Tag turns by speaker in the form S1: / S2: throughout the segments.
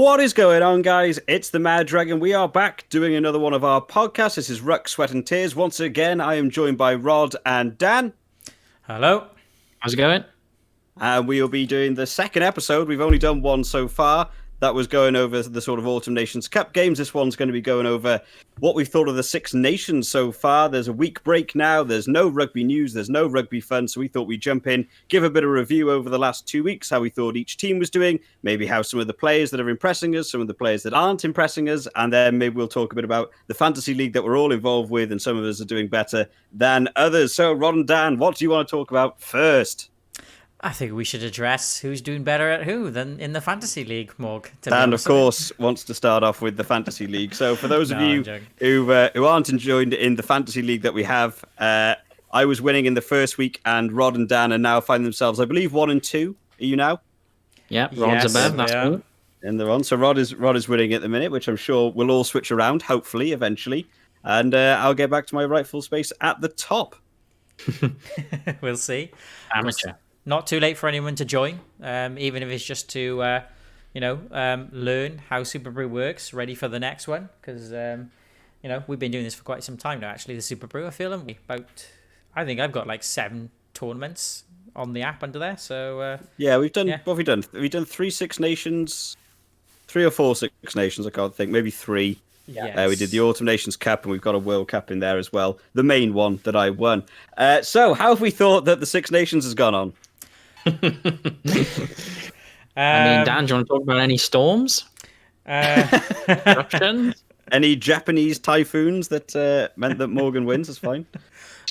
S1: What is going on, guys? It's the Mad Dragon. We are back doing another one of our podcasts. This is Ruck, Sweat and Tears. Once again, I am joined by Rod and Dan.
S2: Hello.
S3: How's it going?
S1: And we will be doing the second episode. We've only done one so far. That was going over the sort of Autumn Nations Cup games. This one's going to be going over what we've thought of the Six Nations so far. There's a week break now. There's no rugby news. There's no rugby fun. So we thought we'd jump in, give a bit of review over the last 2 weeks, how we thought each team was doing, maybe how some of the players that are impressing us, some of the players that aren't impressing us, and then maybe we'll talk a bit about the fantasy league that we're all involved with, and some of us are doing better than others. So, Rod and Dan, what do you want to talk about first?
S2: I think we should address who's doing better at who than in the fantasy league, Morg.
S1: Dan, of course, wants to start off with the fantasy league. So for those of you who aren't enjoying in the fantasy league that we have, I was winning in the first week, and Rod and Dan are now finding themselves, I believe, 1 and 2. Are you now?
S3: Yeah, Rod's above. That's cool.
S1: And they're on. So Rod is winning at the minute, which I'm sure we'll all switch around, hopefully, eventually. And I'll get back to my rightful space at the top.
S2: We'll see.
S3: Amateur.
S2: Not too late for anyone to join, even if it's just to, learn how Super Brew works, ready for the next one. Because, we've been doing this for quite some time now, actually, the Super Brew. I feel I think I've got like 7 tournaments on the app under there. So
S1: we've done. What have we done? We've done 3 Six Nations, 3 or 4 Six Nations. I can't think. Maybe 3.
S2: Yes.
S1: We did the Autumn Nations Cup, and we've got a World Cup in there as well. The main one that I won. So how have we thought that the Six Nations has gone on?
S3: I mean, Dan, do you want to talk about any storms? Eruptions?
S1: Any Japanese typhoons that meant that Morgan wins is fine.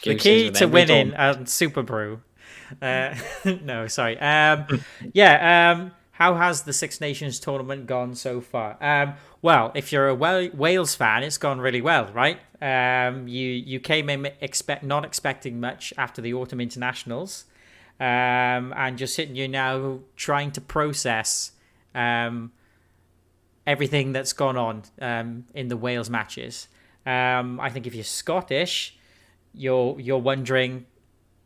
S2: The key to winning at Super Brew. No, sorry. How has the Six Nations tournament gone so far? Well, if you're a Wales fan, it's gone really well, right? You came in not expecting much after the Autumn Internationals. And just sitting here now trying to process everything that's gone on in the Wales matches. I think if you're Scottish, you're wondering,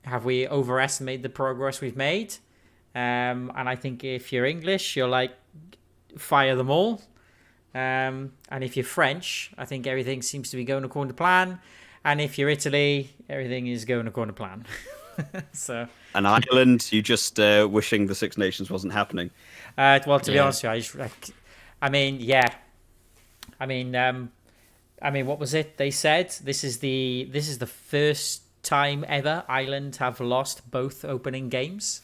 S2: have we overestimated the progress we've made? And I think if you're English, you're like, fire them all. And if you're French, I think everything seems to be going according to plan. And if you're Italy, everything is going according to plan. So.
S1: And Ireland, you just wishing the Six Nations wasn't happening.
S2: Well, to be honest with you, what was it they said? This is the first time ever Ireland have lost both opening games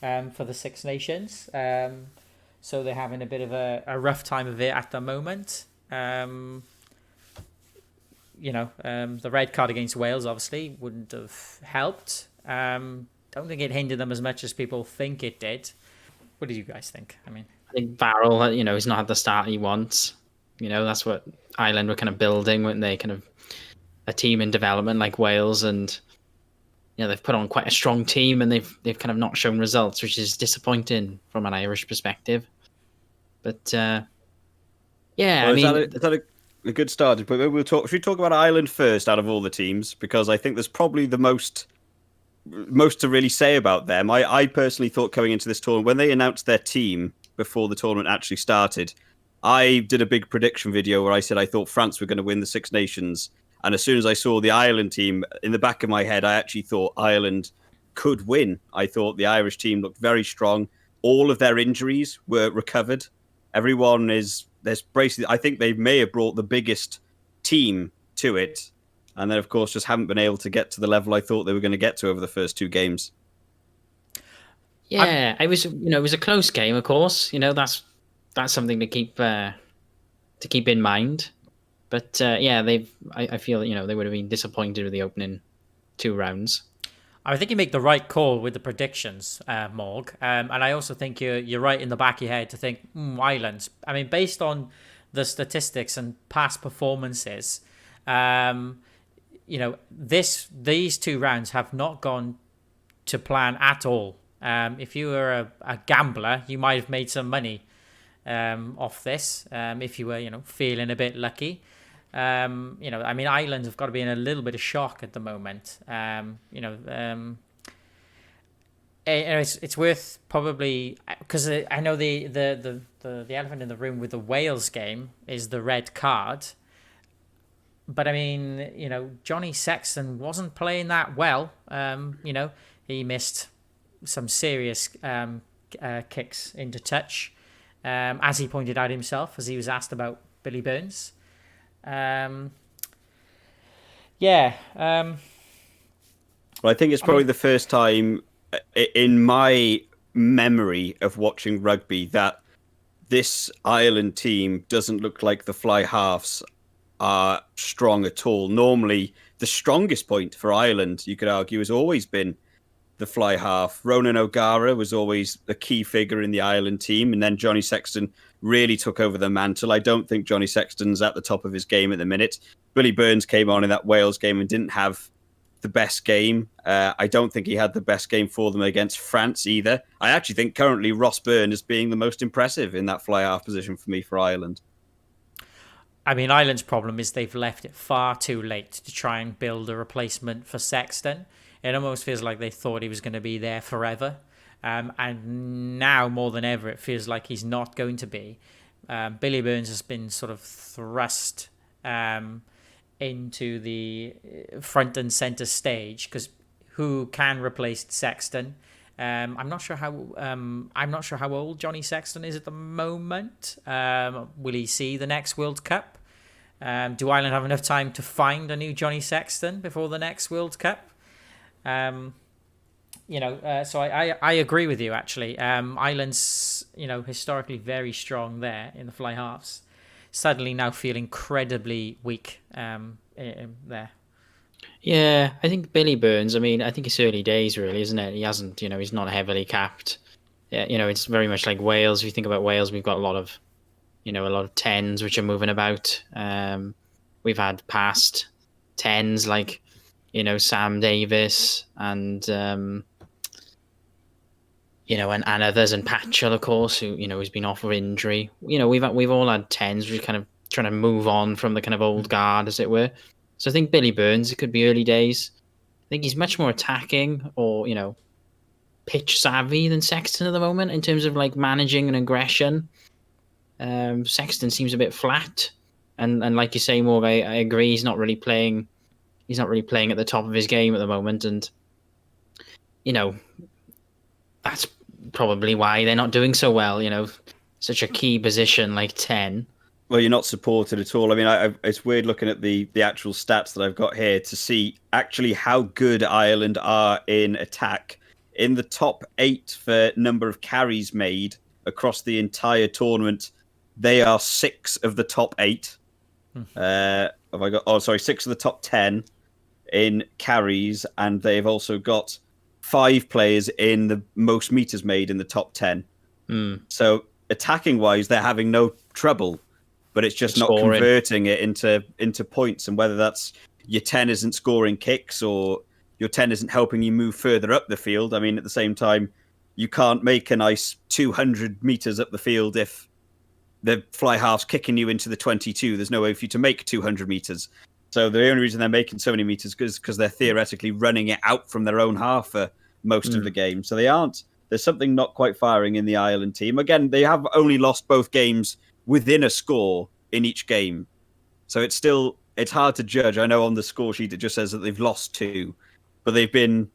S2: for the Six Nations. So they're having a bit of a rough time of it at the moment. The red card against Wales obviously wouldn't have helped. Don't think it hindered them as much as people think it did. What did you guys think? I
S3: think Barrel, he's not had the start he wants. That's what Ireland were kind of building, weren't they? Kind of a team in development like Wales, and they've put on quite a strong team, and they've kind of not shown results, which is disappointing from an Irish perspective. But is
S1: that a good start? But should we talk about Ireland first out of all the teams, because I think there's probably the most to really say about them. I personally thought coming into this tournament, when they announced their team before the tournament actually started, I did a big prediction video where I said I thought France were going to win the Six Nations. And as soon as I saw the Ireland team, in the back of my head, I actually thought Ireland could win. I thought the Irish team looked very strong. All of their injuries were recovered. There's basically, I think they may have brought the biggest team to it. And then, of course, just haven't been able to get to the level I thought they were going to get to over the first 2 games.
S3: Yeah, it was a close game, of course. That's something to keep in mind. But I feel they would have been disappointed with the opening 2 rounds.
S2: I think you make the right call with the predictions, Morg. And I also think you're right in the back of your head to think Ireland. I mean, based on the statistics and past performances. These 2 rounds have not gone to plan at all. If you were a gambler, you might have made some money off this if you were, feeling a bit lucky. Ireland have got to be in a little bit of shock at the moment. it's worth probably, because I know the elephant in the room with the Wales game is the red card. But I mean, Johnny Sexton wasn't playing that well. He missed some serious kicks into touch, as he pointed out himself, as he was asked about Billy Burns. Yeah.
S1: Well, I think it's probably the first time in my memory of watching rugby that this Ireland team doesn't look like the fly halves are strong at all. Normally, the strongest point for Ireland, you could argue, has always been the fly half. Ronan O'Gara was always a key figure in the Ireland team, and then Johnny Sexton really took over the mantle. I don't think Johnny Sexton's at the top of his game at the minute. Billy Burns came on in that Wales game and didn't have the best game. I don't think he had the best game for them against France either. I actually think currently Ross Byrne is being the most impressive in that fly half position for me for Ireland.
S2: I mean, Ireland's problem is they've left it far too late to try and build a replacement for Sexton. It almost feels like they thought he was going to be there forever. And now, more than ever, it feels like he's not going to be. Billy Burns has been sort of thrust into the front and centre stage, because who can replace Sexton? I'm not sure how old Johnny Sexton is at the moment. Will he see the next World Cup? Do Ireland have enough time to find a new Johnny Sexton before the next World Cup? So I agree with you, actually. Ireland's, historically very strong there in the fly halves. Suddenly now feel incredibly weak there.
S3: Yeah, I think Billy Burns, I mean, I think it's early days, really, isn't it? He hasn't, he's not heavily capped. Yeah, it's very much like Wales. If you think about Wales, we've got a lot of 10s which are moving about. We've had past 10s like, Sam Davis and and others, and Patchell, of course, who, who's been off for injury. We've all had 10s. We're kind of trying to move on from the kind of old guard, as it were. So I think Billy Burns, it could be early days. I think he's much more attacking or, pitch savvy than Sexton at the moment in terms of like managing and aggression. Sexton seems a bit flat. And like you say, Morg, I agree, he's not really playing at the top of his game at the moment. And, that's probably why they're not doing so well, such a key position like 10.
S1: Well, you're not supported at all. I mean, it's weird looking at the actual stats that I've got here to see actually how good Ireland are in attack. In the top 8 for number of carries made across the entire tournament, they are 6 of the top 8. Have I got? Oh, sorry, 6 of the top 10 in carries, and they've also got 5 players in the most meters made in the top 10. So attacking wise, they're having no trouble. But it's just not converting it into points. And whether that's your 10 isn't scoring kicks or your 10 isn't helping you move further up the field. I mean, at the same time, you can't make a nice 200 meters up the field if the fly half's kicking you into the 22. There's no way for you to make 200 meters. So the only reason they're making so many meters is because they're theoretically running it out from their own half for most of the game. So they aren't. There's something not quite firing in the Ireland team. Again, they have only lost both games within a score in each game. So it's hard to judge. I know on the score sheet it just says that they've lost 2, but they've been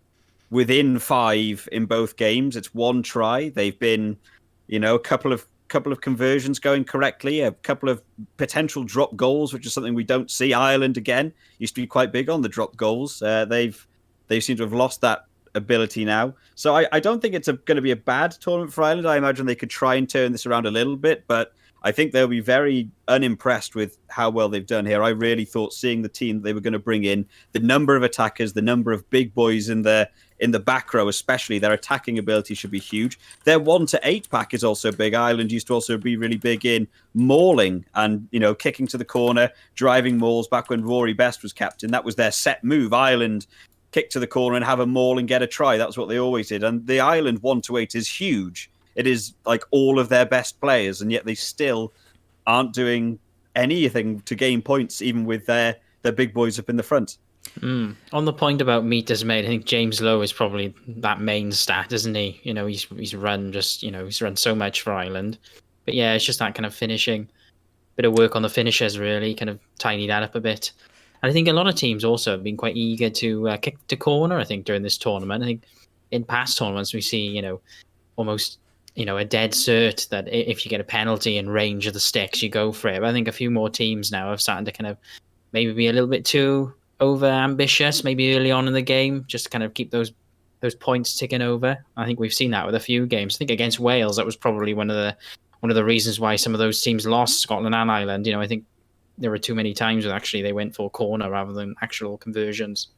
S1: within 5 in both games. It's 1 try. They've been, a couple of conversions going correctly, a couple of potential drop goals, which is something we don't see. Ireland, again, used to be quite big on the drop goals. They seem to have lost that ability now. So I don't think it's going to be a bad tournament for Ireland. I imagine they could try and turn this around a little bit, but I think they'll be very unimpressed with how well they've done here. I really thought, seeing the team they were going to bring in, the number of attackers, the number of big boys in the back row, especially, their attacking ability should be huge. Their 1 to 8 pack is also big. Ireland used to also be really big in mauling and, kicking to the corner, driving mauls back when Rory Best was captain. That was their set move. Ireland kick to the corner and have a maul and get a try. That's what they always did. And the Ireland 1 to 8 is huge. It is like all of their best players, and yet they still aren't doing anything to gain points, even with their big boys up in the front.
S3: On the point about meters made, I think James Lowe is probably that main stat, isn't he? He's run he's run so much for Ireland. But yeah, it's just that kind of finishing, bit of work on the finishers really, kind of tidy that up a bit. And I think a lot of teams also have been quite eager to kick to corner. I think during this tournament, I think in past tournaments we see almost a dead cert that if you get a penalty in range of the sticks, you go for it. But I think a few more teams now have started to kind of maybe be a little bit too over ambitious, maybe early on in the game, just to kind of keep those points ticking over. I think we've seen that with a few games. I think against Wales, that was probably one of the reasons why some of those teams lost, Scotland and Ireland. I think there were too many times where actually they went for corner rather than actual conversions.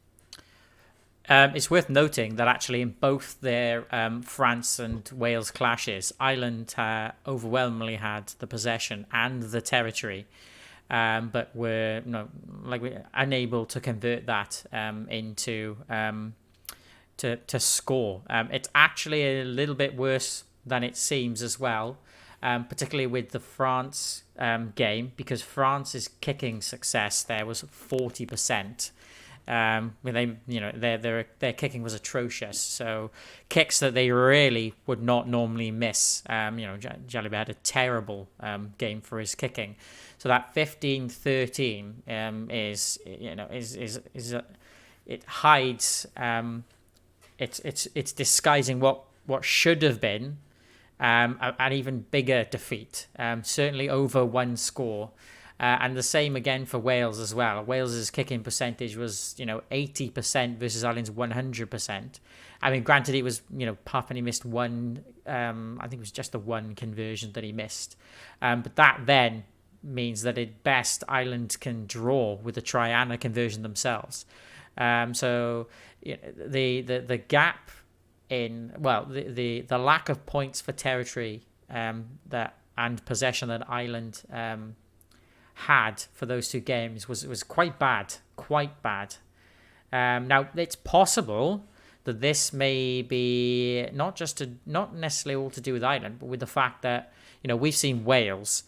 S2: It's worth noting that actually in both their France and Wales clashes, Ireland overwhelmingly had the possession and the territory, but were unable to convert that into to score. It's actually a little bit worse than it seems as well, particularly with the France game, because France's kicking success there was 40%. When their kicking was atrocious, so kicks that they really would not normally miss. Jalibert had a terrible game for his kicking, so that 15-13 it hides it's disguising what should have been an even bigger defeat, certainly over one score. And the same again for Wales as well. Wales's kicking percentage was 80% versus Ireland's 100%. I mean, granted, it was Papini missed one. I think it was just the one conversion that he missed, but that then means that at best Ireland can draw with a try and a conversion themselves. So the gap in the lack of points for territory that and possession that Ireland had for those two games was quite bad. Now it's possible that this may be not necessarily all to do with Ireland, but with the fact that we've seen Wales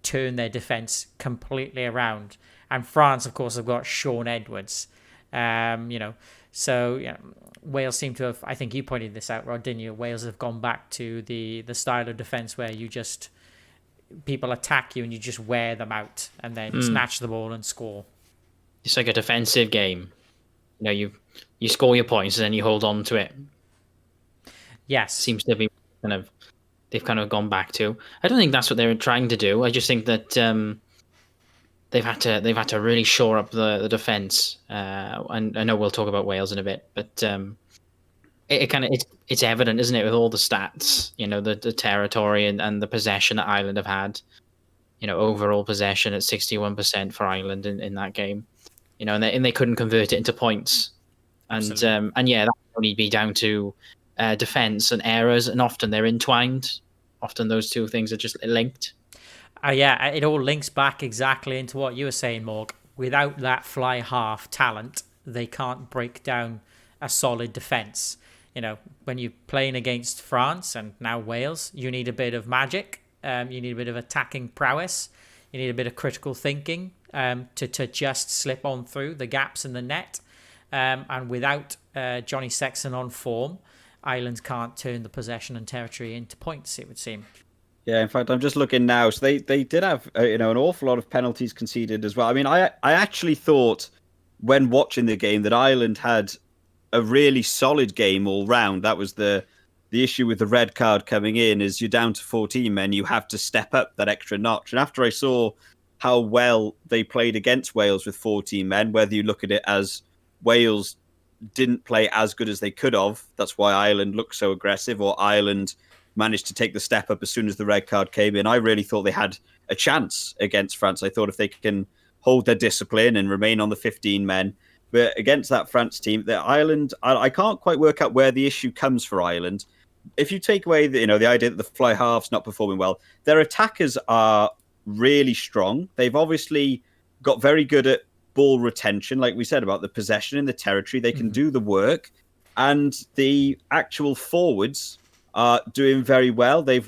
S2: turn their defence completely around, and France, of course, have got Sean Edwards. So Wales seem to have. I think you pointed this out, Rod, didn't you? Wales have gone back to the style of defence where people attack you and you just wear them out and then snatch the ball and score.
S3: It's like a defensive game. You score your points and then you hold on to it.
S2: Yes.
S3: Seems to be they've kind of gone back to. I don't think that's what they were trying to do. I just think that they've had to really shore up the defense. And I know we'll talk about Wales in a bit, but it's evident, isn't it, with all the stats, the territory and the possession that Ireland have had, overall possession at 61% for Ireland in that game, and they couldn't convert it into points. And that would only be down to defense and errors, and often they're entwined. Often those two things are just linked.
S2: It all links back exactly into what you were saying, Morg. Without that fly half talent, they can't break down a solid defense. When you're playing against France and now Wales, you need a bit of magic. You need a bit of attacking prowess. You need a bit of critical thinking to just slip on through the gaps in the net. And without Johnny Sexton on form, Ireland can't turn the possession and territory into points, it would seem.
S1: Yeah, in fact, I'm just looking now. So they did have an awful lot of penalties conceded as well. I mean, I actually thought when watching the game that Ireland had a really solid game all round. That was the issue with the red card coming in, is you're down to 14 men, you have to step up that extra notch. And after I saw how well they played against Wales with 14 men, whether you look at it as Wales didn't play as good as they could have, that's why Ireland looked so aggressive, or Ireland managed to take the step up as soon as the red card came in, I really thought they had a chance against France. I thought if they can hold their discipline and remain on the 15 men, but against that France team, the Ireland, I can't quite work out where the issue comes for Ireland. If you take away the idea that the fly half's not performing well, their attackers are really strong. They've obviously got very good at ball retention, like we said about the possession in the territory. They can do the work, and the actual forwards are doing very well. They're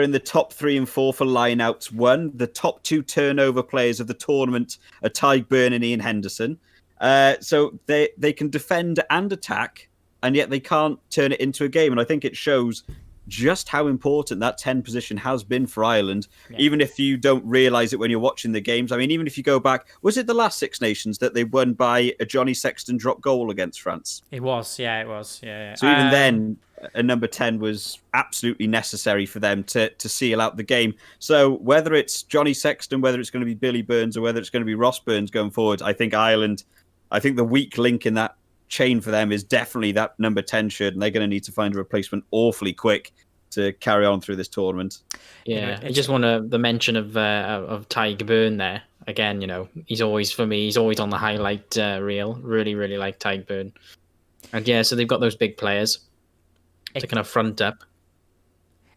S1: in the top 3 and 4 for lineouts. The top 2 turnover players of the tournament are Ty Byrne and Ian Henderson. So they can defend and attack, and yet they can't turn it into a game. And I think it shows just how important that 10 position has been for Ireland, even if you don't realise it when you're watching the games. I mean, even if you go back, was it the last Six Nations that they won by a Johnny Sexton drop goal against France?
S2: It was, yeah, it was. Yeah.
S1: So even then, a number 10 was absolutely necessary for them to seal out the game. So whether it's Johnny Sexton, whether it's going to be Billy Burns, or whether it's going to be Ross Burns going forward, I think the weak link in that chain for them is definitely that number 10 shirt, and they're going to need to find a replacement awfully quick to carry on through this tournament.
S3: Yeah, I just want the mention of Tyger Byrne there. Again, he's always on the highlight reel. Really, really like Tyger Byrne. And yeah, so they've got those big players to kind of front up.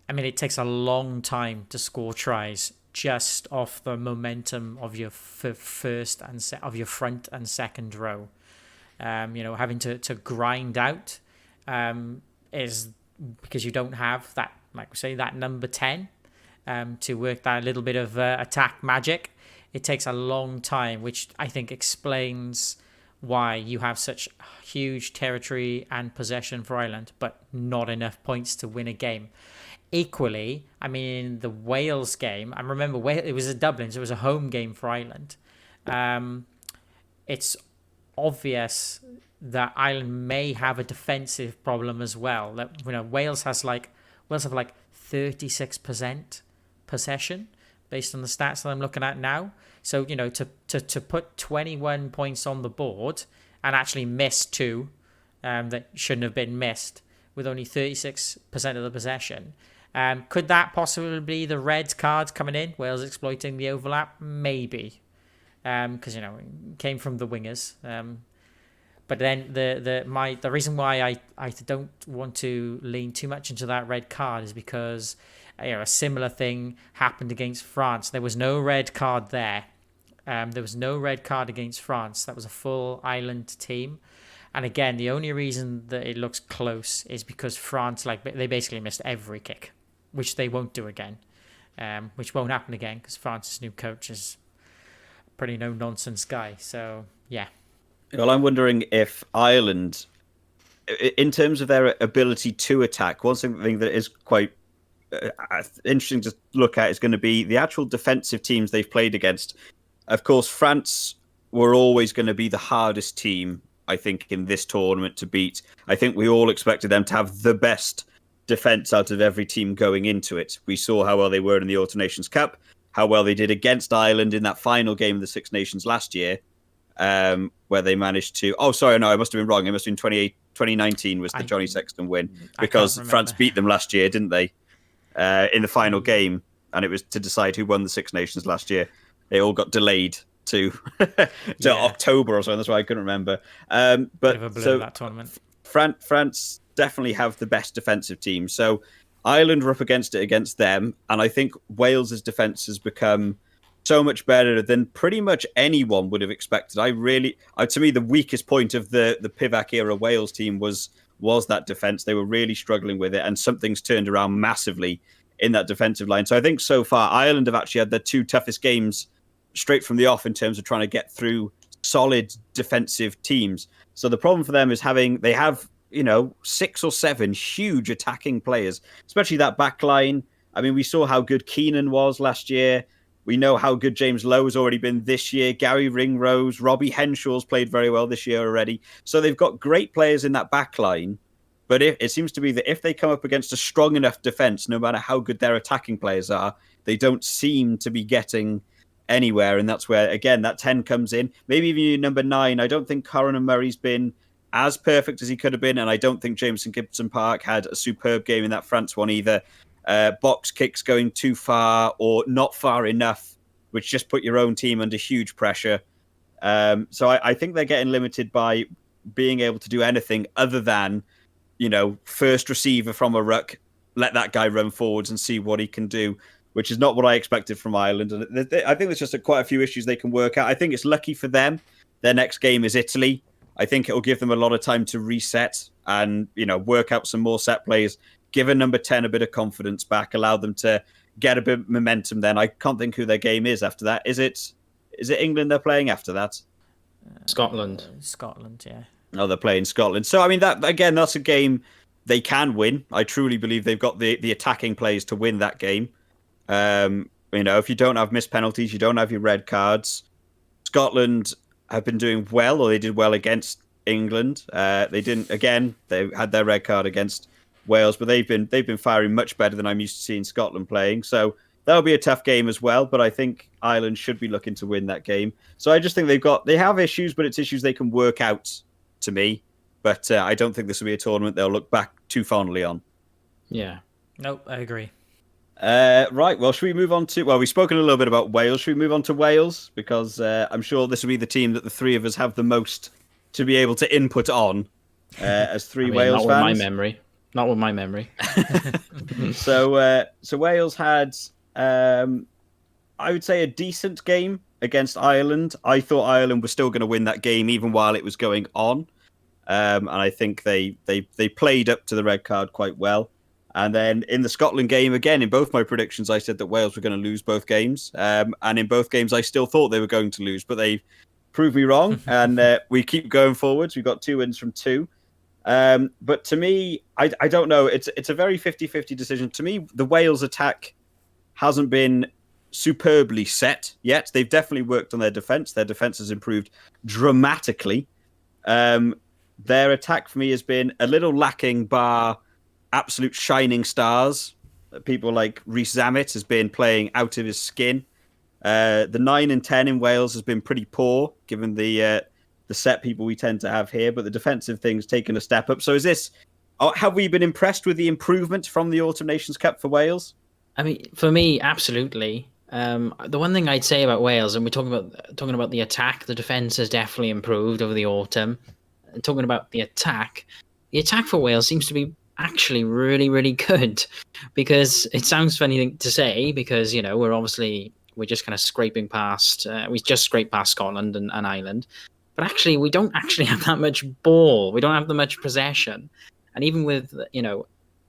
S2: I mean, it takes a long time to score tries just off the momentum of your first and of your front and second row. Having to grind out is because you don't have that, like we say, that number 10 to work that little bit of attack magic. It takes a long time, which I think explains why you have such huge territory and possession for Ireland, but not enough points to win a game. Equally, I mean, the Wales game, I remember it was a Dublin, so it was a home game for Ireland. It's obvious that Ireland may have a defensive problem as well. That Wales have like 36% possession based on the stats that I'm looking at now. So to put 21 points on the board and actually miss two that shouldn't have been missed with only 36% of the possession. Could that possibly be the red card coming in? Wales exploiting the overlap? Maybe. Because it came from the wingers. But then the reason why I don't want to lean too much into that red card is because a similar thing happened against France. There was no red card there. There was no red card against France. That was a full Ireland team. And again, the only reason that it looks close is because France, they basically missed every kick, which they won't do again, which won't happen again because France's new coach is a pretty no-nonsense guy. So, yeah.
S1: Well, I'm wondering if Ireland, in terms of their ability to attack, one thing that is quite interesting to look at is going to be the actual defensive teams they've played against. Of course, France were always going to be the hardest team, I think, in this tournament to beat. I think we all expected them to have the best defence out of every team going into it. We saw how well they were in the Autumn Nations Cup, how well they did against Ireland in that final game of the Six Nations last year, where they managed to... Oh, sorry, no, I must have been wrong. It must have been 2019 was the Johnny Sexton win, because France beat them last year, didn't they, in the final game, and it was to decide who won the Six Nations last year. They all got delayed to October or so. That's why I couldn't remember. But
S2: bit of a blur, that tournament.
S1: France definitely have the best defensive team. So Ireland were up against them, and I think Wales's defense has become so much better than pretty much anyone would have expected. To me, the weakest point of the Pivac era Wales team was that defense. They were really struggling with it, and something's turned around massively in that defensive line. So I think so far Ireland have actually had their two toughest games straight from the off in terms of trying to get through solid defensive teams. So the problem for them is they have 6 or 7 huge attacking players, especially that back line. I mean, we saw how good Keenan was last year. We know how good James Lowe has already been this year. Gary Ringrose, Robbie Henshaw's played very well this year already. So they've got great players in that back line. But it seems to be that if they come up against a strong enough defense, no matter how good their attacking players are, they don't seem to be getting anywhere. And that's where, again, that 10 comes in. Maybe even your number 9. I don't think Conan Murray's been as perfect as he could have been. And I don't think Jameson Gibson Park had a superb game in that France one either. Box kicks going too far or not far enough, which just put your own team under huge pressure. So I think they're getting limited by being able to do anything other than, first receiver from a ruck, let that guy run forwards and see what he can do, which is not what I expected from Ireland. And I think there's just quite a few issues they can work out. I think it's lucky for them. Their next game is Italy. I think it'll give them a lot of time to reset and, work out some more set plays, give a number 10 a bit of confidence back, allow them to get a bit of momentum then. I can't think who their game is after that. Is it England they're playing after that?
S3: Scotland.
S2: Scotland, yeah.
S1: Oh, they're playing Scotland. So I mean, that again, that's a game they can win. I truly believe they've got the attacking players to win that game. If you don't have missed penalties, you don't have your red cards. Scotland have been doing well, or they did well against England. They didn't. Again, they had their red card against Wales, but they've been firing much better than I'm used to seeing Scotland playing. So that'll be a tough game as well. But I think Ireland should be looking to win that game. So I just think they have issues, but it's issues they can work out. To me, but I don't think this will be a tournament they'll look back too fondly on.
S3: Yeah.
S2: Nope, I agree.
S1: Right, well, should we move on to... Well, we've spoken a little bit about Wales. Should we move on to Wales? Because I'm sure this will be the team that the three of us have the most to be able to input on as three Wales
S3: not
S1: fans.
S3: Not with my memory.
S1: So Wales had, I would say, a decent game against Ireland. I thought Ireland was still going to win that game even while it was going on. And I think they played up to the red card quite well. And then in the Scotland game, again, in both my predictions, I said that Wales were going to lose both games. And in both games, I still thought they were going to lose, but they proved me wrong. And we keep going forwards. We've got 2 wins from 2. But to me, I don't know. It's a very 50-50 decision. To me, the Wales attack hasn't been superbly set yet. They've definitely worked on their defense. Their defense has improved dramatically. Their attack for me has been a little lacking, bar absolute shining stars. People like Rhys Zammit has been playing out of his skin. The 9 and 10 in Wales has been pretty poor, given the set people we tend to have here. But the defensive thing's taken a step up. So have we been impressed with the improvement from the Autumn Nations Cup for Wales?
S3: I mean, for me, absolutely. The one thing I'd say about Wales, and we're talking about the attack, the defence has definitely improved over the autumn. And talking about the attack for Wales seems to be actually really, really good. Because it sounds funny to say, because we're just kind of scraping past. We just scraped past Scotland and Ireland, but actually we don't actually have that much ball. We don't have that much possession, and even with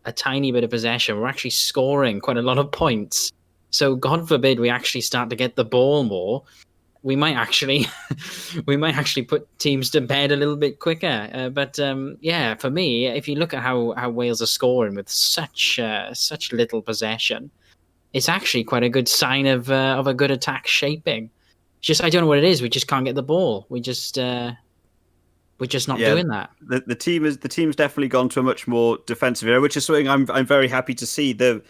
S3: a tiny bit of possession, we're actually scoring quite a lot of points. So God forbid we actually start to get the ball more, we might actually put teams to bed a little bit quicker. But for me, if you look at how Wales are scoring with such little possession, it's actually quite a good sign of a good attack shaping. Just I don't know what it is. We just can't get the ball. We're just not doing that.
S1: The team's definitely gone to a much more defensive era, which is something I'm very happy to see. The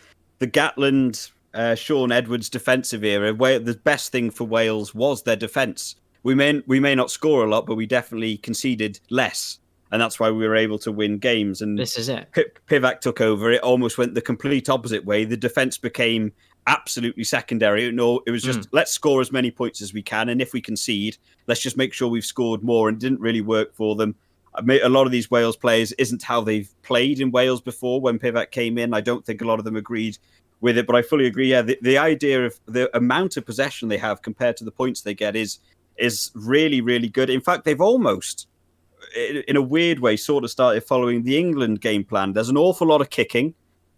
S1: Gatland, Sean Edwards defensive era, where the best thing for Wales was their defence. We may not score a lot, but we definitely conceded less, and that's why we were able to win games. And
S3: this is it.
S1: Pivac took over. It almost went the complete opposite way. The defence became absolutely secondary. No, it was just let's score as many points as we can, and if we concede, let's just make sure we've scored more. And it didn't really work for them. A lot of these Wales players isn't how they've played in Wales before. When Pivac came in, I don't think a lot of them agreed with it, but I fully agree. Yeah, the idea of the amount of possession they have compared to the points they get is really, really good. In fact, they've almost, in a weird way, sort of started following the England game plan. There's an awful lot of kicking.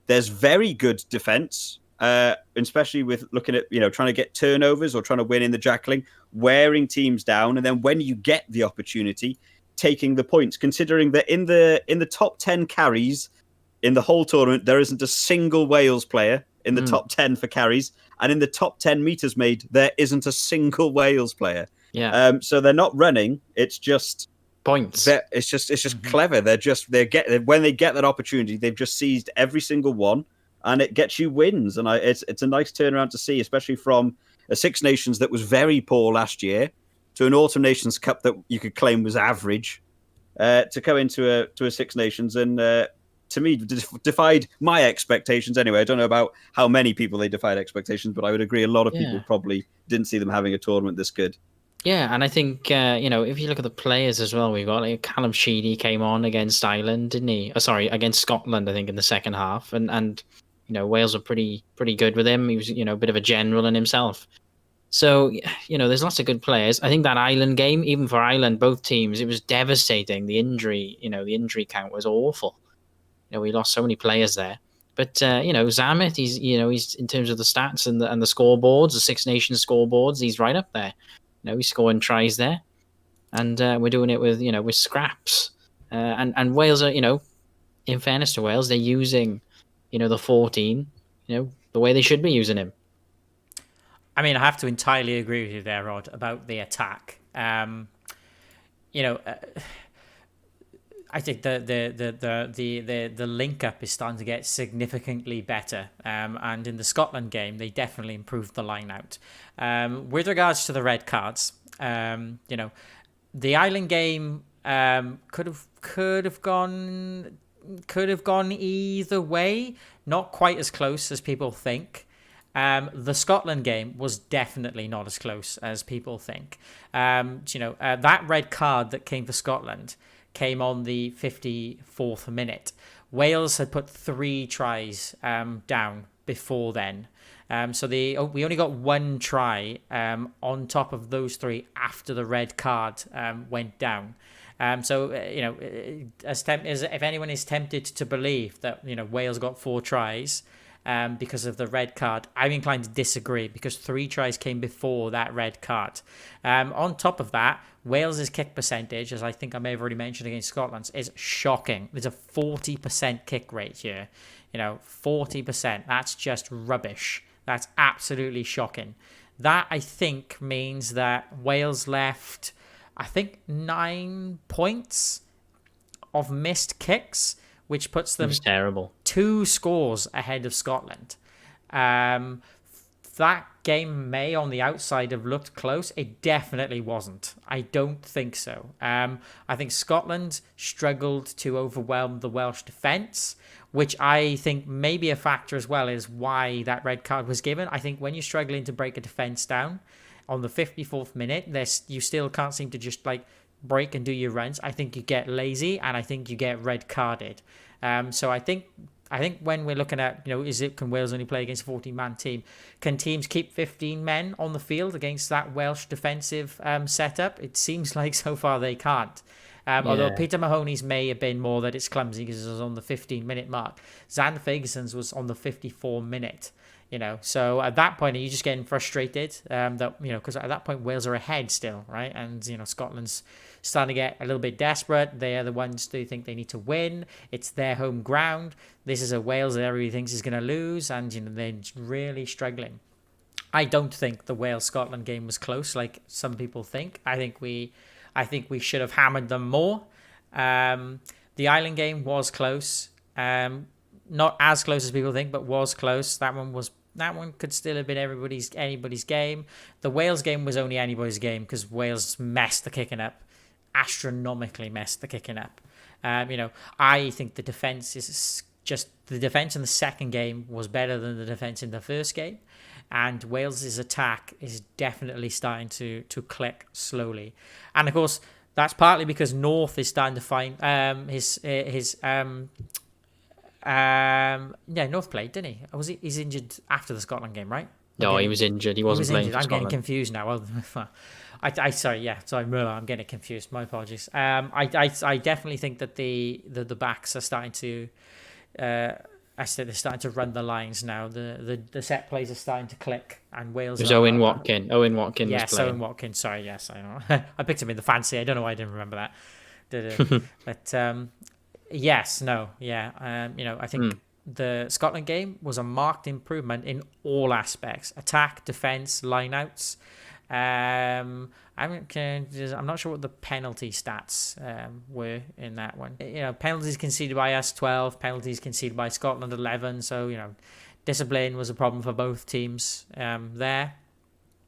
S1: There's very good defence, especially with looking at trying to get turnovers or trying to win in the jackling, wearing teams down, and then when you get the opportunity, taking the points. Considering that in the top 10 carries in the whole tournament, there isn't a single Wales player in the top 10 for carries, and in the top 10 meters made, there isn't a single Wales player.
S3: Yeah.
S1: So they're not running. It's just
S3: points.
S1: It's just clever. When they get that opportunity, they've just seized every single one, and it gets you wins. And it's a nice turnaround to see, especially from a Six Nations that was very poor last year to an Autumn Nations Cup that you could claim was average, to go into a Six Nations and. To me, defied my expectations anyway. I don't know about how many people they defied expectations, but I would agree a lot of people probably didn't see them having a tournament this good.
S3: Yeah, and I think, if you look at the players as well, we've got Callum Sheedy came on against Ireland, didn't he? Against Scotland, I think, in the second half. And Wales are pretty good with him. He was, a bit of a general in himself. So, there's lots of good players. I think that Ireland game, even for Ireland, both teams, it was devastating. The injury count was awful. We lost so many players there, but Zammit, he's in terms of the stats and the scoreboards, the Six Nations scoreboards, he's right up there. He's scoring tries there. and we're doing it with with scraps. And Wales are, in fairness to Wales, they're using the 14 the way they should be using him.
S2: I mean, I have to entirely agree with you there, Rod, about the attack. I think the link up is starting to get significantly better, and in the Scotland game, they definitely improved the line out. With regards to the red cards, the Ireland game could have gone either way. Not quite as close as people think. The Scotland game was definitely not as close as people think. That red card that came for Scotland came on the 54th minute. Wales had put 3 tries down before then. So we only got 1 try on top of those 3 after the red card went down. If anyone is tempted to believe that Wales got 4 tries because of the red card, I'm inclined to disagree, because 3 tries came before that red card. On top of that, Wales's kick percentage, as I think I may have already mentioned against Scotland, is shocking. There's a 40% kick rate here. 40%. That's just rubbish. That's absolutely shocking. That, I think, means that Wales left, I think, 9 points of missed kicks, which puts them
S3: terrible
S2: 2 scores ahead of Scotland. That game may, on the outside, have looked close. It definitely wasn't. I don't think so. I think Scotland struggled to overwhelm the Welsh defence, which I think may be a factor as well is why that red card was given. I think when you're struggling to break a defence down on the 54th minute, you still can't seem to just break and do your runs. I think you get lazy, and I think you get red carded. So I think when we're looking at, can Wales only play against a 14-man team? Can teams keep 15 men on the field against that Welsh defensive setup? It seems like so far they can't. Although Peter Mahoney's may have been more that it's clumsy because it was on the 15-minute mark. Xander Ferguson's was on the 54-minute. So at that point, are you just getting frustrated because at that point Wales are ahead still, right? And Scotland's starting to get a little bit desperate. They are the ones who think they need to win. It's their home ground. This is a Wales that everybody thinks is going to lose, and they're really struggling. I don't think the Wales-Scotland game was close, like some people think. I think we should have hammered them more. The Ireland game was close. Not as close as people think, but was close. That one could still have been anybody's game. The Wales game was only anybody's game because Wales messed the kicking up, astronomically messed the kicking up. I think the defence in the second game was better than the defence in the first game, and Wales's attack is definitely starting to click slowly. And of course, that's partly because North is starting to find North played, didn't he? He's injured after the Scotland game, right?
S3: No, he was injured. He wasn't playing for
S2: I'm
S3: Scotland.
S2: getting confused now. Well, I'm getting confused. My apologies. I definitely think that the backs are starting to. They're starting to run the lines now. The set plays are starting to click, and Wales.
S3: It was Owen Watkin. Owen Watkin.
S2: Yes,
S3: was playing.
S2: Owen Watkin. Sorry, yes, I know. I picked him in the fancy. I don't know why I didn't remember that. But yes, no, yeah. I think the Scotland game was a marked improvement in all aspects: attack, defence, lineouts. I'm not sure what the penalty stats were in that one. Penalties conceded by us 12, penalties conceded by Scotland 11. So discipline was a problem for both teams there.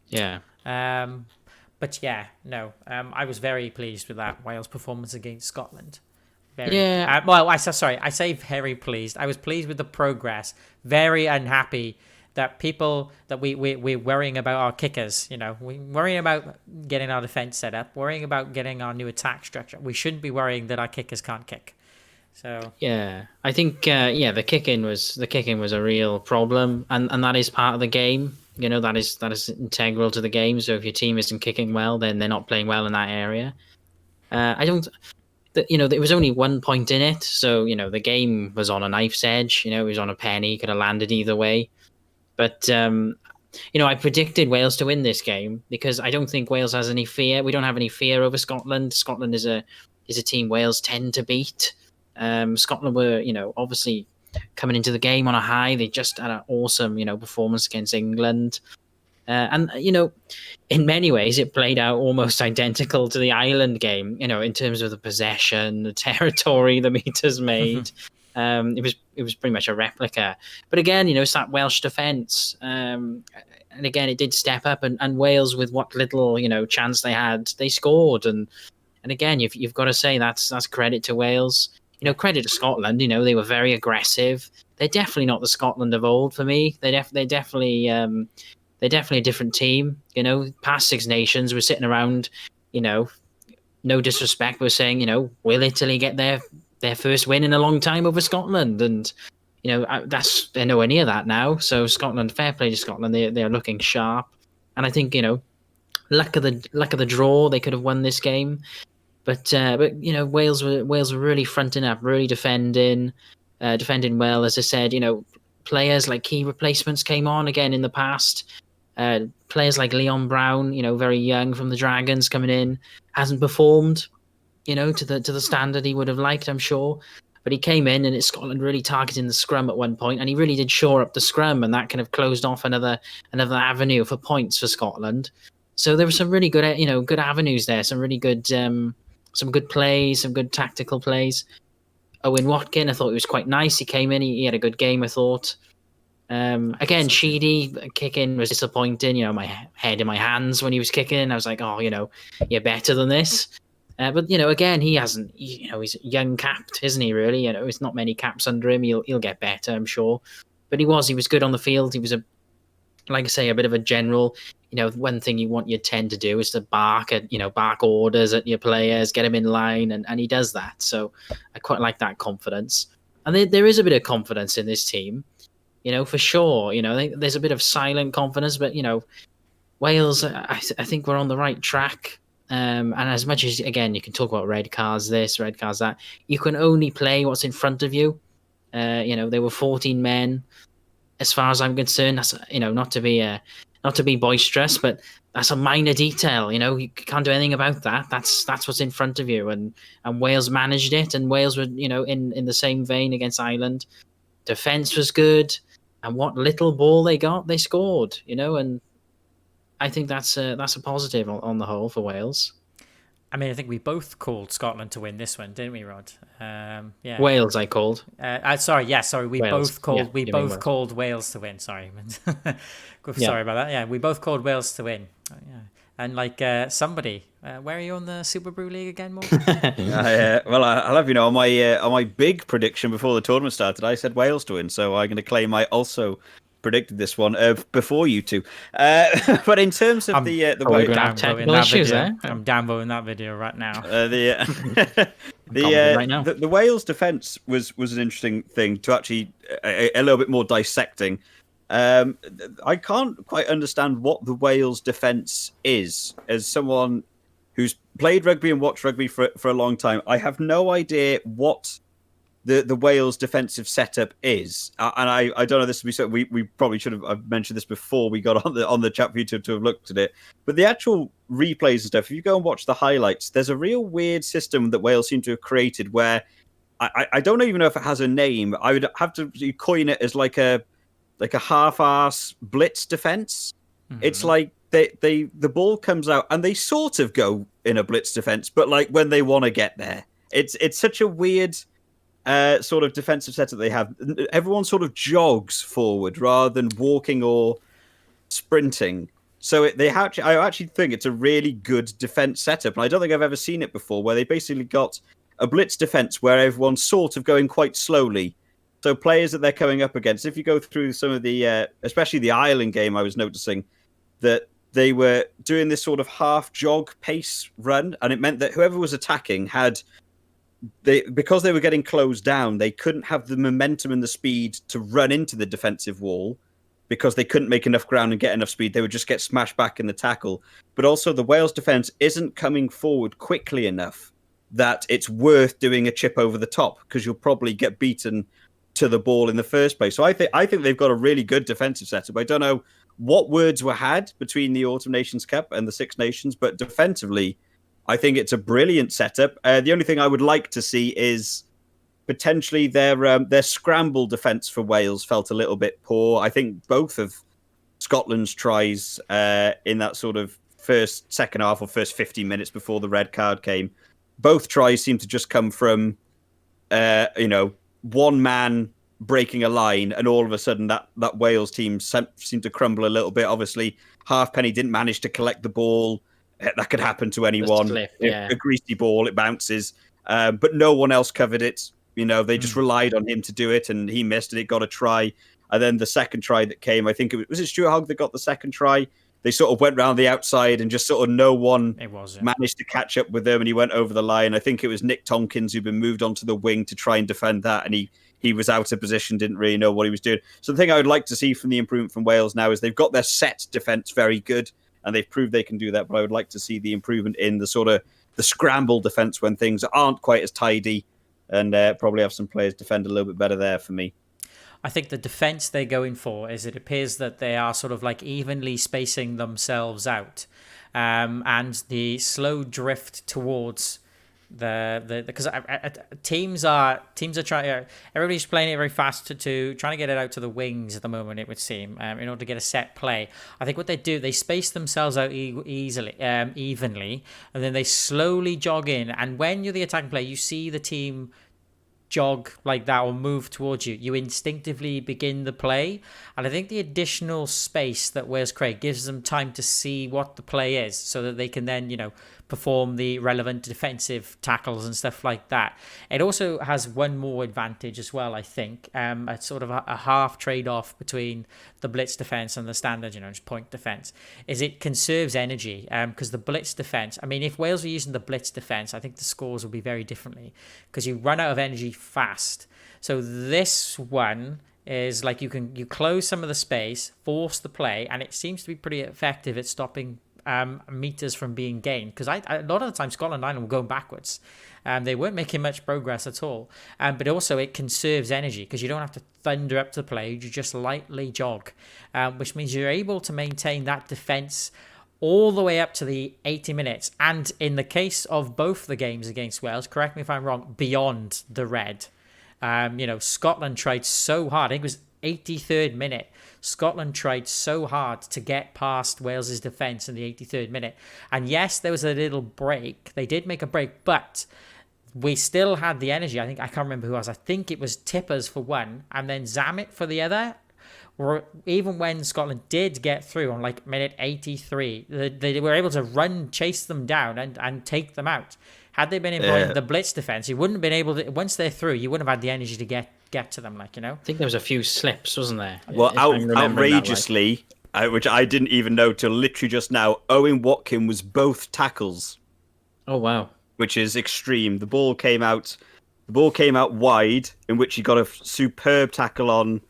S3: Yeah.
S2: But yeah, no. I was very pleased with that Wales performance against Scotland. I say very pleased. I was pleased with the progress. Very unhappy that we're worrying about our kickers. We're worrying about getting our defense set up, worrying about getting our new attack structure. We shouldn't be worrying that our kickers can't kick. So
S3: yeah, I think the kicking was a real problem, and that is part of the game. That is integral to the game. So if your team isn't kicking well, then they're not playing well in that area. There was only 1 point in it, so the game was on a knife's edge. It was on a penny, could have landed either way. But I predicted Wales to win this game because I don't think Wales has any fear. We don't have any fear over Scotland. Scotland is a team Wales tend to beat. Scotland were, obviously coming into the game on a high. They just had an awesome, performance against England. And in many ways, it played out almost identical to the Ireland game. In terms of the possession, the territory the meters made. It was pretty much a replica. But again, it's that Welsh defence. And again, it did step up, and Wales, with what little chance they had, they scored. And again, you've got to say that's credit to Wales. Credit to Scotland. They were very aggressive. They're definitely not the Scotland of old for me. They're definitely a different team. Past Six Nations, we're sitting around. No disrespect, we're saying, will Italy get their first win in a long time over Scotland? And they're nowhere near that now. So Scotland, fair play to Scotland. They're looking sharp, and I think luck of the draw. They could have won this game, but Wales were really fronting up, really defending well. As I said, players like key replacements came on again in the past. Players like Leon Brown, very young from the Dragons coming in, hasn't performed, to the standard he would have liked, I'm sure. But he came in, and it's Scotland really targeting the scrum at one point, and he really did shore up the scrum, and that kind of closed off another avenue for points for Scotland. So there were some really good, good avenues there, some really good, some good plays, some good tactical plays. Owen Watkin, I thought he was quite nice. He came in, he had a good game, I thought. Again, Sheedy kicking was disappointing. My head in my hands when he was kicking. I was like, oh, you're better than this. But again, he hasn't. He's young capped, isn't he? Really, it's not many caps under him. He'll get better, I'm sure. But he was good on the field. He was like I say, a bit of a general. One thing you tend to do is to bark orders at your players, get them in line, and he does that. So I quite like that confidence. And there is a bit of confidence in this team. For sure. There's a bit of silent confidence, but Wales, I think we're on the right track. And as much as, again, you can talk about red cards this, red cards that, you can only play what's in front of you. There were 14 men. As far as I'm concerned, that's not to be boisterous, but that's a minor detail. You can't do anything about that. That's what's in front of you, and Wales managed it, and Wales were in the same vein against Ireland. Defense was good, and what little ball they got, they scored. And I think that's a positive on the whole for Wales.
S2: I mean, I think we both called Scotland to win this one, didn't we, Rod? Yeah.
S3: Wales, I called.
S2: Sorry. We
S3: Wales.
S2: both called.
S3: Yeah,
S2: we both called Wales to win. Sorry, sorry about that. Yeah, we both called Wales to win. Yeah, and somebody, where are you on the Super Brew League again, Mo?
S1: Well, I'll have on my big prediction before the tournament started. I said Wales to win, so I'm going to claim I also predicted this one before you two. But in terms of the
S2: I'm downvoting that video right now.
S1: The Wales defence was an interesting thing to actually a little bit more dissecting. I can't quite understand what the Wales defence is. As someone who's played rugby and watched rugby for a long time, I have no idea what the Wales defensive setup is. And I don't know, this to be so. We probably should have I've mentioned this before we got on the chat for you to have looked at it. But the actual replays and stuff, if you go and watch the highlights, there's a real weird system that Wales seem to have created where I don't even know if it has a name. I would have to coin it as like a half-arse blitz defense. Mm-hmm. It's like the ball comes out and they sort of go in a blitz defense, but like when they want to get there, it's such a weird sort of defensive setup they have. Everyone sort of jogs forward rather than walking or sprinting. So I actually think it's a really good defense setup, and I don't think I've ever seen it before, where they basically got a blitz defense where everyone's sort of going quite slowly. So players that they're coming up against, if you go through some of the, especially the Ireland game, I was noticing that they were doing this sort of half jog pace run, and it meant that whoever was attacking because they were getting closed down, they couldn't have the momentum and the speed to run into the defensive wall because they couldn't make enough ground and get enough speed. They would just get smashed back in the tackle. But also the Wales defence isn't coming forward quickly enough that it's worth doing a chip over the top, because you'll probably get beaten to the ball in the first place. So I think they've got a really good defensive setup. I don't know what words were had between the Autumn Nations Cup and the Six Nations, but defensively, I think it's a brilliant setup. The only thing I would like to see is potentially their scramble defence for Wales felt a little bit poor. I think both of Scotland's tries in that sort of second half or first 15 minutes before the red card came, both tries seemed to just come from one man breaking a line, and all of a sudden that Wales team seemed to crumble a little bit. Obviously, Halfpenny didn't manage to collect the ball. That could happen to anyone.
S3: Slip, yeah.
S1: A greasy ball, it bounces. But no one else covered it. They just relied on him to do it, and he missed it. It got a try. And then the second try that came, I think was it Stuart Hogg that got the second try? They sort of went round the outside and just sort of no one managed to catch up with them, and he went over the line. I think it was Nick Tompkins who'd been moved onto the wing to try and defend that, and he was out of position, didn't really know what he was doing. So the thing I would like to see from the improvement from Wales now is they've got their set defence very good, and they've proved they can do that, but I would like to see the improvement in the sort of the scramble defence when things aren't quite as tidy, and probably have some players defend a little bit better there for me.
S2: I think the defence they're going for is it appears that they are sort of like evenly spacing themselves out, and the slow drift towards the because teams are trying. Everybody's playing it very fast to trying to get it out to the wings at the moment. It would seem in order to get a set play. I think what they do, they space themselves out evenly, and then they slowly jog in. And when you're the attacking player, you see the team jog like that or move towards you, you instinctively begin the play. And I think the additional space that Wales create gives them time to see what the play is, so that they can then perform the relevant defensive tackles and stuff like that. It also has one more advantage as well, I think, a sort of a half trade-off between the blitz defense and the standard, just point defense, is it conserves energy, because the blitz defense, I mean, if Wales were using the blitz defense, I think the scores would be very differently, because you run out of energy fast. So this one is like you close some of the space, force the play, and it seems to be pretty effective at stopping meters from being gained, because a lot of the time Scotland and Ireland were going backwards. They weren't making much progress at all. But also it conserves energy, because you don't have to thunder up to the play, you just lightly jog, which means you're able to maintain that defence all the way up to the 80 minutes. And in the case of both the games against Wales, correct me if I'm wrong, beyond the red. Scotland tried so hard. I think it was 83rd minute. Scotland tried so hard to get past Wales's defence in the 83rd minute. And yes, there was a little break. They did make a break, but we still had the energy. I can't remember who was. I think it was Tippers for one, and then Zammit for the other. Even when Scotland did get through on like minute 83, they were able to chase them down and take them out. Had they been employing the blitz defence, you wouldn't have been able to. Once they're through, you wouldn't have had the energy to get to them. I think
S3: there was a few slips, wasn't there?
S1: Well, outrageously, which I didn't even know till literally just now, Owen Watkin was both tackles.
S3: Oh wow!
S1: Which is extreme. The ball came out wide, in which he got a superb tackle on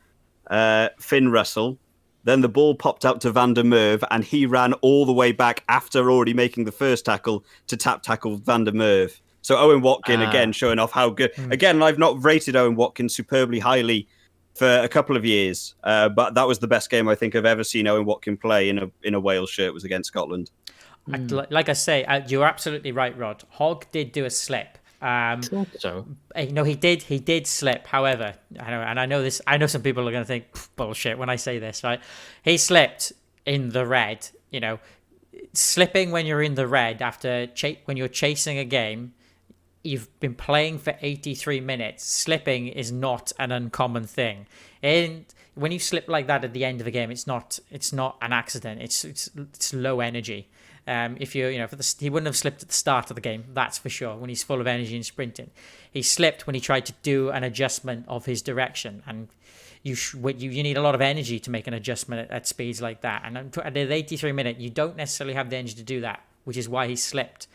S1: Finn Russell. Then the ball popped out to Van der Merwe, and he ran all the way back after already making the first tackle to tackle Van der Merwe. So Owen Watkin, again, showing off how good. Again, I've not rated Owen Watkin superbly highly for a couple of years, but that was the best game I think I've ever seen Owen Watkin play in a Wales shirt, was against Scotland.
S2: Like I say, you're absolutely right, Rod. Hogg did do a slip.
S3: I thought so.
S2: No, he did slip. However, I know some people are going to think bullshit when I say this, right? He slipped in the red. Slipping when you're in the red when you're chasing a game, you've been playing for 83 minutes. Slipping is not an uncommon thing. And when you slip like that at the end of a game, it's not an accident. It's low energy. If he wouldn't have slipped at the start of the game, that's for sure, when he's full of energy and sprinting. He slipped when he tried to do an adjustment of his direction, and you need a lot of energy to make an adjustment at speeds like that. And at the 83 minute, you don't necessarily have the energy to do that, which is why he slipped.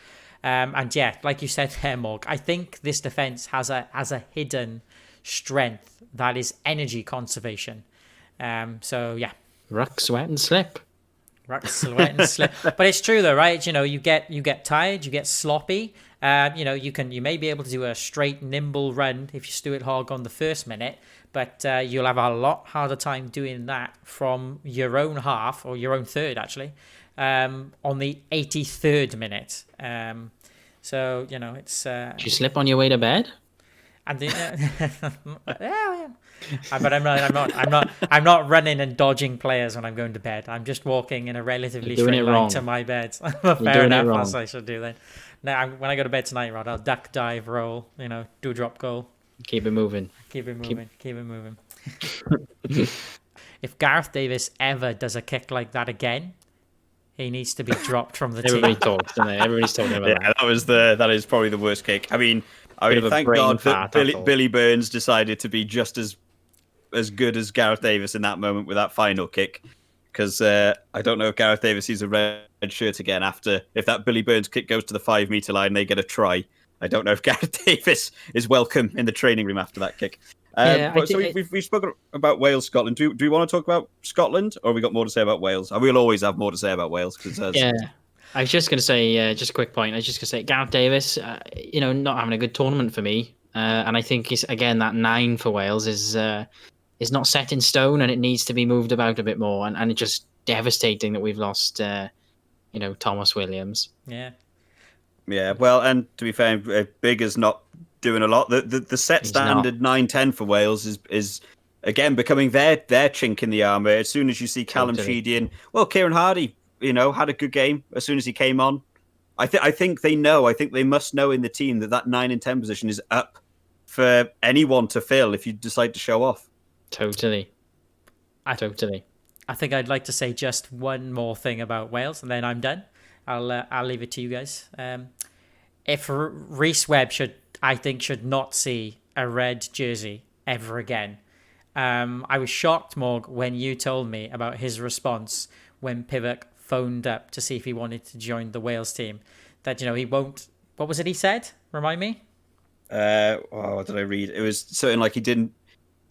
S2: And yeah, like you said there, Morg, I think this defence has a hidden strength that is energy conservation. So yeah.
S3: Ruck, sweat and slip.
S2: Ruck sweat and slip. But it's true though, right? You know, you get tired, you get sloppy. You know, you may be able to do a straight, nimble run if you Stuart Hogg on the first minute, but you'll have a lot harder time doing that from your own half, or your own third actually, on the 83rd minute. So you know, it's.
S3: Did you slip on your way to bed?
S2: And yeah. But I'm not running and dodging players when I'm going to bed. I'm just walking in a relatively straight line to my bed. Fair enough, as I should do then. Now, when I go to bed tonight, Rod, I'll duck, dive, roll, you know, do drop goal.
S3: Keep it moving.
S2: Keep it moving. If Gareth Davis ever does a kick like that again, he needs to be dropped from the team.
S3: Everybody talks, doesn't they? Everybody's talking about that.
S1: That is probably the worst kick. I mean, thank God that Billy Burns decided to be just as good as Gareth Davis in that moment with that final kick. Because I don't know if Gareth Davis sees a red shirt again if that Billy Burns kick goes to the 5 metre line and they get a try. I don't know if Gareth Davis is welcome in the training room after that kick. We've spoken about Wales, Scotland. Do we want to talk about Scotland, or have we got more to say about Wales? We'll always have more to say about Wales.
S3: Yeah, I was just going to say, just a quick point. I was just going to say, Gareth Davis, not having a good tournament for me. And I think, again, that 9 for Wales is not set in stone, and it needs to be moved about a bit more. And it's just devastating that we've lost, Thomas Williams.
S2: Yeah.
S1: Yeah, well, and to be fair, Big is not doing a lot. The set standard 9-10 for Wales is again becoming their chink in the armour. As soon as you see Callum Sheedy and Kieran Hardy, had a good game as soon as he came on. I think they know. I think they must know in the team that 9 and 10 position is up for anyone to fill if you decide to show off.
S3: Totally.
S2: I think I'd like to say just one more thing about Wales, and then I'm done. I'll leave it to you guys. If Rhys Webb should not see a red jersey ever again. I was shocked, Morg, when you told me about his response when Pivac phoned up to see if he wanted to join the Wales team. That he won't. What was it he said? Remind me.
S1: What did I read? It was something like he didn't.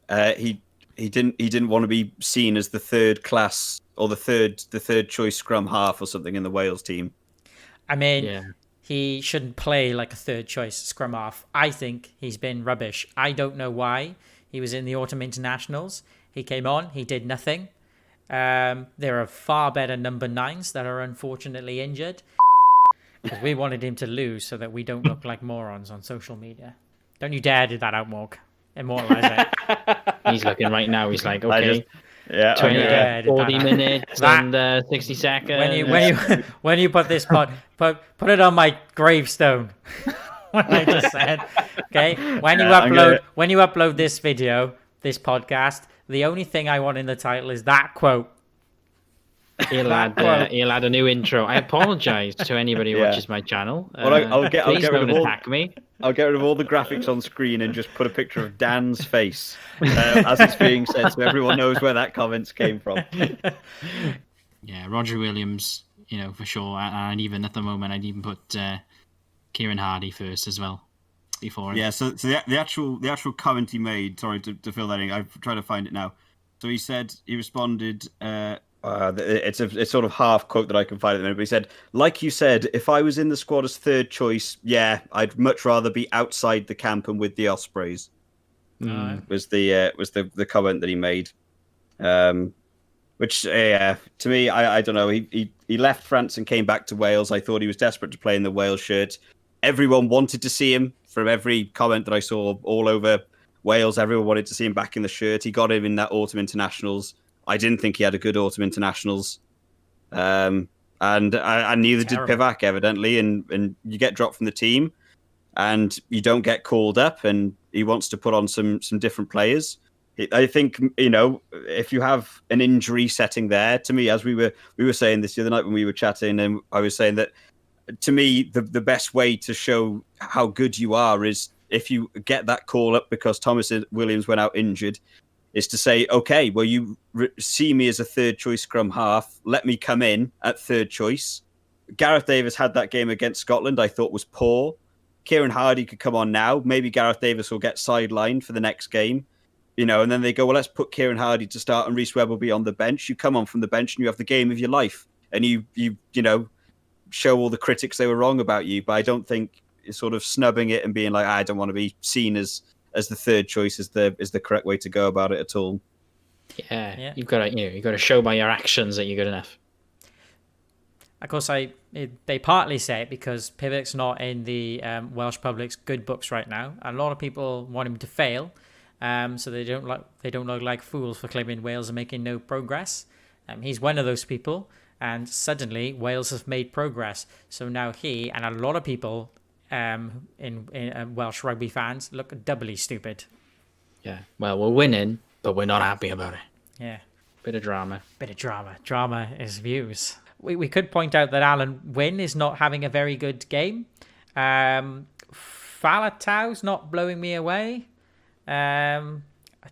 S1: He didn't want to be seen as the third class or the third choice scrum half or something in the Wales team.
S2: I mean, he shouldn't play like a third choice scrum half. I think he's been rubbish. I don't know why. He was in the autumn internationals. He came on. He did nothing. There are far better number 9s that are unfortunately injured. Because we wanted him to lose so that we don't look like morons on social media. Don't you dare do that out, Morg. Immortalize it.
S3: He's looking right now. He's like, okay, 40 minutes and 60 seconds.
S2: When you put this put it on my gravestone. What I just said. Okay. When you upload this video, this podcast, the only thing I want in the title is that quote.
S3: He'll add a new intro. I apologize to anybody who watches my channel.
S1: I'll get rid of
S3: attack me.
S1: I'll get rid of all the graphics on screen and just put a picture of Dan's face as it's being said, so everyone knows where that comment came from.
S3: Yeah, Roger Williams, for sure. And even at the moment, I'd even put Kieran Hardy first as well. Before.
S1: Yeah. So the actual comment he made. Sorry to fill that in. I'm trying to find it now. So he responded. It's a sort of half quote that I can find at the minute, but he said, like you said, if I was in the squad as third choice, I'd much rather be outside the camp and with the Ospreys. Was the comment that he made. Which to me, I don't know. He left France and came back to Wales. I thought he was desperate to play in the Wales shirt. Everyone wanted to see him. From every comment that I saw all over Wales, everyone wanted to see him back in the shirt. He got him in that autumn internationals. I didn't think he had a good autumn internationals, and neither did Pivac, evidently. And you get dropped from the team, and you don't get called up. And he wants to put on some different players. I think if you have an injury setting there, to me, as we were saying this the other night when we were chatting, and I was saying that to me the best way to show how good you are is if you get that call up because Thomas Williams went out injured. Is to say, okay, well, you see me as a third choice scrum half. Let me come in at third choice. Gareth Davis had that game against Scotland, I thought was poor. Kieran Hardy could come on now. Maybe Gareth Davis will get sidelined for the next game. And then they go, well, let's put Kieran Hardy to start and Rhys Webb will be on the bench. You come on from the bench and you have the game of your life. and you show all the critics they were wrong about you. But I don't think sort of snubbing it and being like, I don't want to be seen as the third choice is the correct way to go about it at all.
S3: Yeah. You've got to show by your actions that you're good enough.
S2: Of course, they partly say it because Pivot's not in the Welsh public's good books right now. A lot of people want him to fail, so they don't look like fools for claiming Wales are making no progress. He's one of those people, and suddenly Wales have made progress. So now he and a lot of people in Welsh rugby fans look doubly stupid.
S3: Yeah, well, we're winning, but we're not happy about it.
S2: Yeah.
S3: Bit of drama.
S2: Drama is views. We could point out that Alan Wynne is not having a very good game. Falatau's not blowing me away.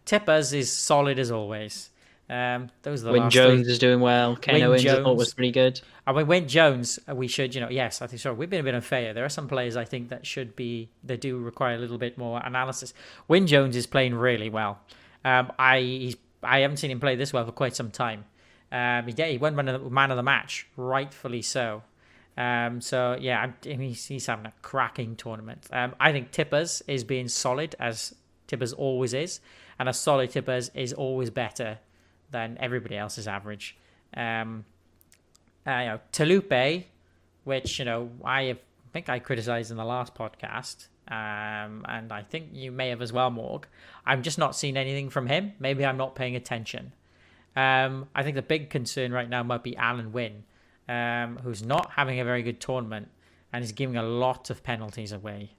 S2: Tippers is solid as always. Those are the
S3: Wyn
S2: last
S3: Jones
S2: three.
S3: is doing well. Ken Owens I thought was pretty good.
S2: I mean, Wyn Jones, we should, yes, I think so. We've been a bit unfair. There are some players I think that do require a little bit more analysis. Wyn Jones is playing really well. I haven't seen him play this well for quite some time. He won man of the match, rightfully so. He's having a cracking tournament. I think Tippers is being solid, as Tippers always is, and a solid Tippers is always better than everybody else's average. Talupe, which I think I criticised in the last podcast, and I think you may have as well, Morg. I'm just not seeing anything from him. Maybe I'm not paying attention. I think the big concern right now might be Alan Wynne, who's not having a very good tournament and is giving a lot of penalties away.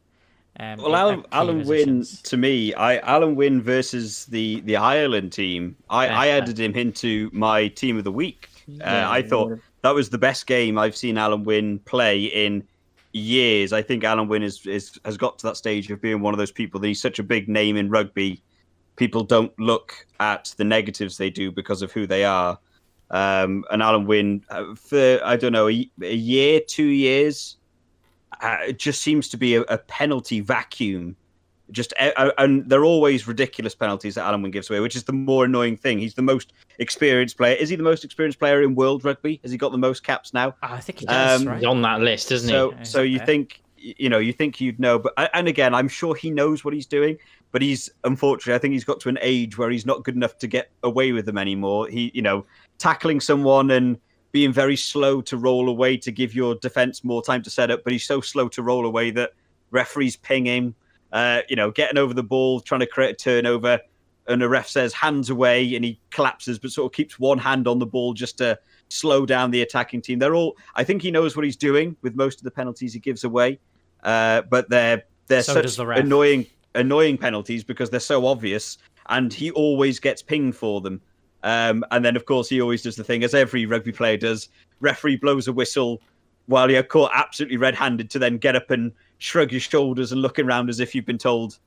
S1: Alan Wynne, to me, Alan Wynne versus the Ireland team, I added him into my team of the week. I thought that was the best game I've seen Alan Wynne play in years. I think Alan Wynne has got to that stage of being one of those people that he's such a big name in rugby. People don't look at the negatives they do because of who they are. And Alan Wynne, for, I don't know, a year, 2 years, it just seems to be a penalty vacuum. And they're always ridiculous penalties that Alan Wynne gives away, which is the more annoying thing. He's the most experienced player. Is he the most experienced player in world rugby? Has he got the most caps now?
S2: I think he does, right?
S3: He's on that list, isn't he?
S1: So you think, you think you'd know. But and again, I'm sure he knows what he's doing. But unfortunately, I think he's got to an age where he's not good enough to get away with them anymore. He, tackling someone and being very slow to roll away to give your defense more time to set up. But he's so slow to roll away that referees ping him, getting over the ball, trying to create a turnover. And the ref says hands away and he collapses, but sort of keeps one hand on the ball just to slow down the attacking team. I think he knows what he's doing with most of the penalties he gives away. But they're
S2: so
S1: such annoying penalties because they're so obvious, and he always gets pinged for them. And then, of course, he always does the thing, as every rugby player does. Referee blows a whistle while you're caught absolutely red-handed to then get up and shrug your shoulders and look around as if you've been told,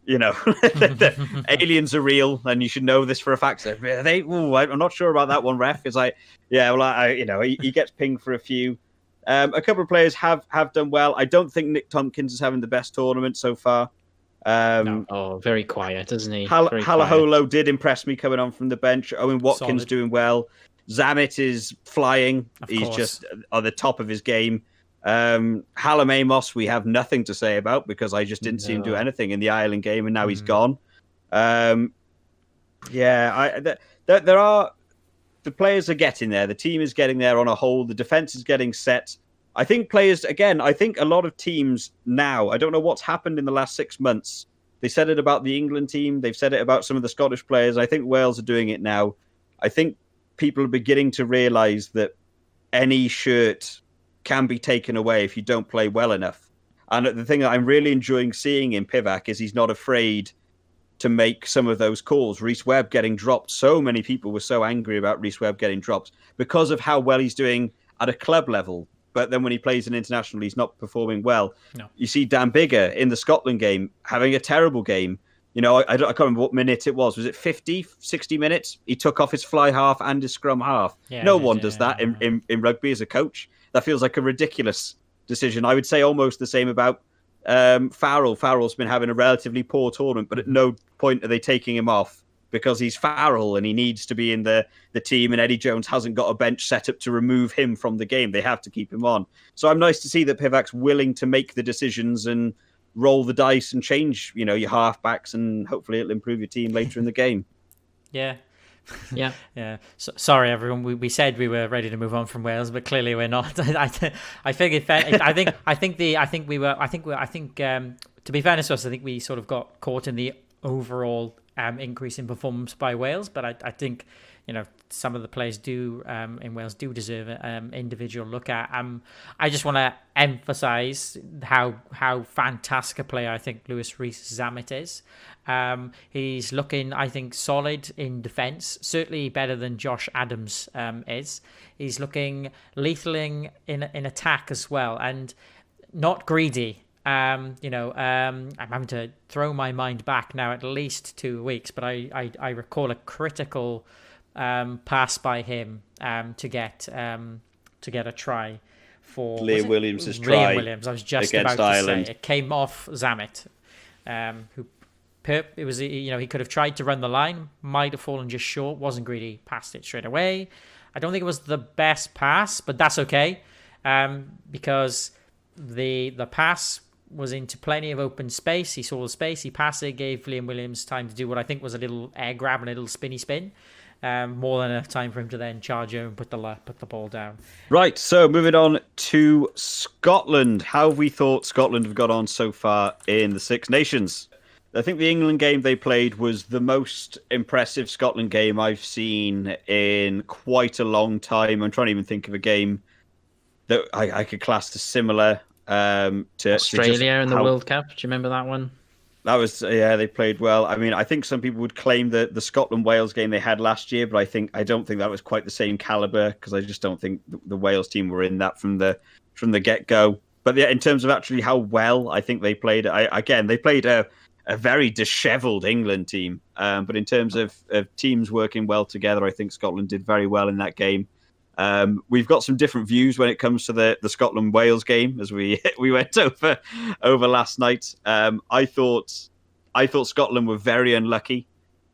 S1: that aliens are real and you should know this for a fact. So, are they? Ooh, I'm not sure about that one, ref. It's like, he gets pinged for a few. A couple of players have done well. I don't think Nick Tompkins is having the best tournament so far.
S3: No. Very quiet, isn't he?
S1: Halaholo did impress me coming on from the bench. Owen Watkins
S2: Solid.
S1: doing well. Zammit is flying. He's
S2: course.
S1: just at the top of his game. Hallam Amos, we have nothing to say about because I just didn't see him do anything in the Ireland game, and now he's gone. There are the players are getting there. The team is getting there on a whole. The defense is getting set. I think I think a lot of teams now, I don't know what's happened in the last 6 months. They said it about the England team. They've said it about some of the Scottish players. I think Wales are doing it now. I think people are beginning to realise that any shirt can be taken away if you don't play well enough. And the thing that I'm really enjoying seeing in Pivac is he's not afraid to make some of those calls. Rhys Webb getting dropped. So many people were so angry about Rhys Webb getting dropped because of how well he's doing at a club level. But then when he plays an international, he's not performing well.
S2: No.
S1: You see Dan Biggar in the Scotland game having a terrible game. I can't remember what minute it was. Was it 50, 60 minutes? He took off his fly half and his scrum half. No one does that in rugby as a coach. That feels like a ridiculous decision. I would say almost the same about Farrell. Farrell's been having a relatively poor tournament, but at no point are they taking him off because he's Farrell and he needs to be in the team, and Eddie Jones hasn't got a bench set up to remove him from the game. They have to keep him on. So I'm nice to see that Pivac's willing to make the decisions and roll the dice and change, your halfbacks, and hopefully it'll improve your team later in the game.
S2: Yeah.
S3: Yeah.
S2: Yeah. So, sorry, everyone. We said we were ready to move on from Wales, but clearly we're not. I think to be fairness to us, I think we sort of got caught in the overall increase in performance by Wales, but I think some of the players in Wales do deserve an individual look at. I just want to emphasise how fantastic a player I think Lewis Rees-Zammit is. He's looking, I think, solid in defence, certainly better than Josh Adams is. He's looking lethal in attack as well, and not greedy. I'm having to throw my mind back now at least 2 weeks, but I recall a critical pass by him to get a try for
S1: Liam Williams' try.
S2: Liam Williams. I was just about to
S1: Ireland.
S2: say it came off Zammit, he could have tried to run the line, might have fallen just short, wasn't greedy, passed it straight away. I don't think it was the best pass, but that's okay, because the pass was into plenty of open space. He saw the space, he passed it, gave Liam Williams time to do what I think was a little air grab and a little spinny spin. More than enough time for him to then charge over and put the ball down.
S1: Right, so moving on to Scotland. How have we thought Scotland have got on so far in the Six Nations? I think the England game they played was the most impressive Scotland game I've seen in quite a long time. I'm trying to even think of a game that I could class as similar to
S3: Australia in the World Cup. Do you remember that one?
S1: That was, they played well. I mean, I think some people would claim that the Scotland-Wales game they had last year, but I don't think that was quite the same caliber, because I just don't think the Wales team were in that from the get-go. But yeah, in terms of actually how well I think they played, they played a very dishevelled England team. But in terms of teams working well together, I think Scotland did very well in that game. We've got some different views when it comes to the Scotland-Wales game, as we went over last night. I thought Scotland were very unlucky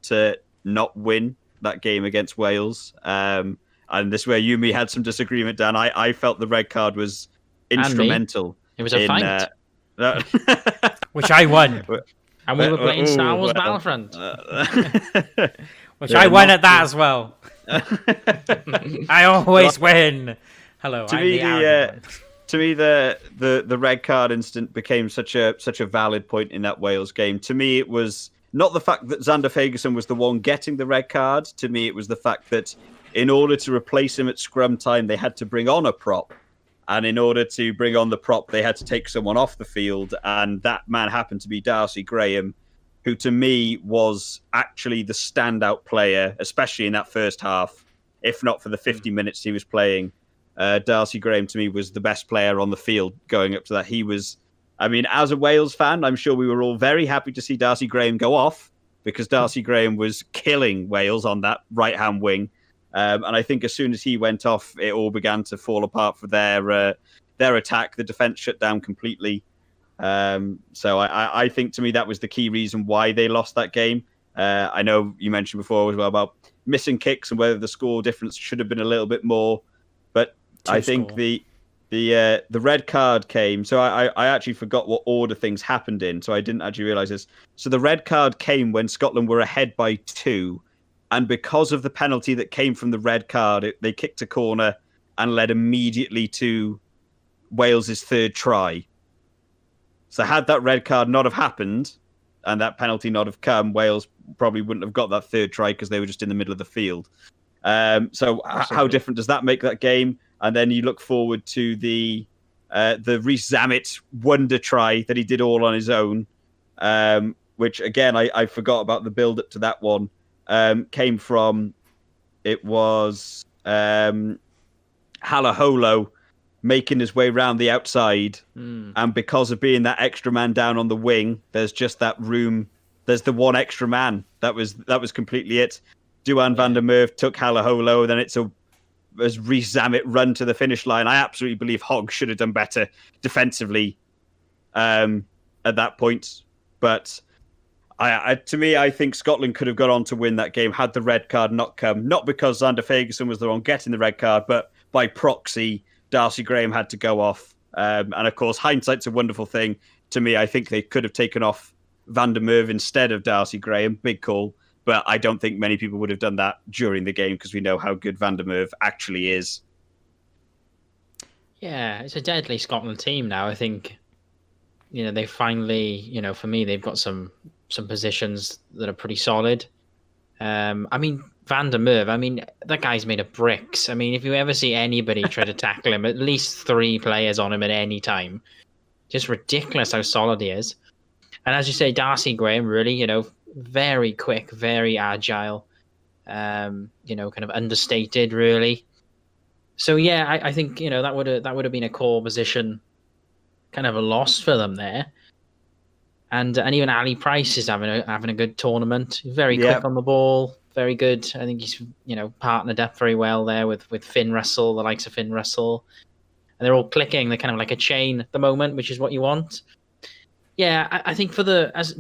S1: to not win that game against Wales. And this is where you and me had some disagreement, Dan. I felt the red card was instrumental.
S3: It was a fight.
S2: Which I won.
S3: And we were playing Star Wars Battlefront.
S2: Which I won at that as well. I always win. Hello,
S1: to me, the red card incident became such a valid point in that Wales game. To me, it was not the fact that Xander Fagerson was the one getting the red card. To me, it was the fact that in order to replace him at scrum time, they had to bring on a prop. And in order to bring on the prop, they had to take someone off the field. And that man happened to be Darcy Graham, who to me was actually the standout player, especially in that first half, if not for the 50 minutes he was playing. Darcy Graham, to me, was the best player on the field going up to that. He was, as a Wales fan, I'm sure we were all very happy to see Darcy Graham go off, because Darcy Graham was killing Wales on that right-hand wing. And I think as soon as he went off, it all began to fall apart for their attack. The defense shut down completely. So I think, to me, that was the key reason why they lost that game. I know you mentioned before as well about missing kicks and whether the score difference should have been a little bit more. But I think the red card came. So I actually forgot what order things happened in. So I didn't actually realise this. So the red card came when Scotland were ahead by 2. And because of the penalty that came from the red card, they kicked a corner and led immediately to Wales's third try. So had that red card not have happened and that penalty not have come, Wales probably wouldn't have got that third try because they were just in the middle of the field. So how different does that make that game? And then you look forward to the Rees-Zammit wonder try that he did all on his own, which, again, I forgot about the build-up to that one. Came from, it was Halaholo making his way round the outside, and because of being that extra man down on the wing, there's just that room. There's the one extra man. That was completely it. Duan van der Merwe took Halaholo, and then it's as Rees-Zammit run to the finish line. I absolutely believe Hogg should have done better defensively at that point, but To me, I think Scotland could have got on to win that game had the red card not come. Not because Xander Ferguson was the one getting the red card, but by proxy, Darcy Graham had to go off. And of course, hindsight's a wonderful thing. To me, I think they could have taken off Van der Merwe instead of Darcy Graham. Big call. But I don't think many people would have done that during the game because we know how good Van der Merwe actually is.
S3: Yeah, it's a deadly Scotland team now. I think, they finally, for me, they've got some positions that are pretty solid. Van der Merwe, that guy's made of bricks. If you ever see anybody try to tackle him, at least 3 players on him at any time. Just ridiculous how solid he is. And as you say, Darcy Graham, really, very quick, very agile, kind of understated, really. So yeah, I think that would have been a core position, kind of a loss for them there. And even Ali Price is having a good tournament. Very quick on the ball, very good. I think he's partnered up very well there with Finn Russell, the likes of Finn Russell, and they're all clicking. They're kind of like a chain at the moment, which is what you want. Yeah, I think in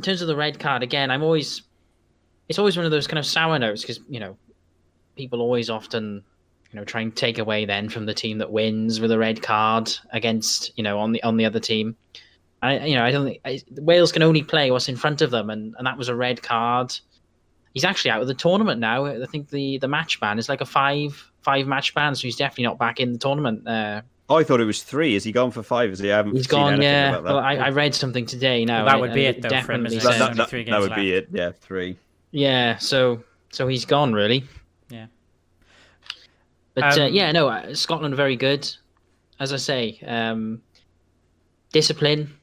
S3: terms of the red card again, it's always one of those kind of sour notes because people always often try and take away then from the team that wins with a red card against on the other team. I don't think Wales can only play what's in front of them, and that was a red card. He's actually out of the tournament now. I think the match ban is like a five match ban, so he's definitely not back in the tournament.
S1: I thought it was 3. Is he gone for 5? Is he? I haven't
S3: He's
S1: seen
S3: gone.
S1: anything
S3: Yeah.
S1: about that.
S3: Well, I read something today. Now
S2: that would be it though.
S3: Definitely
S2: For him,
S3: said,
S1: that would be it. Yeah, 3.
S3: Yeah. So he's gone really.
S2: Yeah.
S3: But Scotland are very good. As I say, discipline.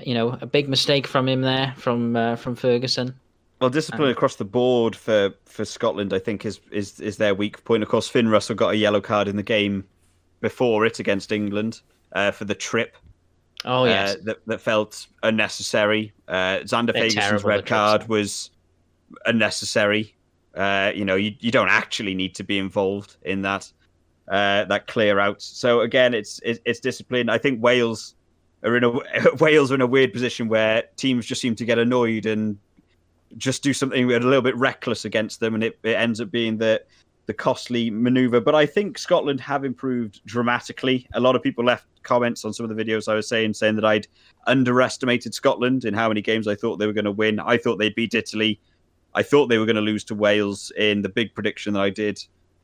S3: A big mistake from him there, from Ferguson.
S1: Well, discipline across the board for Scotland, I think, is their weak point. Of course, Finn Russell got a yellow card in the game before it against England for the trip.
S3: Oh yes,
S1: that felt unnecessary. Xander Ferguson's red card was unnecessary. You don't actually need to be involved in that clear out. So again, it's discipline. I think Wales are in a weird position where teams just seem to get annoyed and just do something a little bit reckless against them, and it ends up being the costly maneuver. But I think Scotland have improved dramatically. A lot of people left comments on some of the videos I was saying that I'd underestimated Scotland in how many games I thought they were going to win. I thought they'd beat Italy. I thought they were going to lose to Wales in the big prediction that I did.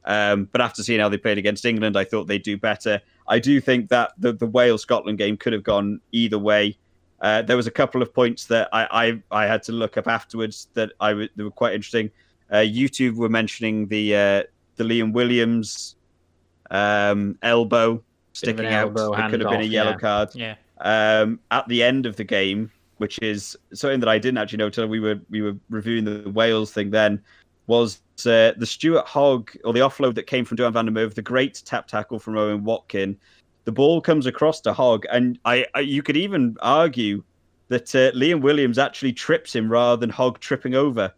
S1: But after seeing how they played against England, I thought they'd do better. I do think that the Wales-Scotland game could have gone either way. There was a couple of points that I had to look up afterwards that were quite interesting. YouTube were mentioning the Liam Williams elbow sticking out. It could have been a yellow card.
S2: Yeah.
S1: At the end of the game, which is something that I didn't actually know till we were reviewing the Wales thing then, was the Stuart Hogg, or the offload that came from Duhan van der Merwe, the great tap tackle from Owen Watkin. The ball comes across to Hogg, and you could even argue that Liam Williams actually trips him rather than Hogg tripping over.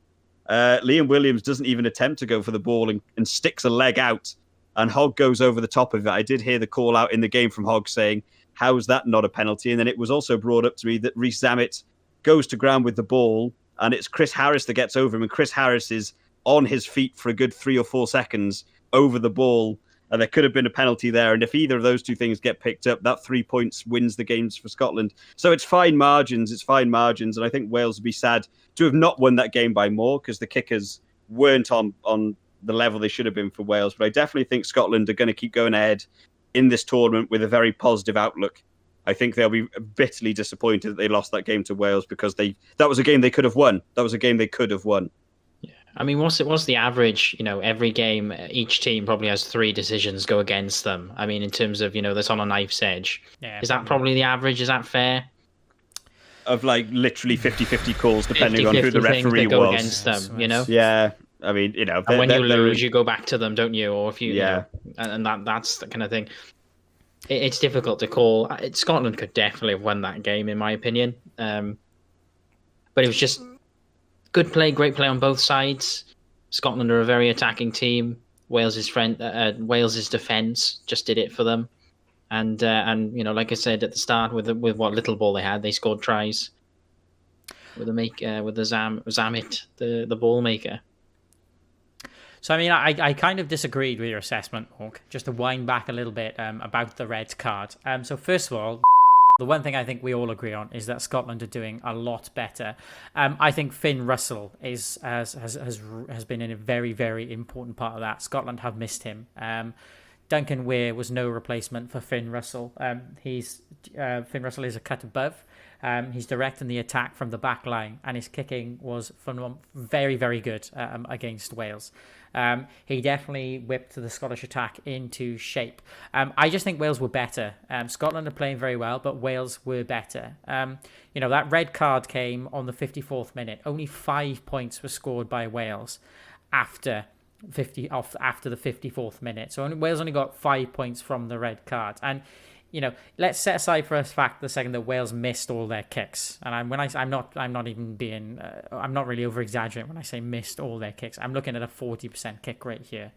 S1: Liam Williams doesn't even attempt to go for the ball and sticks a leg out, and Hogg goes over the top of it. I did hear the call out in the game from Hogg saying, how's that not a penalty? And then it was also brought up to me that Rhys Zammit goes to ground with the ball, and it's Chris Harris that gets over him, and Chris Harris is on his feet for a good 3 or 4 seconds over the ball, and there could have been a penalty there. And if either of those two things get picked up, that 3 points wins the games for Scotland. So it's fine margins, and I think Wales would be sad to have not won that game by more, because the kickers weren't on the level they should have been for Wales. But I definitely think Scotland are going to keep going ahead in this tournament with a very positive outlook. I think they'll be bitterly disappointed that they lost that game to Wales, because that was a game they could have won. That was a game they could have won.
S3: What's the average? Every game, each team probably has 3 decisions go against them. In terms of, that's on a knife's edge.
S2: Yeah,
S3: is that probably the average? Is that fair?
S1: Of literally 50-50 calls, depending on who the referee
S3: go
S1: was.
S3: Against them,
S1: Yeah.
S3: And when you lose, you go back to them, don't you? Or if you, and that's the kind of thing. It's difficult to call. Scotland could definitely have won that game, in my opinion. But it was just good play, great play on both sides. Scotland are a very attacking team. Wales's defence just did it for them, and like I said at the start, with what little ball they had, they scored tries. with the Zammit, the ball maker.
S2: So, I mean, I kind of disagreed with your assessment, Morg, just to wind back a little bit about the red card. So, first of all, the one thing I think we all agree on is that Scotland are doing a lot better. I think Finn Russell has been in a very, very important part of that. Scotland have missed him. Duncan Weir was no replacement for Finn Russell. Finn Russell is a cut above. He's directing the attack from the back line, and his kicking was very, very good against Wales. He definitely whipped the Scottish attack into shape. I just think Wales were better. Scotland are playing very well, but Wales were better. That red card came on the 54th minute. Only 5 points were scored by Wales after the 54th minute. So Wales only got 5 points from the red card. And let's set aside for a fact the second that Wales missed all their kicks. And I'm not really over exaggerating when I say missed all their kicks. I'm looking at a 40% kick rate here.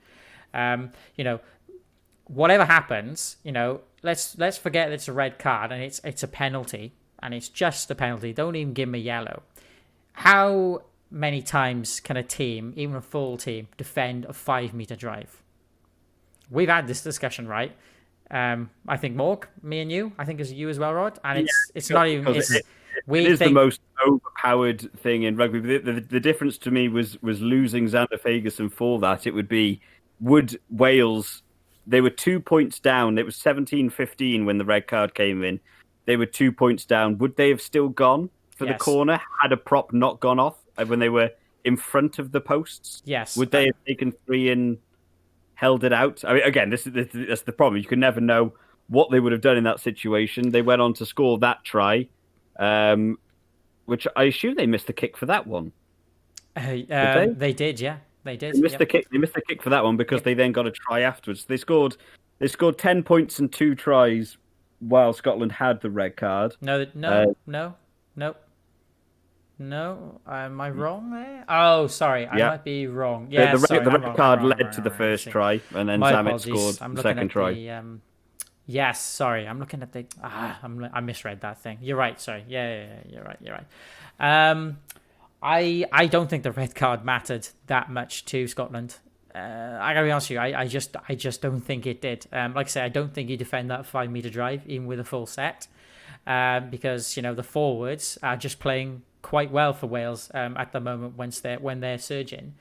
S2: Whatever happens, let's forget it's a red card and it's a penalty, and it's just a penalty. Don't even give me yellow. How many times can a team, even a full team, defend a 5-meter drive? We've had this discussion, right? I think Morg, me and you, I think it's you as well, Rod. And it's not even. It
S1: is the most overpowered thing in rugby. The difference to me was losing Xander Fagerson for that. It would Wales. They were 2 points down. It was 17-15 when the red card came in. They were 2 points down. Would they have still gone for the corner had a prop not gone off when they were in front of the posts?
S2: Yes.
S1: Would they have taken 3 and held it out? I mean, again, that's the problem. You can never know what they would have done in that situation. They went on to score that try, which I assume they missed the kick for that one.
S2: They did, yeah. They did.
S1: They missed the kick. They missed the kick for that one because they then got a try afterwards. They scored 10 points and 2 tries while Scotland had the red card.
S2: No. Am I wrong there? Oh, sorry. I might be wrong. Yeah,
S1: the red card led to the first try, and then Zammit scored the second try.
S2: Yes, sorry. I'm looking at I misread that thing. You're right. Sorry. Yeah. You're right. I don't think the red card mattered that much to Scotland. I gotta be honest with you. I just don't think it did. Like I say, I don't think you defend that 5-meter drive even with a full set, because the forwards are just playing quite well for Wales at the moment when they're surging,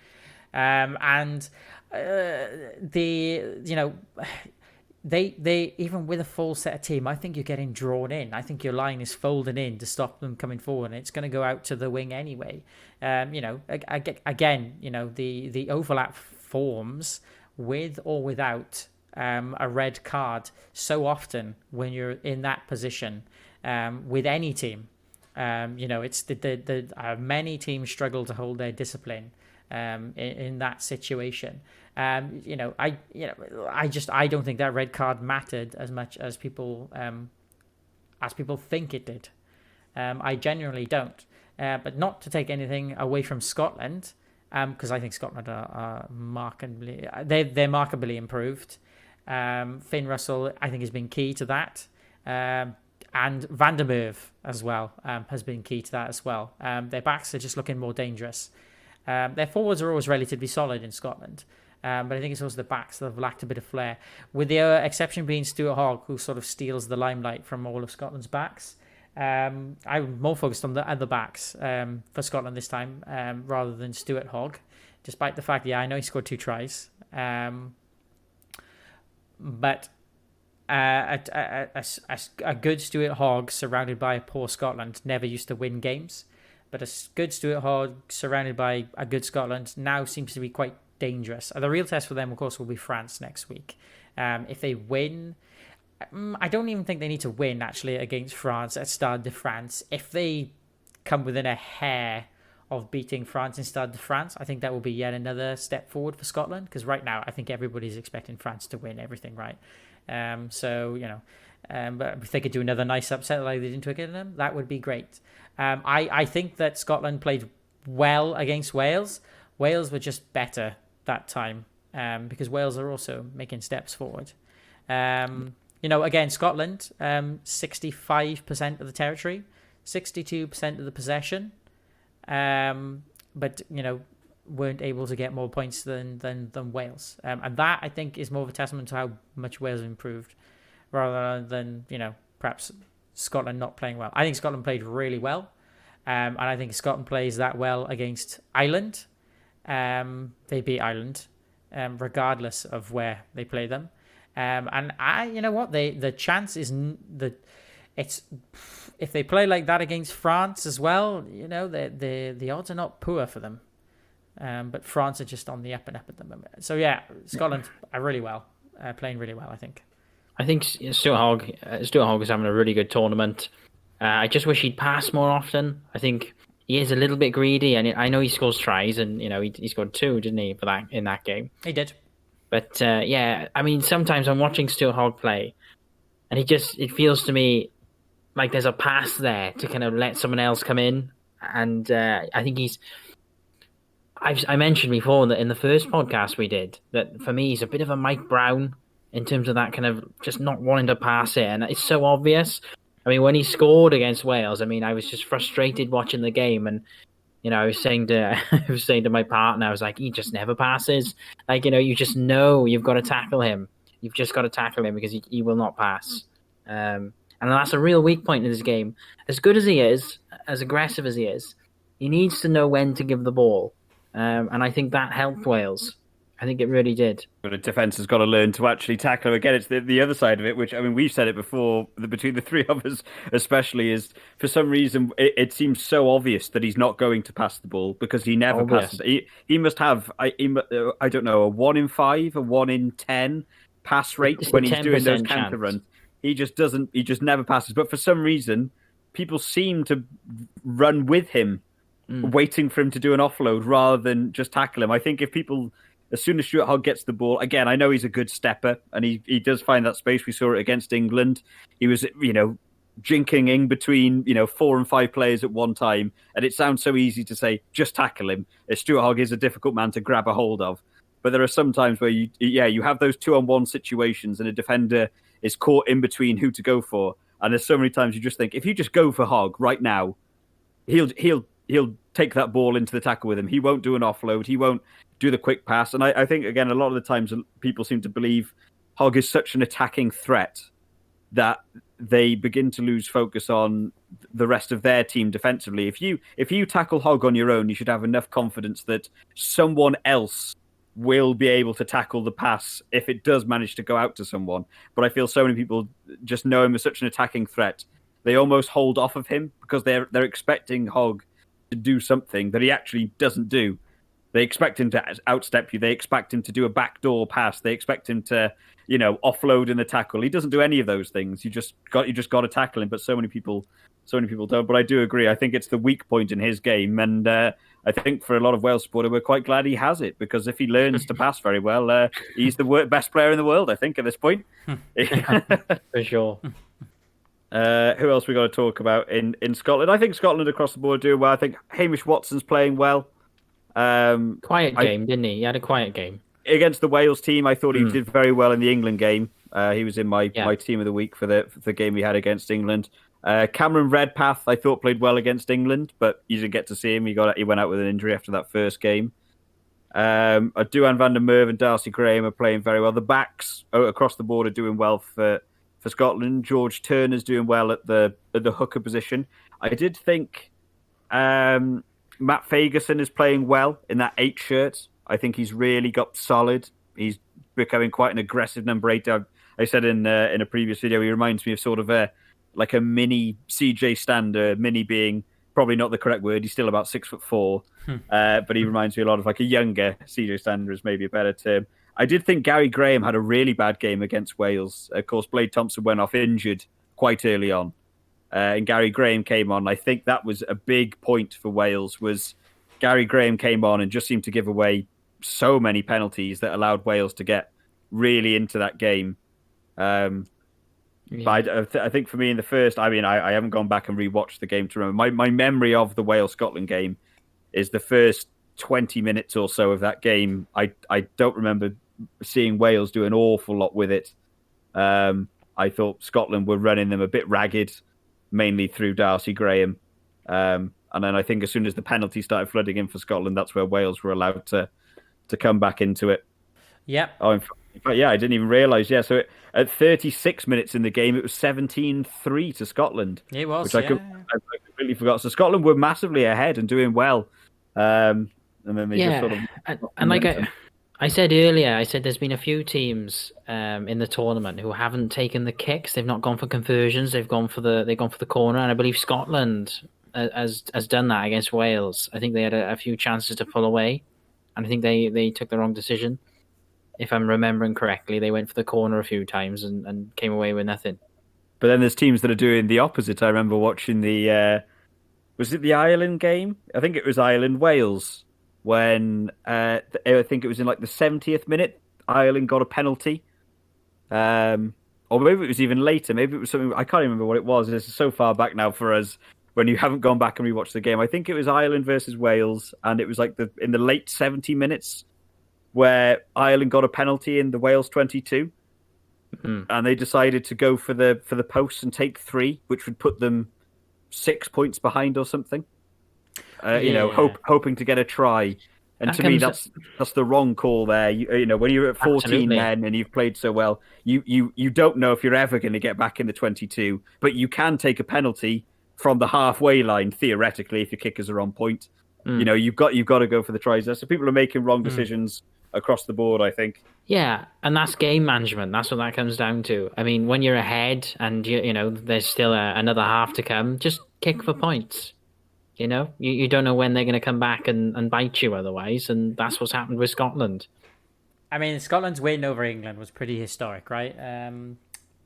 S2: they even with a full set of team, I think you're getting drawn in. I think your line is folding in to stop them coming forward, and it's going to go out to the wing anyway. Again, the overlap forms with or without a red card so often when you're in that position with any team. It's many teams struggle to hold their discipline in that situation. I don't think that red card mattered as much as people think it did. I genuinely don't. But not to take anything away from Scotland, because I think Scotland are they're markedly improved. Finn Russell, I think, has been key to that. And Van der Merwe as well has been key to that as well. Their backs are just looking more dangerous. Their forwards are always relatively solid in Scotland, but I think it's also the backs that have lacked a bit of flair, with the exception being Stuart Hogg, who sort of steals the limelight from all of Scotland's backs. I'm more focused on the other backs for Scotland this time rather than Stuart Hogg, despite the fact, I know he scored 2 tries. But a good Stuart Hogg surrounded by a poor Scotland never used to win games, but a good Stuart Hogg surrounded by a good Scotland now seems to be quite dangerous. The real test for them, of course, will be France next week. If they win, I don't even think they need to win actually against France at Stade de France. If they come within a hair of beating France in Stade de France, I think that will be yet another step forward for Scotland, because right now I think everybody's expecting France to win everything, right? But if they could do another nice upset like they did in Twickenham, that would be great. I think that Scotland played well against Wales. Wales were just better that time because Wales are also making steps forward. Again, Scotland, 65% of the territory, 62% of the possession. but weren't able to get more points than Wales. And that, I think, is more of a testament to how much Wales have improved, rather than perhaps Scotland not playing well. I think Scotland played really well, and I think Scotland plays that well against Ireland. They beat Ireland, regardless of where they play them. And the chance is that it's if they play like that against France as well, the odds are not poor for them. But France are just on the up and up at the moment. So yeah, Scotland are really well, playing really well, I think.
S3: I think Stuart Hogg is having a really good tournament. I just wish he'd pass more often. I think he is a little bit greedy, and I know he scores tries, and he scored 2, didn't he, in that game?
S2: He did.
S3: But I mean, sometimes I'm watching Stuart Hogg play, and it feels to me like there's a pass there to kind of let someone else come in, and I think I mentioned before that in the first podcast we did that for me he's a bit of a Mike Brown in terms of that kind of just not wanting to pass it, and it's so obvious. I mean, when he scored against Wales, I mean, I was just frustrated watching the game, and I was saying to my partner, I was like, he just never passes. Like, you just know you've got to tackle him. You've just got to tackle him because he will not pass. And that's a real weak point in this game. As good as he is, as aggressive as he is, he needs to know when to give the ball. And I think that helped Wales. I think it really did.
S1: But a defence has got to learn to actually tackle him. Again, it's the other side of it, which, I mean, we've said it before, between the three of us especially, is for some reason it seems so obvious that he's not going to pass the ball because he never passes. He must have, I don't know, a 1 in 5, a 1 in 10 pass rate when he's doing those counter runs. He just never passes. But for some reason, people seem to run with him, waiting for him to do an offload rather than just tackle him. I think if people... As soon as Stuart Hogg gets the ball, again, I know he's a good stepper, and he does find that space. We saw it against England. He was, jinking in between, 4 and 5 players at one time, and it sounds so easy to say, just tackle him. Stuart Hogg is a difficult man to grab a hold of. But there are some times where you have those 2-on-1 situations, and a defender is caught in between who to go for. And there's so many times you just think, if you just go for Hogg right now, he'll take that ball into the tackle with him. He won't do an offload. He won't do the quick pass. And I think, again, a lot of the times people seem to believe Hogg is such an attacking threat that they begin to lose focus on the rest of their team defensively. If you tackle Hogg on your own, you should have enough confidence that someone else will be able to tackle the pass if it does manage to go out to someone. But I feel so many people just know him as such an attacking threat. They almost hold off of him because they're expecting Hogg to do something that he actually doesn't do. They expect him to outstep you. They expect him to do a backdoor pass. They expect him to, offload in the tackle. He doesn't do any of those things. You just got to tackle him. But so many people don't. But I do agree. I think it's the weak point in his game, and I think for a lot of Wales supporters, we're quite glad he has it, because if he learns to pass very well, he's the best player in the world. I think at this point,
S3: for sure.
S1: Who else we got to talk about in Scotland? I think Scotland across the board do well. I think Hamish Watson's playing well.
S3: Quiet game, didn't he? He had a quiet game.
S1: Against the Wales team, I thought he did very well in the England game. He was in my team of the week for the game we had against England. Cameron Redpath, I thought, played well against England, but you didn't get to see him. He went out with an injury after that first game. Duhan van der Merwe and Darcy Graham are playing very well. The backs across the board are doing well for Scotland. George Turner's doing well at the hooker position. I did think Matt Fagerson is playing well in that 8 shirt. I think he's really got solid. He's becoming quite an aggressive number 8. I said in a previous video, he reminds me of sort of a mini CJ Stander, mini being probably not the correct word. He's still about 6'4", but he reminds me a lot of like a younger CJ Stander is maybe a better term. I did think Gary Graham had a really bad game against Wales. Of course, Blade Thompson went off injured quite early on. And Gary Graham came on. I think that was a big point for Wales, was Gary Graham came on and just seemed to give away so many penalties that allowed Wales to get really into that game. But I think for me in the first, I mean, I haven't gone back and rewatched the game to remember. My memory of the Wales-Scotland game is the first 20 minutes or so of that game. I don't remember seeing Wales do an awful lot with it. I thought Scotland were running them a bit ragged, mainly through Darcy Graham. And then I think as soon as the penalty started flooding in for Scotland, that's where Wales were allowed to come back into it.
S2: Yep.
S1: Oh, in fact, yeah, I didn't even realise. Yeah, so at 36 minutes in the game, it was 17-3 to Scotland.
S2: It was,
S1: which I completely forgot. So Scotland were massively ahead and doing well. And then they just sort of...
S3: And like I said earlier, I said there's been a few teams in the tournament who haven't taken the kicks. They've not gone for conversions. They've gone for the corner. And I believe Scotland has done that against Wales. I think they had a few chances to pull away. And I think they took the wrong decision. If I'm remembering correctly, they went for the corner a few times and came away with nothing.
S1: But then there's teams that are doing the opposite. I remember watching was it the Ireland game? I think it was Ireland-Wales when I think it was in like the 70th minute, Ireland got a penalty. Or maybe it was even later. Maybe it was something, I can't remember what it was. This is so far back now for us when you haven't gone back and rewatched the game. I think it was Ireland versus Wales, and it was like in the late 70 minutes where Ireland got a penalty in the Wales 22. And they decided to go for the post and take 3, which would put them 6 points behind or something. Hoping to get a try. And to me, that's the wrong call there. You know, when you're at 14 men and you've played so well, you don't know if you're ever going to get back in the 22, but you can take a penalty from the halfway line theoretically if your kickers are on point. You know, you've got to go for the tries there. So people are making wrong decisions across the board, I think.
S3: Yeah, and that's game management. That's what that comes down to. I mean, when you're ahead and you know there's still another half to come, just kick for points. You know, you don't know when they're going to come back and bite you otherwise, and that's what's happened with Scotland.
S2: I mean, Scotland's win over England was pretty historic, right?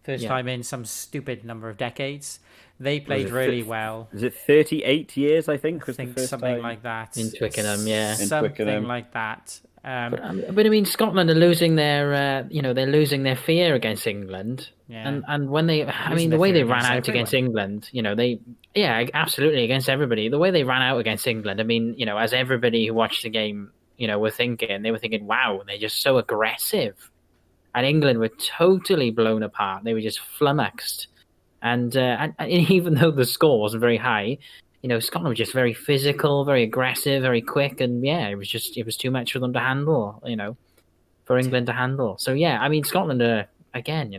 S2: First time in some stupid number of decades. They played really well.
S1: Is it 38 years, I think?
S2: I think something like that.
S3: In Twickenham, yeah.
S2: Something like that.
S3: But I mean, Scotland are losing their, they're losing their fear against England.
S2: Yeah.
S3: And when the way they ran out against England, absolutely against everybody. The way they ran out against England, I mean, as everybody who watched the game, they were thinking, wow, they're just so aggressive. And England were totally blown apart. They were just flummoxed. And even though the score wasn't very high, Scotland was just very physical, very aggressive, very quick, and it was too much for them to handle, for England to handle. So I mean, Scotland are again,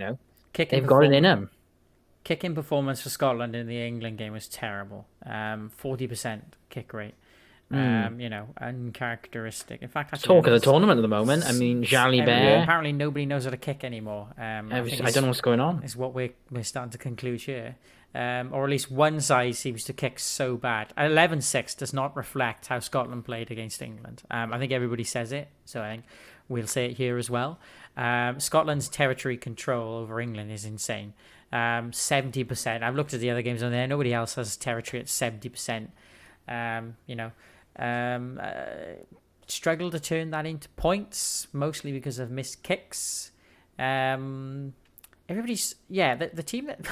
S3: they've got it in them.
S2: Kicking performance for Scotland in the England game was terrible. 40% kick rate. Uncharacteristic. In fact,
S3: talk of the tournament at the moment. I mean, Jalibert.
S2: Apparently, nobody knows how to kick anymore.
S3: I don't know what's going on.
S2: Is what we're starting to conclude here. Or at least one side seems to kick so bad. 11-6 does not reflect how Scotland played against England. I think everybody says it, so I think we'll say it here as well. Scotland's territory control over England is insane. 70%. I've looked at the other games on there. Nobody else has territory at 70%. Struggled to turn that into points, mostly because of missed kicks. Everybody's the team that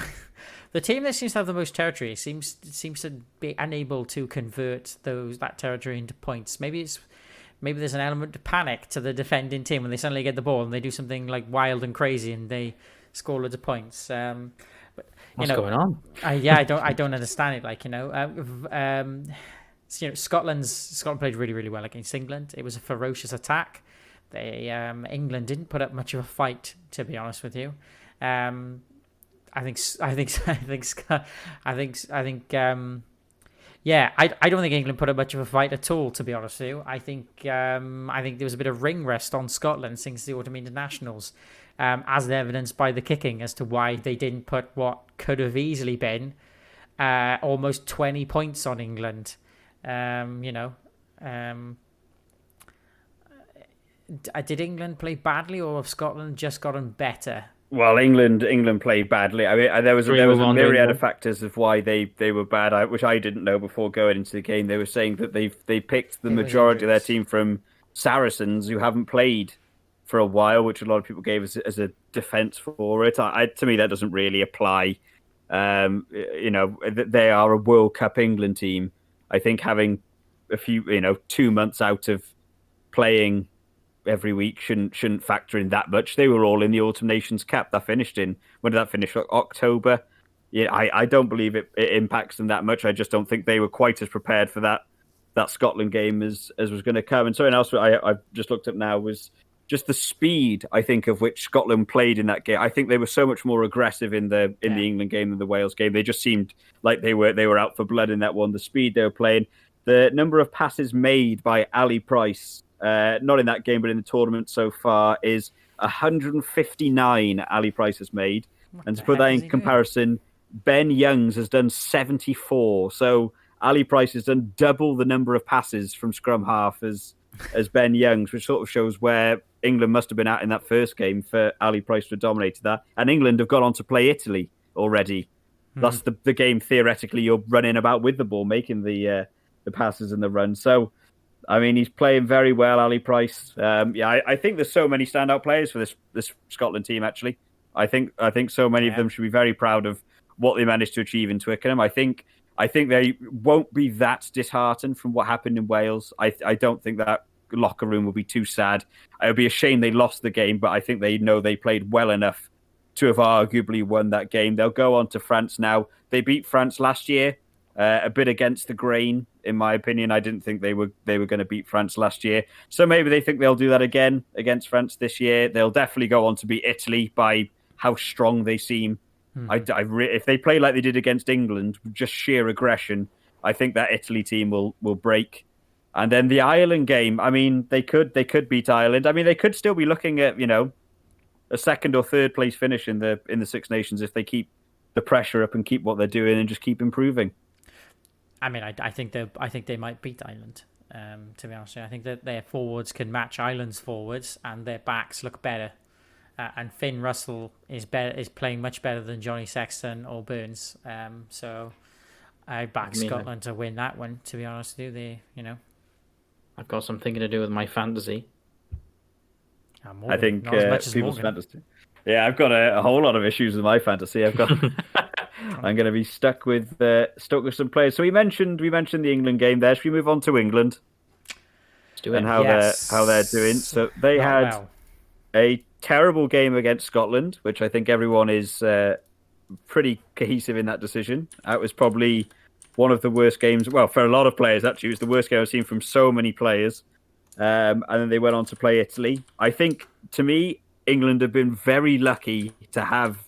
S2: the team that seems to have the most territory seems to be unable to convert that territory into points. Maybe there's an element of panic to the defending team when they suddenly get the ball and they do something like wild and crazy and they score loads of points.
S3: What's going on?
S2: I don't understand it. Scotland played really, really well against England. It was a ferocious attack. England didn't put up much of a fight, to be honest with you. I don't think England put up much of a fight at all, to be honest with you. I think there was a bit of ring rest on Scotland since the autumn internationals, as evidenced by the kicking as to why they didn't put what could have easily been almost 20 points on England. Did England play badly, or have Scotland just gotten better?
S1: Well, England played badly. I mean, there was a myriad of factors of why they were bad, which I didn't know before going into the game. They were saying that they picked the majority of their team from Saracens who haven't played for a while, which a lot of people gave as a defence for it. To me, that doesn't really apply. They are a World Cup England team. I think having a few, 2 months out of playing every week shouldn't factor in that much. They were all in the Autumn Nations Cup. That finished when did that finish? October. yeah, I don't believe it impacts them that much. I just don't think they were quite as prepared for that Scotland game as was going to come. And something else I've just looked up now was just the speed, I think, of which Scotland played in that game. I think they were so much more aggressive in the England game than the Wales game. They just seemed like they were out for blood in that one. The speed they were playing, the number of passes made by Ali Price, not in that game but in the tournament so far, is 159. Ali Price has made, and to put that in comparison, Ben Youngs has done 74. So Ali Price has done double the number of passes from scrum half as Ben Youngs, which sort of shows where England must have been at in that first game for Ali Price to have dominated that. And England have gone on to play Italy already. That's the game theoretically you're running about with the ball, making the passes and the runs. So, I mean, he's playing very well, Ali Price. I think there's so many standout players for this Scotland team. Actually, I think so many of them should be very proud of what they managed to achieve in Twickenham. I think they won't be that disheartened from what happened in Wales. I don't think that locker room will be too sad. It would be a shame they lost the game, but I think they know they played well enough to have arguably won that game. They'll go on to France now. They beat France last year, a bit against the grain, in my opinion. I didn't think they were going to beat France last year. So maybe they think they'll do that again against France this year. They'll definitely go on to beat Italy by how strong they seem. If they play like they did against England, just sheer aggression, I think that Italy team will break. And then the Ireland game, I mean, they could beat Ireland. I mean, they could still be looking at, a second or third place finish in the Six Nations if they keep the pressure up and keep what they're doing and just keep improving.
S2: I mean, I think they might beat Ireland. To be honest, I think that their forwards can match Ireland's forwards, and their backs look better. And Finn Russell is playing much better than Johnny Sexton or Burns. So I back Scotland to win that one. To be honest with you,
S3: I've got something to do with my fantasy.
S1: I think people's fantasy. Yeah, I've got a whole lot of issues with my fantasy. I'm going to be stuck with some players. So we mentioned the England game there. Should we move on to England?
S3: Let's do it.
S1: And how they're doing. So they had a terrible game against Scotland, which I think everyone is pretty cohesive in that decision. That was probably one of the worst games. Well, for a lot of players, actually, it was the worst game I've seen from so many players. And then they went on to play Italy. I think, to me, England have been very lucky to have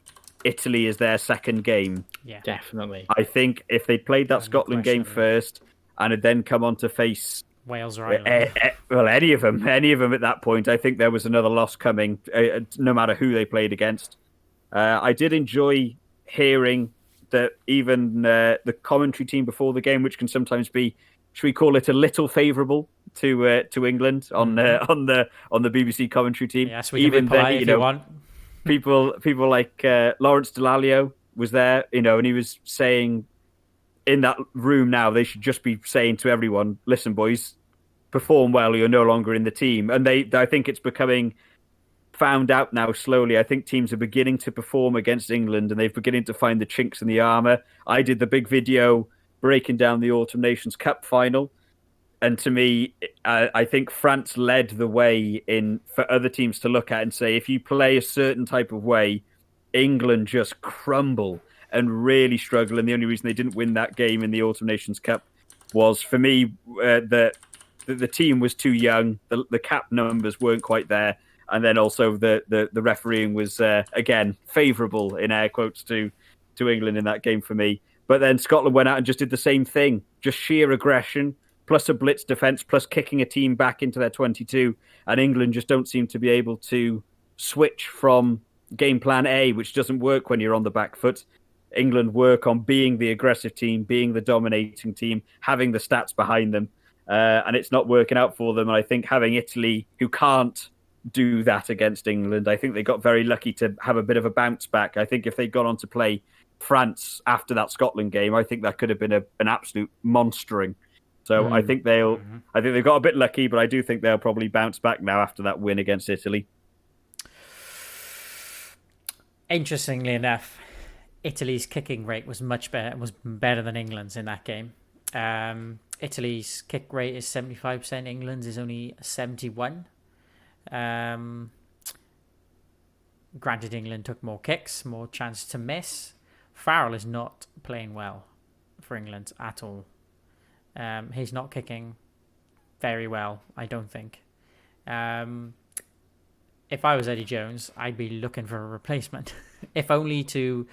S1: Italy as their second game.
S3: Yeah, definitely.
S1: I think if they played that Scotland game first and had then come on to face
S2: Wales or Ireland,
S1: any of them at that point, I think there was another loss coming, no matter who they played against. I did enjoy hearing that even the commentary team before the game, which can sometimes be, should we call it, a little favourable to England on the BBC commentary team.
S2: Yes, we can reply if you want.
S1: People like Lawrence Delalio was there, and he was saying in that room now they should just be saying to everyone, "Listen, boys, perform well, or you're no longer in the team." And I think it's becoming found out now slowly. I think teams are beginning to perform against England, and they're beginning to find the chinks in the armour. I did the big video breaking down the Autumn Nations Cup final. And to me, I think France led the way for other teams to look at and say, if you play a certain type of way, England just crumble and really struggle. And the only reason they didn't win that game in the Autumn Nations Cup was, for me, the team was too young. The cap numbers weren't quite there. And then also the refereeing was, again, favourable, in air quotes, to England in that game for me. But then Scotland went out and just did the same thing. Just sheer aggression, plus a blitz defence, plus kicking a team back into their 22. And England just don't seem to be able to switch from game plan A, which doesn't work when you're on the back foot. England work on being the aggressive team, being the dominating team, having the stats behind them. And it's not working out for them. And I think having Italy, who can't do that against England, I think they got very lucky to have a bit of a bounce back. I think if they'd gone on to play France after that Scotland game, I think that could have been an absolute monstering. So I think they've got a bit lucky, but I do think they'll probably bounce back now after that win against Italy.
S2: Interestingly enough, Italy's kicking rate was better than England's in that game. Italy's kick rate is 75%. England's is only 71%. Granted, England took more kicks, more chance to miss. Farrell is not playing well for England at all. He's not kicking very well, I don't think. If I was Eddie Jones, I'd be looking for a replacement, if only to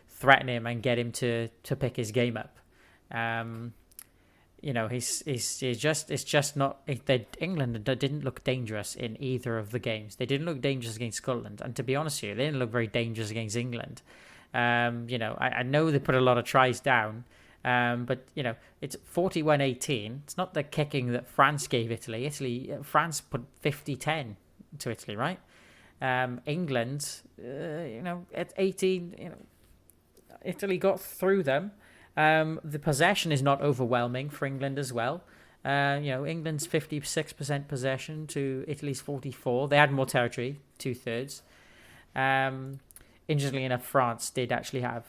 S2: threaten him and get him to pick his game up. It's just not. England didn't look dangerous in either of the games. They didn't look dangerous against Scotland, and to be honest with you, they didn't look very dangerous against England. I know they put a lot of tries down, but it's 41-18. It's not the kicking that France gave Italy. France put 50-10 to Italy, right? England, at 18, Italy got through them. The possession is not overwhelming for England as well. England's 56% possession to Italy's 44%. They had more territory, 2/3. Interestingly enough, France did actually have.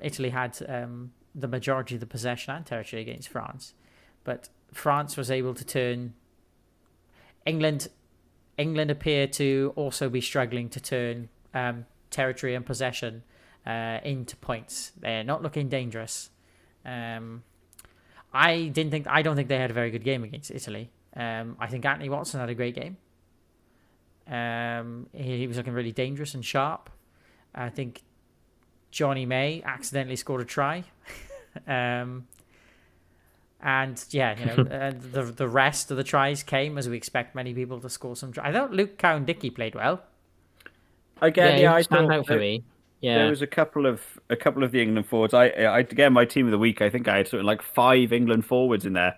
S2: Italy had the majority of the possession and territory against France, but France was able to turn. England appear to also be struggling to turn territory and possession into points. They're not looking dangerous. I don't think they had a very good game against Italy. I think Anthony Watson had a great game. He was looking really dangerous and sharp. I think Johnny May accidentally scored a try. The rest of the tries came as we expect many people to score some tries. I thought Luke Cowan-Dickie played well.
S1: Again, I
S3: stand
S1: thought
S3: out for me. Yeah,
S1: there was a couple of the England forwards. I again, my team of the week. I think I had something like 5 England forwards in there.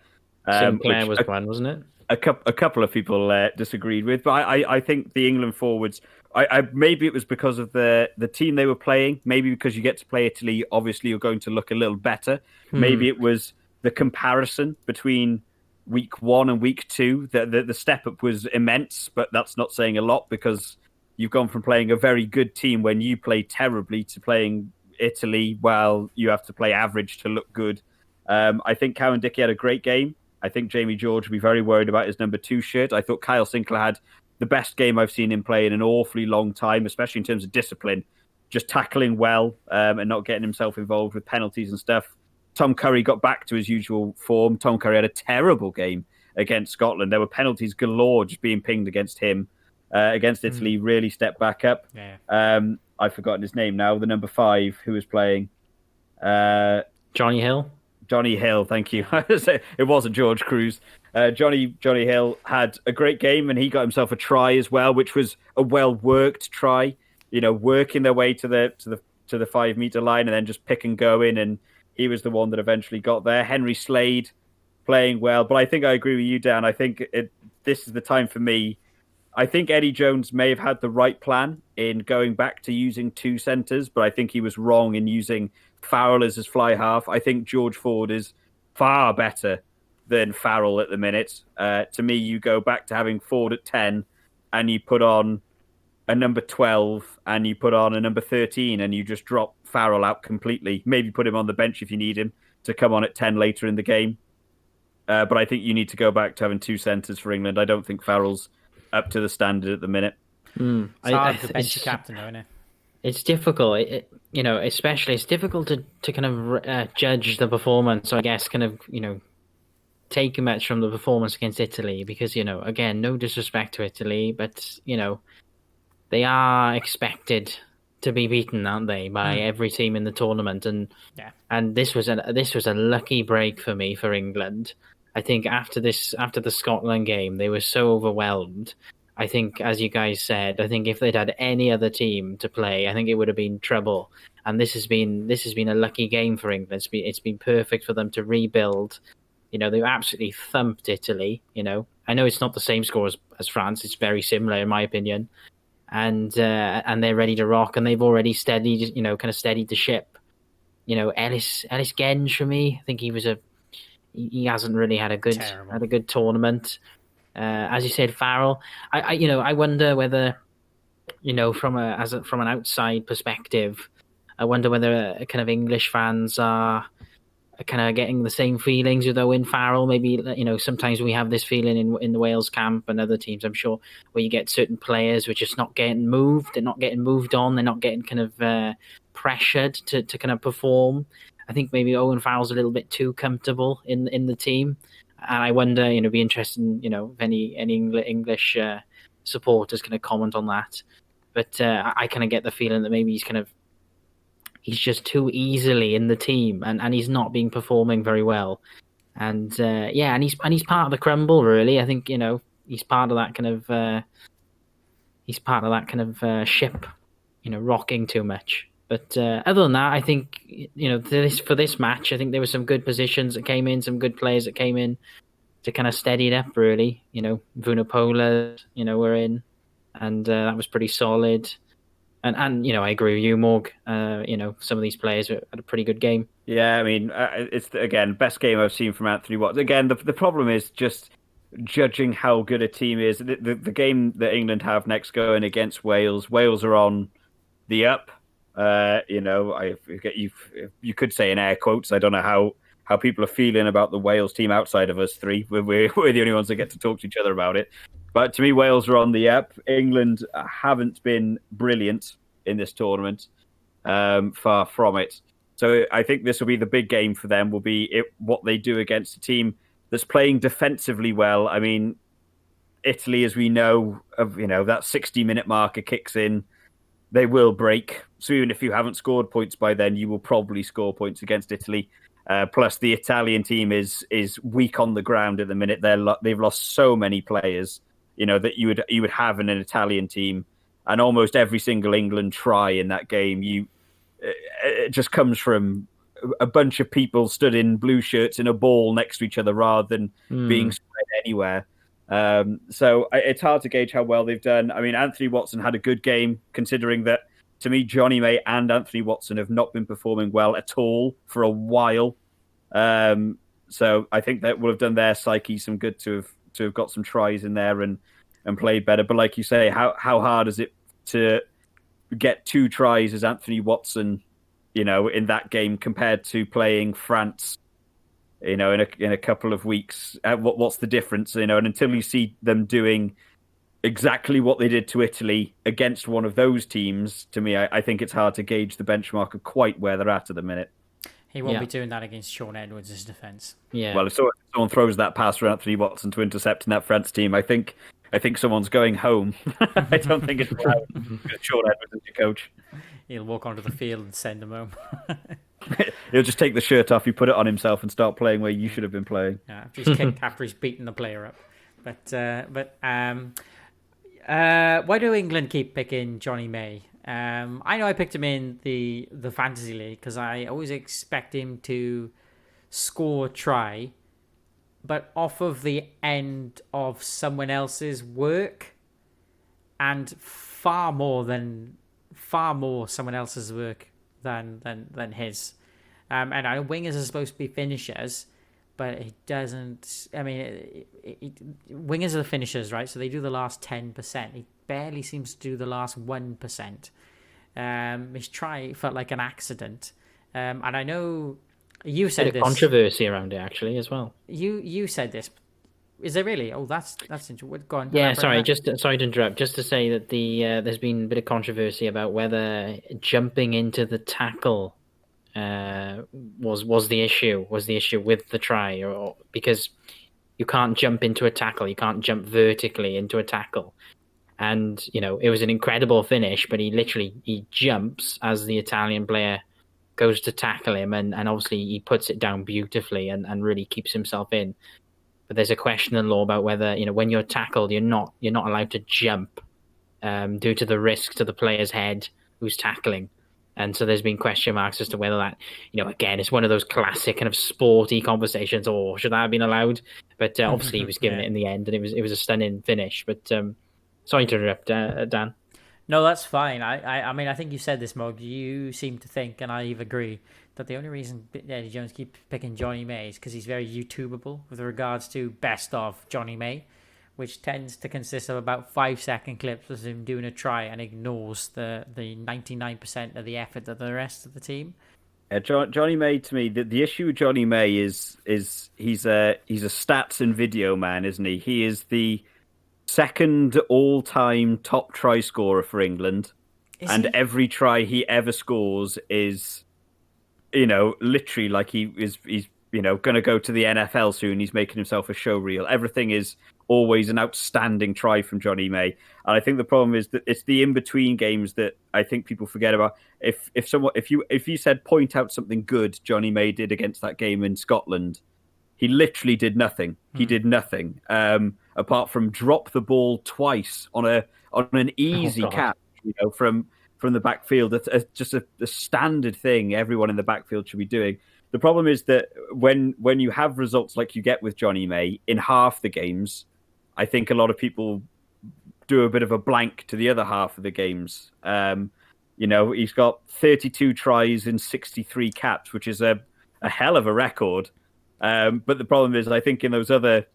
S3: Sinclair was one, wasn't it?
S1: A couple of people disagreed with, but I think the England forwards. I maybe it was because of the team they were playing. Maybe because you get to play Italy, obviously you're going to look a little better. Maybe it was the comparison between week 1 and week 2. The step up was immense, but that's not saying a lot because you've gone from playing a very good team when you play terribly to playing Italy while you have to play average to look good. I think Cowan-Dickie had a great game. I think Jamie George will be very worried about his number 2 shirt. I thought Kyle Sinclair had the best game I've seen him play in an awfully long time, especially in terms of discipline. Just tackling well and not getting himself involved with penalties and stuff. Tom Curry got back to his usual form. Tom Curry had a terrible game against Scotland. There were penalties galore just being pinged against him. Against Italy, really stepped back up.
S2: Yeah.
S1: I've forgotten his name now. The number 5 who was playing.
S3: Johnny Hill.
S1: Johnny Hill, thank you. It wasn't George Cruz. Johnny Hill had a great game, and he got himself a try as well, which was a well-worked try. Working their way to the 5-meter line and then just pick and go in, and he was the one that eventually got there. Henry Slade playing well, but I think I agree with you, Dan. I think this is the time for me. I think Eddie Jones may have had the right plan in going back to using 2 centres, but I think he was wrong in using Farrell as his fly half. I think George Ford is far better than Farrell at the minute. To me, you go back to having Ford at 10 and you put on a number 12 and you put on a number 13 and you just drop Farrell out completely. Maybe put him on the bench if you need him to come on at 10 later in the game. But I think you need to go back to having 2 centres for England. I don't think Farrell's up to the standard at the minute.
S2: It's hard to bench your captain, though, isn't it?
S3: It's difficult, especially it's difficult to kind of judge the performance. So I guess kind of, take a match from the performance against Italy because, again, no disrespect to Italy, but, they are expected to be beaten, aren't they, by every team in the tournament? And this was a lucky break for me for England. I think after the Scotland game, they were so overwhelmed. I think, as you guys said, I think if they'd had any other team to play, I think it would have been trouble. And this has been a lucky game for England. It's been perfect for them to rebuild. They absolutely thumped Italy. I know it's not the same score as France. It's very similar in my opinion. And they're ready to rock. And they've already steadied the ship. Ellis Genge for me. I think he hasn't really had a good tournament. As you said, Farrell. I wonder whether, from an outside perspective, I wonder whether kind of English fans are kind of getting the same feelings with Owen Farrell? Maybe, sometimes we have this feeling in the Wales camp and other teams, I'm sure, where you get certain players which are just not getting moved. They're not getting moved on. They're not getting kind of pressured to kind of perform. I think maybe Owen Farrell's a little bit too comfortable in the team. And I wonder, be interested, if any English supporters kind of comment on that. But I kind of get the feeling that maybe he's just too easily in the team, and he's not been performing very well. And and he's part of the crumble, really. I think he's part of that ship, rocking too much. But other than that, I think for this match, I think there were some good positions that came in, some good players that came in to kind of steady it up. Really, Vunipola, were in, and that was pretty solid. And I agree with you, Morg. Some of these players had a pretty good game.
S1: Yeah, I mean, it's again best game I've seen from Anthony Watts. Again, the problem is just judging how good a team is. The game that England have next going against Wales. Wales are on the up. You could say in air quotes. I don't know how people are feeling about the Wales team outside of us three. We're the only ones that get to talk to each other about it. But to me, Wales are on the up. England haven't been brilliant in this tournament, far from it. So I think this will be the big game for them, will be what they do against a team that's playing defensively well. I mean, Italy, as we know, that 60-minute marker kicks in, they will break. So even if you haven't scored points by then, you will probably score points against Italy. Plus, the Italian team is weak on the ground at the minute. They've lost so many players, that you would have in an Italian team, and almost every single England try in that game, it just comes from a bunch of people stood in blue shirts in a ball next to each other rather than being spread anywhere. So it's hard to gauge how well they've done. I mean, Anthony Watson had a good game, considering that, to me, Johnny May and Anthony Watson have not been performing well at all for a while. So I think that would have done their psyche some good to have got some tries in there and played better. But like you say, how hard is it to get 2 tries as Anthony Watson, in that game compared to playing France, in a couple of weeks? What's the difference? And until you see them doing exactly what they did to Italy against one of those teams, to me, I think it's hard to gauge the benchmark of quite where they're at the minute.
S2: He won't be doing that against Sean Edwards' defence.
S3: Yeah.
S1: Well, if someone throws that pass for Anthony Watson to intercept in that France team, I think someone's going home. I don't think it's allowed. Sean Edwards is your coach.
S2: He'll walk onto the field and send him home.
S1: He'll just take the shirt off, he put it on himself, and start playing where you should have been playing.
S2: Yeah, after he's beaten the player up. But why do England keep picking Johnny May? I know I picked him in the fantasy league because I always expect him to score a try, but off of the end of someone else's work, and far more someone else's work than his. And I know wingers are supposed to be finishers, but it doesn't. I mean, wingers are the finishers, right? So they do the last 10%. He barely seems to do the last 1%. His try felt like an accident. And I know you said this.
S3: Controversy around it, actually, as well.
S2: You said this. Is there really? Oh, that's interesting. Go on.
S3: Yeah, sorry to interrupt. Just to say that there's been a bit of controversy about whether jumping into the tackle was the issue with the try, or because you can't jump into a tackle, you can't jump vertically into a tackle, and it was an incredible finish, but he jumps as the Italian player goes to tackle him, and obviously he puts it down beautifully and really keeps himself in. But there's a question in law about whether when you're tackled, you're not allowed to jump due to the risk to the player's head who's tackling. And so there's been question marks as to whether that, again, it's one of those classic kind of sporty conversations, or should that have been allowed? But obviously he was given it in the end, and it was a stunning finish. But sorry to interrupt, Dan.
S2: No, that's fine. I mean, I think you said this, Mog. You seem to think, and I agree, that the only reason Eddie Jones keeps picking Johnny May is because he's very YouTubeable with regards to best of Johnny May, which tends to consist of about 5-second clips of him doing a try and ignores the 99% of the effort of the rest of the team.
S1: Johnny May, to me, the issue with Johnny May is he's a stats and video man, isn't he? He is the second all-time top try scorer for England, and every try he ever scores is, literally like he's going to go to the NFL soon. He's making himself a show reel. Everything is always an outstanding try from Johnny May. And I think the problem is that it's the in-between games that I think people forget about. If you said point out something good Johnny May did against that game in Scotland, he literally did nothing. He did nothing apart from drop the ball twice on an easy catch, from the backfield. That's just a standard thing everyone in the backfield should be doing. The problem is that when you have results like you get with Johnny May in half the games, I think a lot of people do a bit of a blank to the other half of the games. He's got 32 tries in 63 caps, which is a hell of a record. But the problem is, I think in those other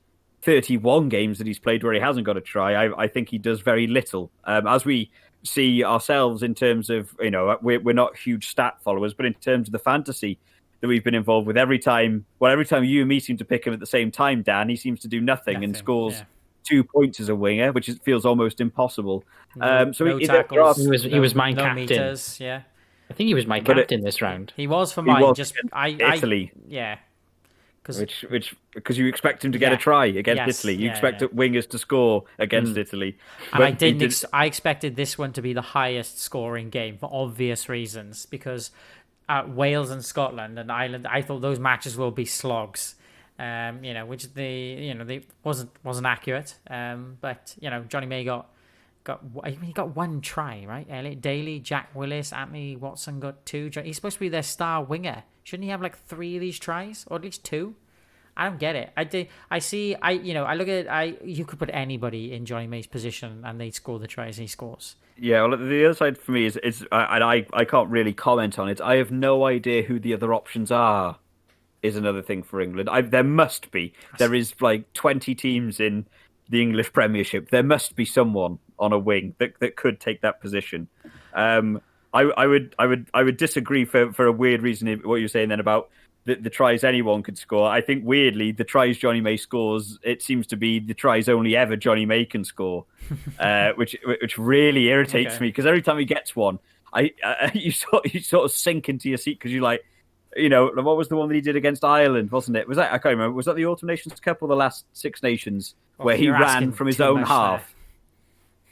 S1: 31 games that he's played where he hasn't got a try, I think he does very little. As we see ourselves in terms of, we're not huge stat followers, but in terms of the fantasy that we've been involved with, every time you and me seem to pick him at the same time, Dan, he seems to do nothing and scores 2 points as a winger, which feels almost impossible.
S2: No tackles.
S3: He was my captain.
S2: Meters,
S3: I think he was my captain this round.
S2: He was for mine.
S1: Italy. Because you expect him to get a try against Italy. You expect wingers to score against Italy.
S2: And I expected this one to be the highest scoring game for obvious reasons, because Wales and Scotland and Ireland, I thought those matches will be slogs. Which they wasn't accurate. But Johnny May got one try, right? Elliot Daly, Jack Willis, Anthony Watson got 2. He's supposed to be their star winger. Shouldn't he have like 3 of these tries, or at least 2? I don't get it. I look at it. You could put anybody in Johnny May's position and they'd score the tries he scores.
S1: Yeah, well, the other side for me is I can't really comment on it. I have no idea who the other options are. Is another thing for England. There must be. There is like 20 teams in the English Premiership. There must be someone on a wing that could take that position. I would disagree for a weird reason what you're saying then about the tries anyone could score. I think weirdly the tries Johnny May scores, it seems to be the tries only ever Johnny May can score, which really irritates me, because every time he gets one, you sort of sink into your seat because you're like, what was the one that he did against Ireland, wasn't it? I can't remember. Was that the Autumn Nations Cup or the last Six Nations, where he ran from his own half?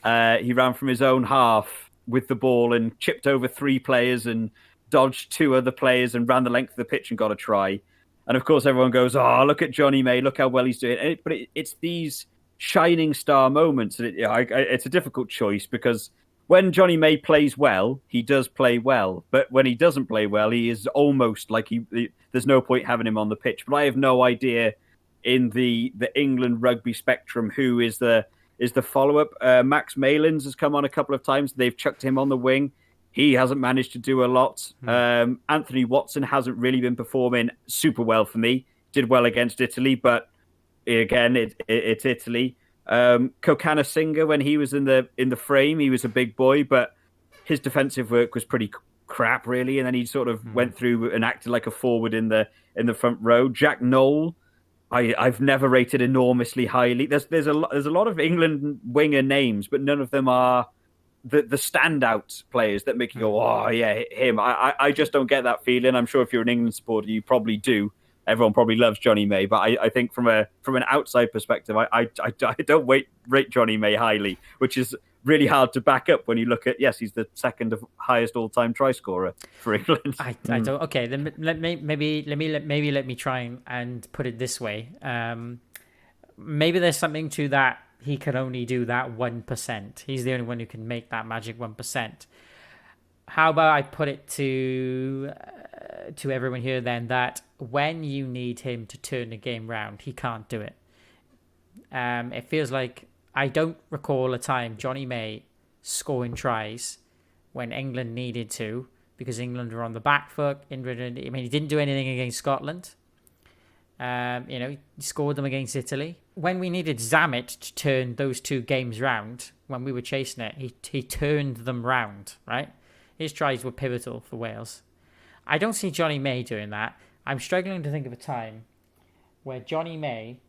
S1: He ran from his own half with the ball and chipped over 3 players and dodged 2 other players and ran the length of the pitch and got a try. And of course, everyone goes, "Oh, look at Johnny May! Look how well he's doing." But it's these shining star moments. It's a difficult choice, because when Johnny May plays well, he does play well. But when he doesn't play well, he is almost like there's no point having him on the pitch. But I have no idea in the England rugby spectrum who is the follow-up. Max Malins has come on a couple of times. They've chucked him on the wing. He hasn't managed to do a lot. Anthony Watson hasn't really been performing super well for me. Did well against Italy, but again, it's Italy. Kokana Singer, when he was in the frame, he was a big boy, but his defensive work was pretty crap, really. And then he sort of went through and acted like a forward in the front row. Jack Noel, I've never rated enormously highly. There's a lot of England winger names, but none of them are the standout players that make you go, "Oh yeah, him." I just don't get that feeling. I'm sure if you're an England supporter, you probably do. Everyone probably loves Johnny May, but I think from an outside perspective, I don't rate Johnny May highly, which is really hard to back up when you look at, yes, he's the second highest all-time try scorer for England.
S2: I don't. Okay, then let me try and put it this way. Maybe there's something to that. He can only do that 1%. He's the only one who can make that magic 1%. How about I put it to everyone here then, that when you need him to turn the game round, he can't do it. It feels like I don't recall a time Johnny May scoring tries when England needed to, because England were on the back foot. He didn't do anything against Scotland. He scored them against Italy. When we needed Zammit to turn those 2 games round, when we were chasing it, he turned them round, right? His tries were pivotal for Wales. I don't see Johnny May doing that. I'm struggling to think of a time where Johnny May,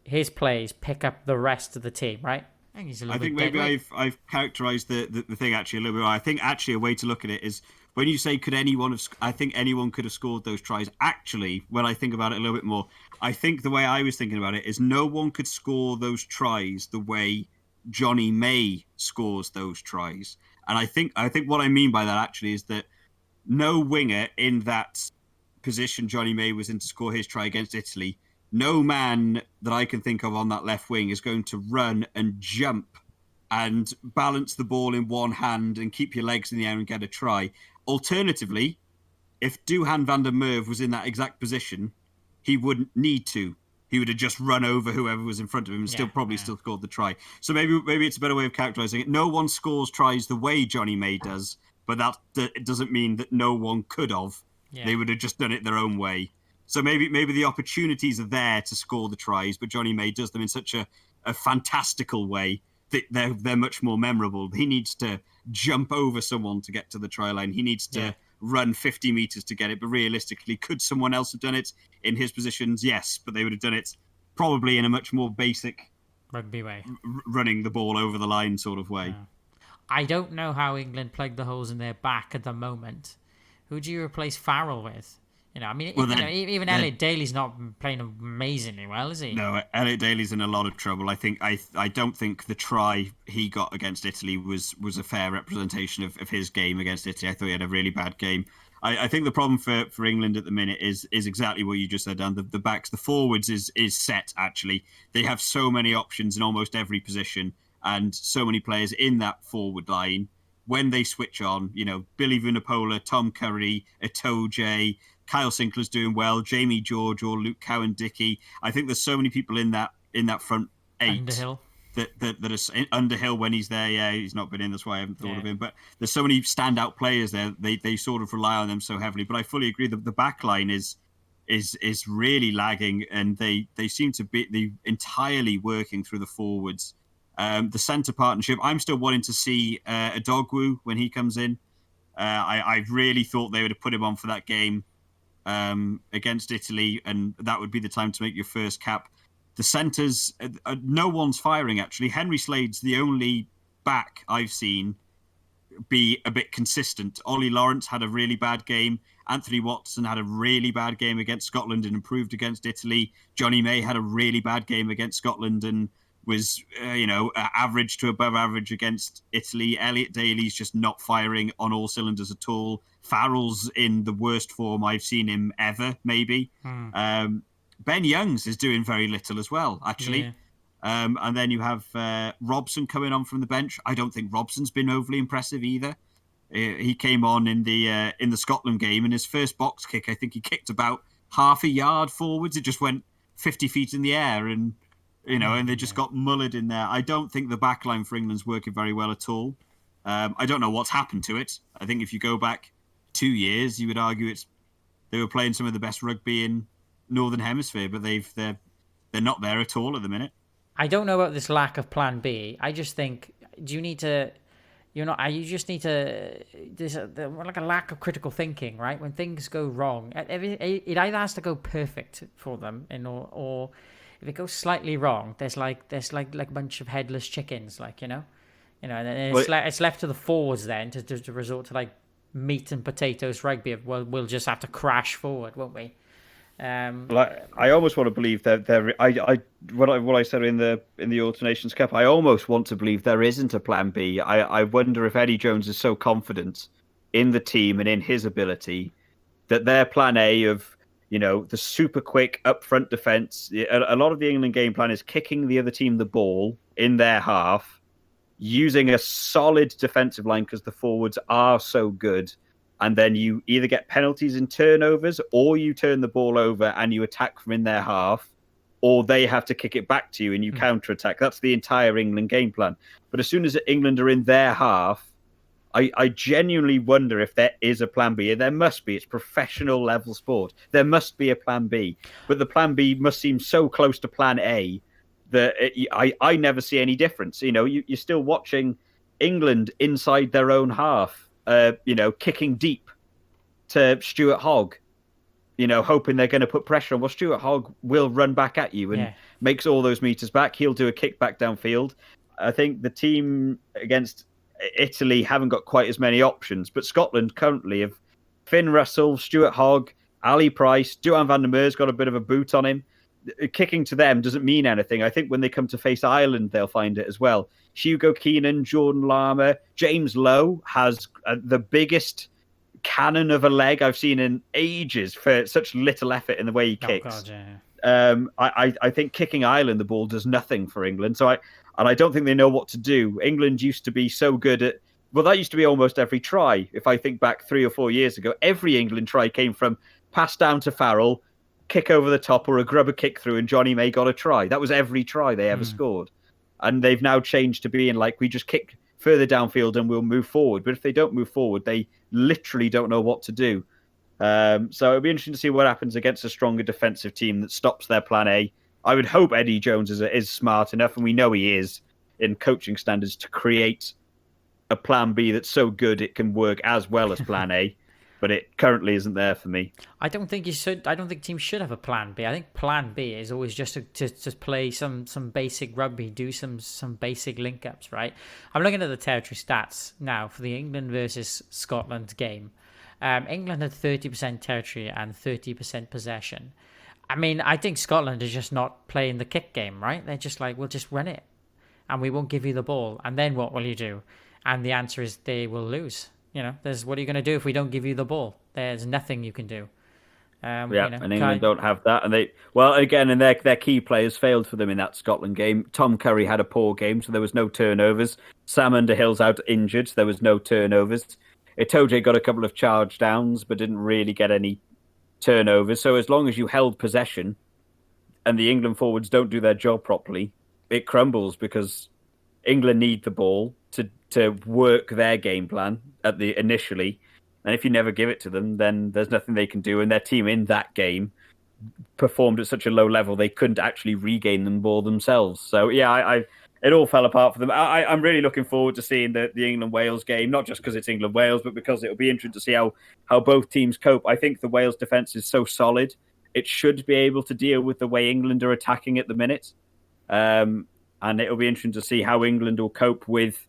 S2: his plays pick up the rest of the team, right? I think he's a little
S1: I think
S2: bit dead
S1: maybe
S2: weight.
S1: I've characterized the thing actually a little bit wrong. I think actually a way to look at it is when you say could anyone have, I think anyone could have scored those tries. Actually, when I think about it a little bit more, I think the way I was thinking about it is no one could score those tries the way Johnny May scores those tries. And I think what I mean by that actually is that no winger in that position Johnny May was in to score his try against Italy, no man that I can think of on that left wing is going to run and jump and balance the ball in one hand and keep your legs in the air and get a try. Alternatively, if Duhan van der Merwe was in that exact position, he wouldn't need to. He would have just run over whoever was in front of him and still scored the try. So maybe it's a better way of characterizing it. No one scores tries the way Johnny May does, but that it doesn't mean that no one could have. Yeah. They would have just done it their own way. So maybe the opportunities are there to score the tries, but Johnny May does them in such a fantastical way that they're much more memorable. He needs to jump over someone to get to the try line. He needs to run 50 meters to get it. But realistically, could someone else have done it in his positions? Yes, but they would have done it probably in a much more basic
S2: rugby way,
S1: running the ball over the line sort of way.
S2: Yeah. I don't know how England plug the holes in their back at the moment. Who do you replace Farrell with? You know, I mean, even Elliot Daly's not playing amazingly well, is he?
S1: No, Elliot Daly's in a lot of trouble. I don't think the try he got against Italy was a fair representation of his game against Italy. I thought he had a really bad game. I think the problem for England at the minute is exactly what you just said, Dan. The backs, the forwards is set, actually. They have so many options in almost every position and so many players in that forward line. When they switch on, you know, Billy Vunipola, Tom Curry, Itoje, Kyle Sinclair's doing well, Jamie George or Luke Cowan-Dickey. I think there's so many people in that front eight.
S2: Underhill.
S1: That are Underhill when he's there. Yeah, he's not been in, that's why I haven't thought of him. But there's so many standout players there. They sort of rely on them so heavily. But I fully agree that the back line is really lagging, and they seem to be entirely working through the forwards. The centre partnership, I'm still wanting to see Adogwu when he comes in. I really thought they would have put him on for that game against Italy, and that would be the time to make your first cap. The centres, no one's firing, actually. Henry Slade's the only back I've seen be a bit consistent. Ollie Lawrence had a really bad game. Anthony Watson had a really bad game against Scotland and improved against Italy. Johnny May had a really bad game against Scotland and was, average to above average against Italy. Elliot Daly's just not firing on all cylinders at all. Farrell's in the worst form I've seen him ever, maybe. Ben Youngs is doing very little as well, actually. Yeah. And then you have Robson coming on from the bench. I don't think Robson's been overly impressive either. He came on in the Scotland game, and his first box kick, I think he kicked about half a yard forwards. It just went 50 feet in the air, and and they just got mullered in there. I don't think the back line for England's working very well at all. I don't know what's happened to it. I think if you go back 2 years, you would argue they were playing some of the best rugby in Northern Hemisphere, but they're not there at all at the minute.
S2: I don't know about this lack of plan B. I just think you just need to. There's like a lack of critical thinking, right? When things go wrong, it either has to go perfect for them, or if it goes slightly wrong, there's like a bunch of headless chickens, and then it's left to the forwards then to resort to like meat and potatoes rugby. We'll just have to crash forward, won't we?
S1: I almost want to believe that what I said in the Alternations Cup, I almost want to believe there isn't a plan B. I wonder if Eddie Jones is so confident in the team and in his ability that their plan A of the super quick upfront defence. A lot of the England game plan is kicking the other team the ball in their half, using a solid defensive line because the forwards are so good. And then you either get penalties and turnovers, or you turn the ball over and you attack from in their half, or they have to kick it back to you and you counter-attack. That's the entire England game plan. But as soon as England are in their half, I genuinely wonder if there is a plan B. There must be. It's professional level sport. There must be a plan B. But the plan B must seem so close to plan A that I never see any difference. You're still watching England inside their own half. Kicking deep to Stuart Hogg, hoping they're going to put pressure on. Well, Stuart Hogg will run back at you and makes all those meters back. He'll do a kick back downfield. I think the team against Italy haven't got quite as many options, but Scotland currently have Finn Russell, Stuart Hogg, Ali Price, Duhan van der Merwe's got a bit of a boot on him. Kicking to them doesn't mean anything. I think when they come to face Ireland, they'll find it as well. Hugo Keenan, Jordan Lama, James Lowe has the biggest cannon of a leg I've seen in ages for such little effort in the way he kicks.
S2: God, yeah.
S1: I think kicking Ireland the ball does nothing for England. So I don't think they know what to do. England used to be so good at, well, that used to be almost every try. If I think back 3 or 4 years ago, every England try came from pass down to Farrell, kick over the top, or a grubber kick through, and Johnny May got a try. That was every try they ever scored. And they've now changed to being like, we just kick further downfield and we'll move forward. But if they don't move forward, they literally don't know what to do. So it'll be interesting to see what happens against a stronger defensive team that stops their plan A. I would hope Eddie Jones is smart enough, and we know he is in coaching standards, to create a plan B that's so good it can work as well as plan A. But it currently isn't there for me.
S2: I don't think teams should have a plan B. I think plan B is always just to play some basic rugby, do some basic link ups, right? I'm looking at the territory stats now for the England versus Scotland game. England had 30% territory and 30% possession. I mean, I think Scotland is just not playing the kick game, right? They're just like, we'll just run it and we won't give you the ball. And then what will you do? And the answer is they will lose. What are you going to do if we don't give you the ball? There's nothing you can do.
S1: And England don't have that. And their key players failed for them in that Scotland game. Tom Curry had a poor game, so there was no turnovers. Sam Underhill's out injured, so there was no turnovers. Itoje got a couple of charge downs, but didn't really get any turnovers. So as long as you held possession and the England forwards don't do their job properly, it crumbles, because England need the ball to work their game plan initially. And if you never give it to them, then there's nothing they can do. And their team in that game performed at such a low level, they couldn't actually regain the ball themselves. So, yeah, it all fell apart for them. I'm really looking forward to seeing the England-Wales game, not just because it's England-Wales, but because it'll be interesting to see how both teams cope. I think the Wales defence is so solid, it should be able to deal with the way England are attacking at the minute. And it'll be interesting to see how England will cope with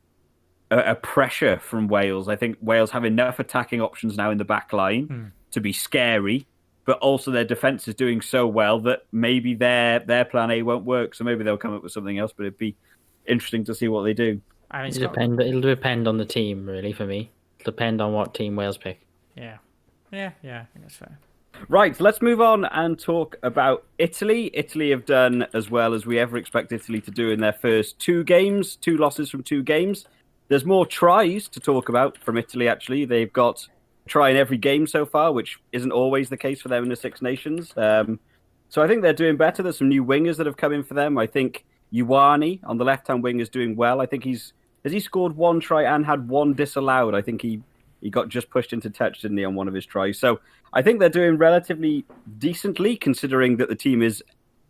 S1: a pressure from Wales. I think Wales have enough attacking options now in the back line to be scary, but also their defence is doing so well that maybe their plan A won't work. So maybe they'll come up with something else, but it'd be interesting to see what they do.
S3: It'll depend on the team, really, for me. It'll depend on what team Wales pick.
S2: Yeah, I think that's fair.
S1: Right, let's move on and talk about Italy. Italy have done as well as we ever expect Italy to do in their first 2 games, 2 losses from 2 games. There's more tries to talk about from Italy, actually. They've got a try in every game so far, which isn't always the case for them in the Six Nations. So I think they're doing better. There's some new wingers that have come in for them. I think Ioane on the left-hand wing is doing well. I think has he scored 1 try and had 1 disallowed? I think he got just pushed into touch, didn't he, on one of his tries. So I think they're doing relatively decently, considering that the team is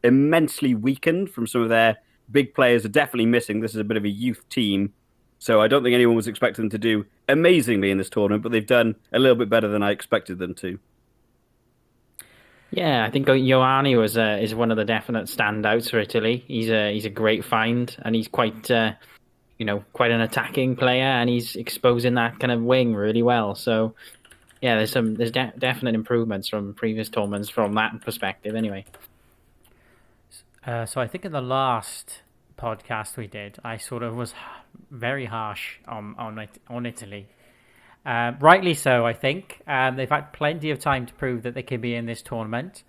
S1: immensely weakened from some of their big players are definitely missing. This is a bit of a youth team. So I don't think anyone was expecting them to do amazingly in this tournament, but they've done a little bit better than I expected them to.
S3: Yeah, I think Ioane is one of the definite standouts for Italy. He's a great find, and he's quite quite an attacking player, and he's exposing that kind of wing really well. So yeah, there's definite improvements from previous tournaments from that perspective. Anyway,
S2: so I think in the last podcast we did, I sort of was very harsh on Italy. Rightly so, I think. They've had plenty of time to prove that they can be in this tournament,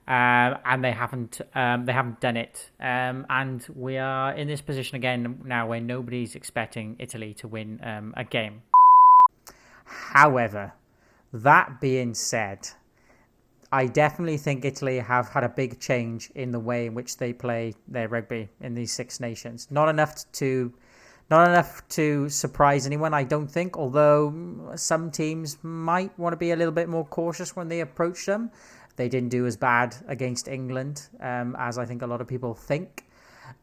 S2: and they haven't done it. And we are in this position again now where nobody's expecting Italy to win a game. However, that being said, I definitely think Italy have had a big change in the way in which they play their rugby in these Six Nations. Not enough to surprise anyone, I don't think, although some teams might want to be a little bit more cautious when they approach them. They didn't do as bad against England as I think a lot of people think.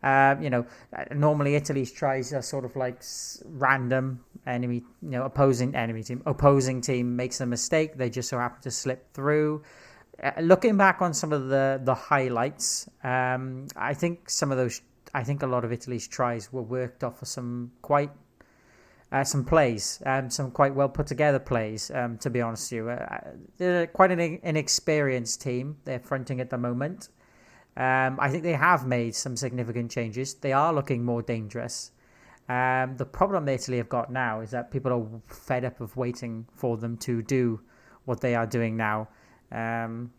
S2: Normally Italy's tries are sort of like random enemy, opposing team makes a mistake, they just so happen to slip through. Looking back on some of the highlights, I think a lot of Italy's tries were worked off of some plays, some quite well put together plays. To be honest with you, they're quite an inexperienced team. They're fronting at the moment. I think they have made some significant changes. They are looking more dangerous. The problem that Italy have got now is that people are fed up of waiting for them to do what they are doing now.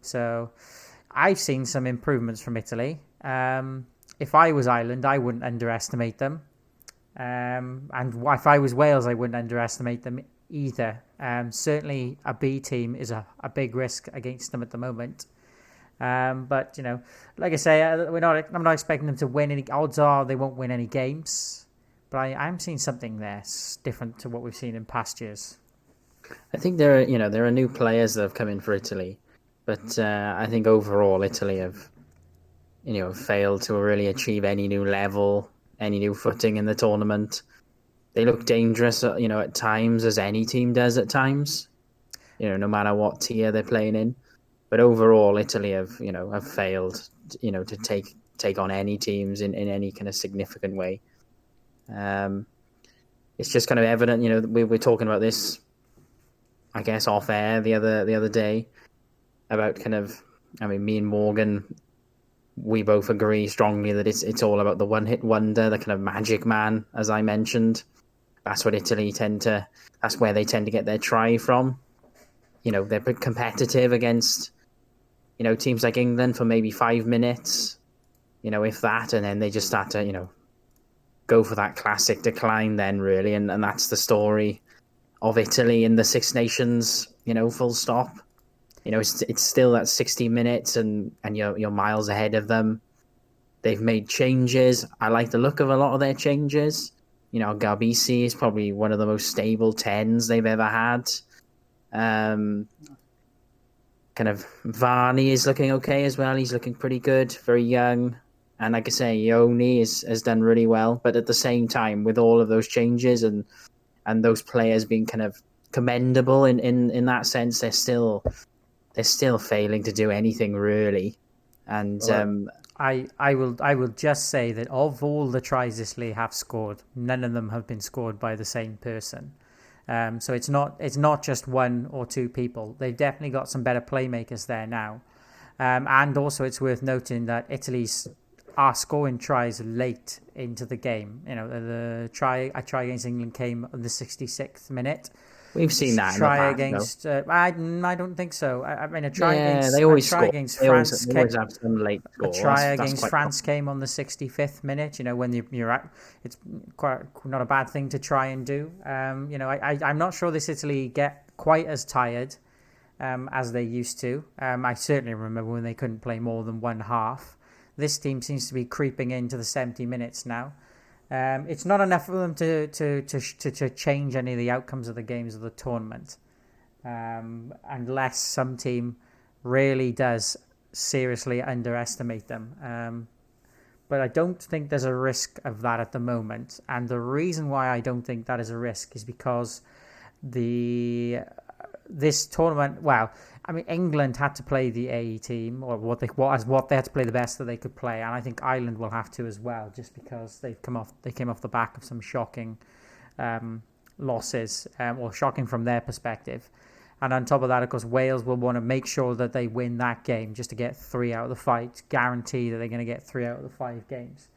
S2: So I've seen some improvements from Italy. If I was Ireland, I wouldn't underestimate them. And if I was Wales, I wouldn't underestimate them either. Certainly a B team is a big risk against them at the moment. But like I say, I'm not expecting them to win any. Odds are they won't win any games. But I'm seeing something there different to what we've seen in past years.
S3: I think there are new players that have come in for Italy, but I think overall Italy have failed to really achieve any new level, any new footing in the tournament. They look dangerous, at times, as any team does at times. No matter what tier they're playing in. But overall, Italy have failed, to take on any teams in any kind of significant way. It's just kind of evident. We were talking about this, I guess, off air the other day about me and Morgan, we both agree strongly that it's all about the one hit wonder, the kind of magic man, as I mentioned. That's what Italy that's where they tend to get their try from. They're competitive against, teams like England for maybe 5 minutes, if that, and then they just start to, go for that classic decline then, really, and that's the story of Italy in the Six Nations, full stop. It's still that 60 minutes and you're miles ahead of them. They've made changes. I like the look of a lot of their changes. Garbisi is probably one of the most stable 10s they've ever had. Kind of Varney is looking okay as well. He's looking pretty good, very young. And like I say, Ioni has done really well. But at the same time, with all of those changes and those players being kind of commendable in that sense, they're still failing to do anything really. And
S2: I will just say that of all the tries Italy have scored, none of them have been scored by the same person. So it's not just one or two people. They've definitely got some better playmakers there now. And also it's worth noting that Italy's are scoring tries late into the game. A try against England came on the 66th minute.
S3: We've seen that.
S2: Try against I don't think so. I mean, a try against
S3: they always
S2: try
S3: score.
S2: against
S3: they
S2: France.
S3: always have some late score.
S2: A try against France came on the 65th minute. When you're at, it's quite not a bad thing to try and do. I'm not sure this Italy get quite as tired as they used to. I certainly remember when they couldn't play more than one half. This team seems to be creeping into the 70 minutes now. It's not enough for them to change any of the outcomes of the games of the tournament, unless some team really does seriously underestimate them. But I don't think there's a risk of that at the moment. And the reason why I don't think that is a risk is because this tournament, England had to play the A team, or what they had to play the best that they could play, and I think Ireland will have to as well, just because they came off the back of some shocking losses, or shocking from their perspective. And on top of that, of course, Wales will want to make sure that they win that game just to get 3 out of the 5, guarantee that they're going to get 3 out of the 5 games.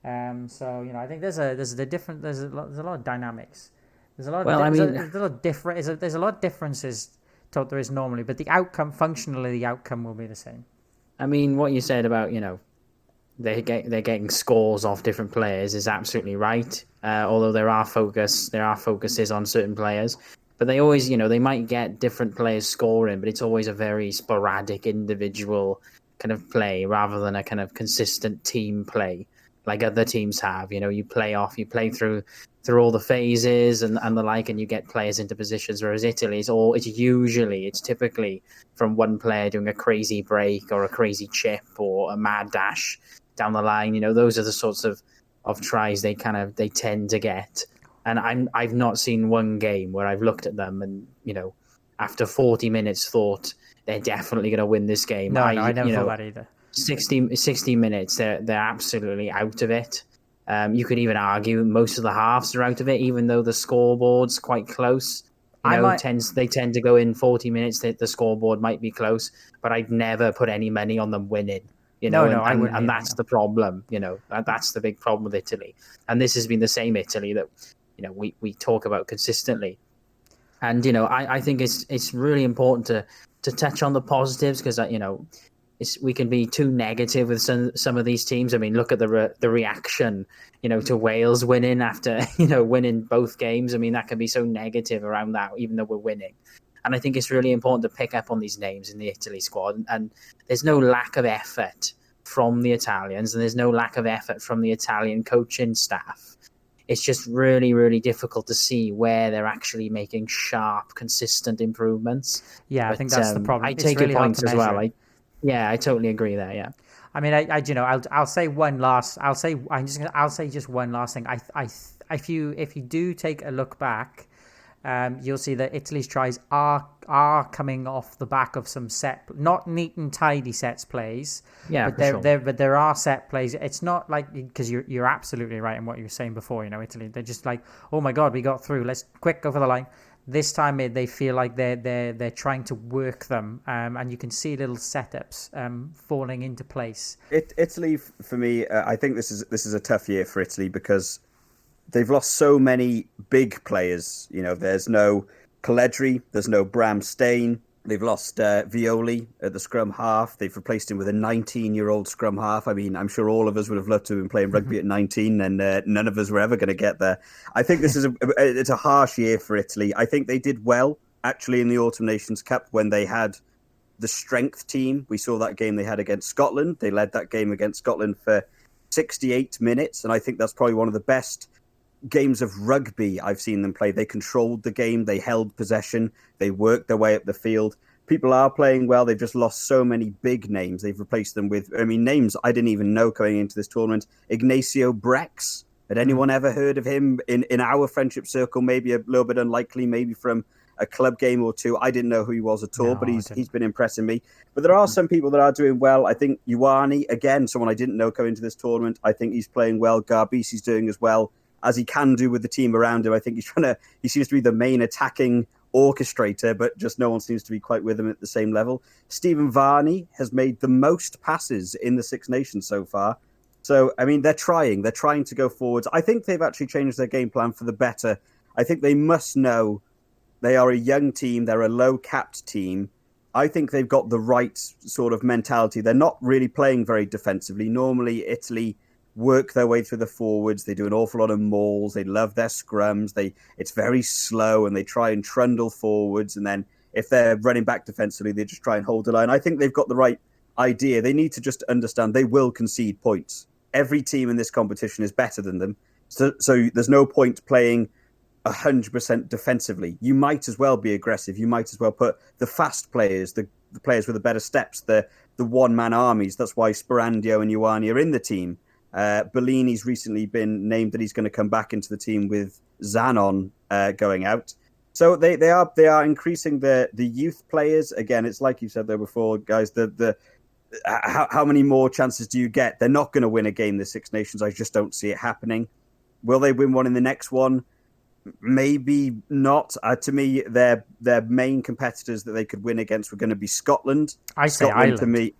S2: So I think there's a lot of dynamics. There's a lot of differences to what there is normally, but the outcome will be the same.
S3: I mean, what you said about they're getting scores off different players is absolutely right. Although there are focuses on certain players, but they always they might get different players scoring, but it's always a very sporadic individual kind of play rather than a kind of consistent team play like other teams have. You play through all the phases and the like, and you get players into positions, whereas Italy it's typically from one player doing a crazy break or a crazy chip or a mad dash, down the line. Those are the sorts of tries they tend to get. And I've not seen one game where I've looked at them and after 40 minutes thought they're definitely going to win this game.
S2: No, I never thought that either.
S3: 60 minutes, they're absolutely out of it. You could even argue most of the halves are out of it, even though the scoreboard's quite close. They tend to go in 40 minutes. The scoreboard might be close, but I'd never put any money on them winning.
S2: I wouldn't.
S3: And that's the problem. That's the big problem with Italy. And this has been the same Italy that we talk about consistently. And I think it's really important to touch on the positives, because we can be too negative with some of these teams. I mean, look at the reaction, to Wales winning after winning both games. I mean, that can be so negative around that, even though we're winning. And I think it's really important to pick up on these names in the Italy squad. And there's no lack of effort from the Italians, and there's no lack of effort from the Italian coaching staff. It's just really, really difficult to see where they're actually making sharp, consistent improvements.
S2: Yeah, I think that's the problem.
S3: I take your points as well. I totally agree there. Yeah.
S2: I mean, I'll say one last. I'll say just one last thing. If you do take a look back, you'll see that Italy's tries are coming off the back of some not neat and tidy sets plays.
S3: Yeah,
S2: but there are set plays. It's not like, because you're absolutely right in what you were saying before. Italy, they're just like, oh my god, we got through. Let's quick over the line. This time they feel like they're trying to work them, and you can see little setups falling into place.
S1: Italy, for me, I think this is a tough year for Italy, because they've lost so many big players. There's no Caledri, there's no Bram Stain. They've lost Violi at the scrum half. They've replaced him with a 19-year-old scrum half. I mean, I'm sure all of us would have loved to have been playing rugby at 19, and none of us were ever going to get there. I think this is it's a harsh year for Italy. I think they did well, actually, in the Autumn Nations Cup when they had the strength team. We saw that game they had against Scotland. They led that game against Scotland for 68 minutes, and I think that's probably one of the best games of rugby I've seen them play. They controlled the game, they held possession, they worked their way up the field. People are playing well. They've just lost so many big names. They've replaced them with, names I didn't even know coming into this tournament. Ignacio Brex. Had anyone ever heard of him in our friendship circle? Maybe a little bit unlikely, maybe from a club game or two. I didn't know who he was at all, but he's been impressing me. But there are some people that are doing well. I think Ioane, again, someone I didn't know coming into this tournament. I think he's playing well. Garbisi's doing as well as he can do with the team around him. I think he seems to be the main attacking orchestrator, but just no one seems to be quite with him at the same level. Stephen Varney has made the most passes in the Six Nations so far. So, they're trying to go forwards. I think they've actually changed their game plan for the better. I think they must know they are a young team. They're a low-capped team. I think they've got the right sort of mentality. They're not really playing very defensively. Normally, Italy work their way through the forwards. They do an awful lot of mauls. They love their scrums. It's very slow, and they try and trundle forwards. And then if they're running back defensively, they just try and hold the line. I think they've got the right idea. They need to just understand they will concede points. Every team in this competition is better than them. So there's no point playing 100% defensively. You might as well be aggressive. You might as well put the fast players, the players with the better steps, the one-man armies. That's why Sperandio and Ioane are in the team. Bellini's recently been named that he's going to come back into the team with Zanon going out. So they are increasing the youth players. Again, it's like you said there before, guys, how many more chances do you get? They're not going to win a game, the Six Nations. I just don't see it happening. Will they win one in the next one? Maybe not. To me, their main competitors that they could win against were going to be Scotland.
S2: I say Ireland.
S1: To me,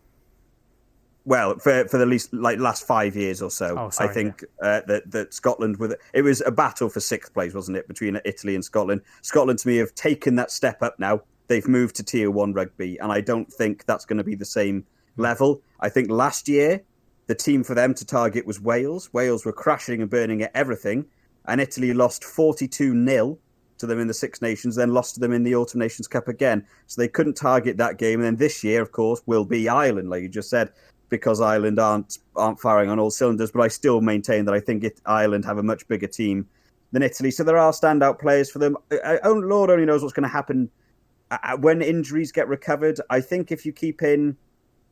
S1: well, for the least last 5 years or so, I think that Scotland, it was a battle for sixth place, wasn't it, between Italy and Scotland. Scotland, to me, have taken that step up now. They've moved to Tier 1 rugby, and I don't think that's going to be the same level. I think last year, the team for them to target was Wales. Wales were crashing and burning at everything, and Italy lost 42-0 to them in the Six Nations, then lost to them in the Autumn Nations Cup again. So they couldn't target that game. And then this year, of course, will be Ireland, like you just said, because Ireland aren't firing on all cylinders. But I still maintain that I think Ireland have a much bigger team than Italy. So there are standout players for them. Lord only knows what's going to happen when injuries get recovered. I think if you keep in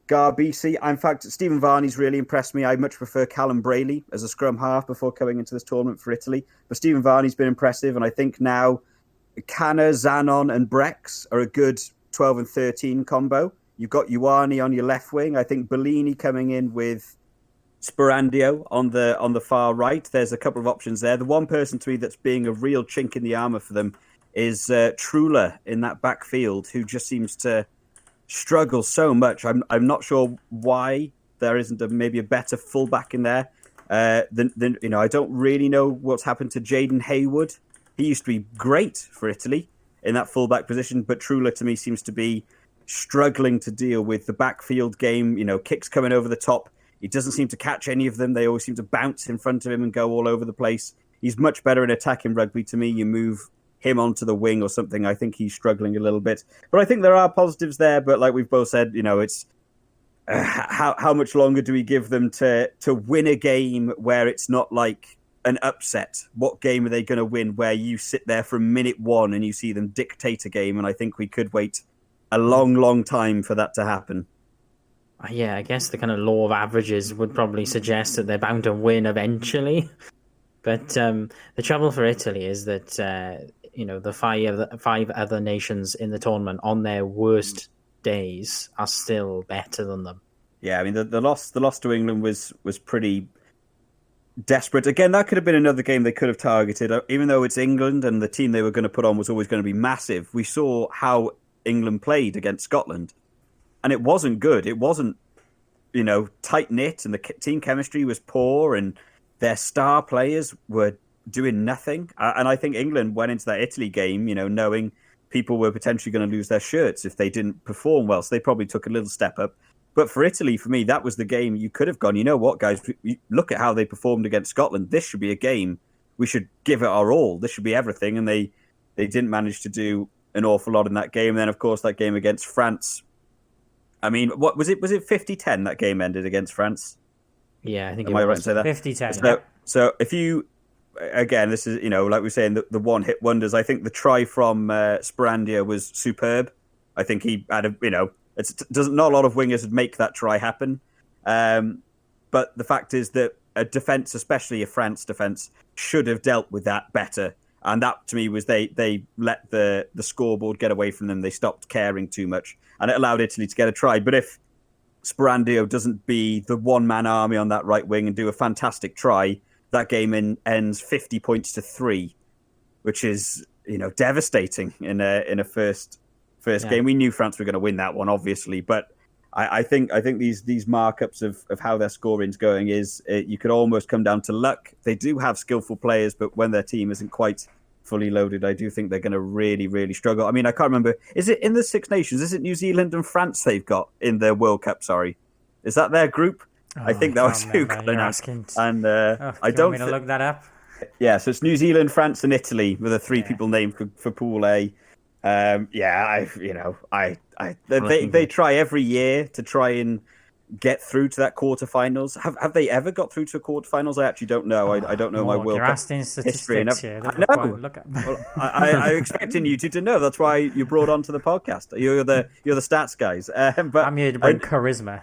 S1: Garbisi. In fact, Stephen Varney's really impressed me. I much prefer Callum Brayley as a scrum half before coming into this tournament for Italy. But Stephen Varney's been impressive, and I think now Canna, Zanon, and Brex are a good 12 and 13 combo. You've got Ioane on your left wing. I think Bellini coming in with Sporandio on the far right. There's a couple of options there. The one person to me that's being a real chink in the armor for them is Trula in that backfield, who just seems to struggle so much. I'm not sure why there isn't maybe a better fullback in there. Than I don't really know what's happened to Jaden Haywood. He used to be great for Italy in that fullback position, but Trula to me seems to be struggling to deal with the backfield game. Kicks coming over the top. He doesn't seem to catch any of them. They always seem to bounce in front of him and go all over the place. He's much better in attacking rugby to me. You move him onto the wing or something. I think he's struggling a little bit. But I think there are positives there. But like we've both said, it's how much longer do we give them to win a game where it's not like an upset? What game are they going to win where you sit there from minute one and you see them dictate a game? And I think we could wait a long, long time for that to happen.
S3: Yeah, I guess the kind of law of averages would probably suggest that they're bound to win eventually. But the trouble for Italy is that, the five other nations in the tournament on their worst days are still better than them.
S1: Yeah, I mean, the loss to England was pretty desperate. Again, that could have been another game they could have targeted. Even though it's England and the team they were going to put on was always going to be massive, we saw how England played against Scotland. And it wasn't good. It wasn't, tight-knit, and the team chemistry was poor, and their star players were doing nothing. And I think England went into that Italy game, knowing people were potentially going to lose their shirts if they didn't perform well. So they probably took a little step up. But for Italy, for me, that was the game you could have gone, you know what, guys, look at how they performed against Scotland. This should be a game. We should give it our all. This should be everything. And they didn't manage to do an awful lot in that game. And then, of course, that game against France. I mean, what was it? Was it 50-10 that game ended against France?
S3: Yeah, I think
S1: Am I right to say that?
S2: 50-10.
S1: So if you, again, this is, like we were saying, the one-hit wonders. I think the try from Sporandio was superb. I think he had not a lot of wingers would make that try happen. But the fact is that a defence, especially a France defence, should have dealt with that better. And that, to me, was they let the scoreboard get away from them. They stopped caring too much. And it allowed Italy to get a try. But if Sporandio doesn't be the one-man army on that right wing and do a fantastic try, that game ends 50 points to 3, which is, devastating in a first game. We knew France were going to win that one, obviously. But I think these markups of how their scoring's going is you could almost come down to luck. They do have skillful players, but when their team isn't quite fully loaded, I do think they're going to really, really struggle. I mean, I can't remember. Is it in the Six Nations? Is it New Zealand and France they've got in the World Cup? Sorry, is that their group? I think that was who got announced. And I don't
S2: want me to look that up.
S1: Yeah, so it's New Zealand, France, and Italy with the three people named for Pool A. They try every year to try and get through to that quarterfinals. Have they ever got through to quarterfinals? I actually don't know. I don't know my World Cup history.
S2: Here.
S1: I know. Well, I'm expecting you to know. That's why you brought onto the podcast. You're the stats guys. But
S2: I'm here to bring charisma.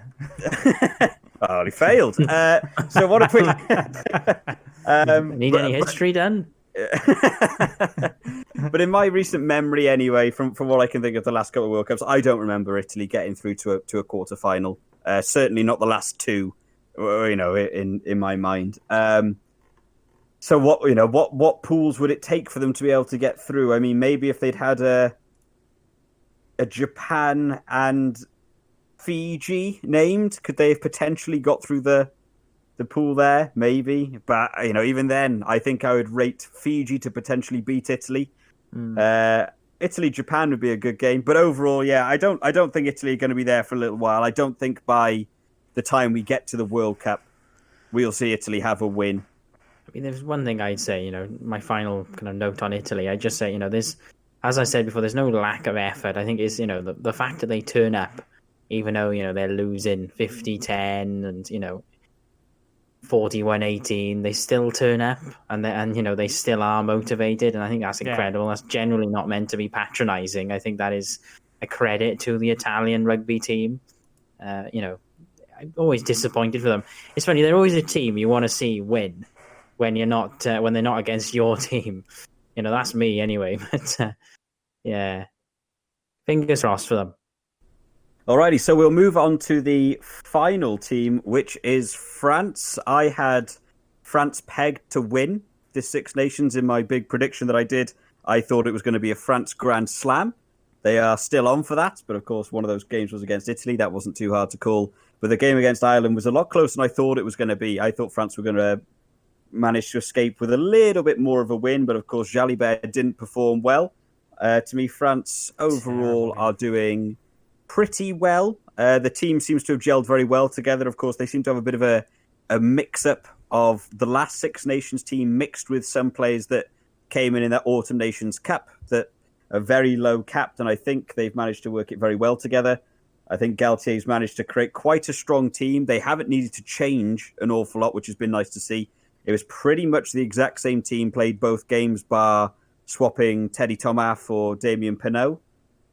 S1: Oh, he failed. So what if we
S3: need any history done?
S1: But in my recent memory, anyway, from what I can think of the last couple of World Cups, I don't remember Italy getting through to a quarterfinal. Certainly not the last two, in my mind. So what pools would it take for them to be able to get through? I mean, maybe if they'd had a Japan and Fiji named, could they have potentially got through the pool there? Maybe, but even then, I think I would rate Fiji to potentially beat Italy. Italy Japan would be a good game, but overall, yeah, I don't think Italy are going to be there for a little while. I don't think by the time we get to the World Cup, we'll see Italy have a win.
S3: I mean, there's one thing I'd say. My final kind of note on Italy. I just say, there's, as I said before, there's no lack of effort. I think it's the fact that they turn up, even though they're losing 50-10 and 41-18, they still turn up and they still are motivated, and I think that's incredible. That's generally not meant to be patronizing. I think that is a credit to the Italian rugby team. I'm always disappointed for them. It's funny, they're always a team you want to see win when you're not when they're not against your team. That's me anyway. But yeah, fingers crossed for them.
S1: Alrighty, so we'll move on to the final team, which is France. I had France pegged to win this Six Nations in my big prediction that I did. I thought it was going to be a France Grand Slam. They are still on for that, but of course one of those games was against Italy. That wasn't too hard to call. But the game against Ireland was a lot closer than I thought it was going to be. I thought France were going to manage to escape with a little bit more of a win, but of course Jalibert didn't perform well. To me, France overall are doing pretty well. The team seems to have gelled very well together. Of course, they seem to have a bit of a mix-up of the last Six Nations team mixed with some players that came in that Autumn Nations Cup that are very low capped, and I think they've managed to work it very well together. I think Galtier's managed to create quite a strong team. They haven't needed to change an awful lot, which has been nice to see. It was pretty much the exact same team, played both games, bar swapping Teddy Thomas for Damien Penaud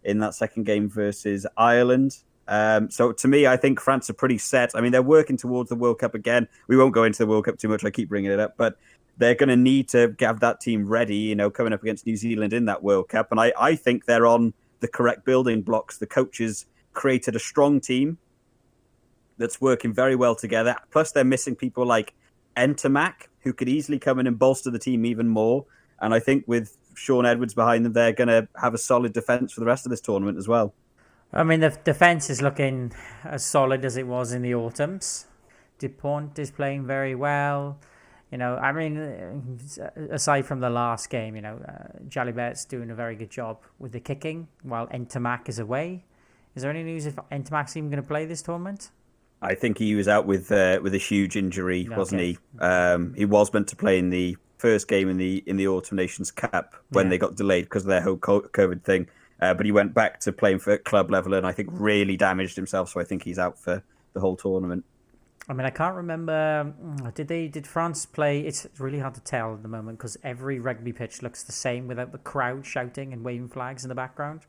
S1: in that second game versus Ireland. So to me, I think France are pretty set. I mean, they're working towards the World Cup again. We won't go into the World Cup too much. I keep bringing it up, but they're going to need to have that team ready, coming up against New Zealand in that World Cup. And I think they're on the correct building blocks. The coaches created a strong team that's working very well together. Plus, they're missing people like Entermac, who could easily come in and bolster the team even more. And I think with Sean Edwards behind them, they're going to have a solid defence for the rest of this tournament as well.
S2: I mean, the defence is looking as solid as it was in the autumns. Dupont is playing very well. I mean, aside from the last game, Jalibert's doing a very good job with the kicking while Entermac is away. Is there any news if Entermac's even going to play this tournament?
S1: I think he was out with a huge injury, wasn't he? He was meant to play in the first game in the Autumn Nations Cup when they got delayed because of their whole COVID thing. But he went back to playing for club level and I think really damaged himself. So I think he's out for the whole tournament.
S2: I mean, I can't remember. Did France play? It's really hard to tell at the moment because every rugby pitch looks the same without the crowd shouting and waving flags in the background.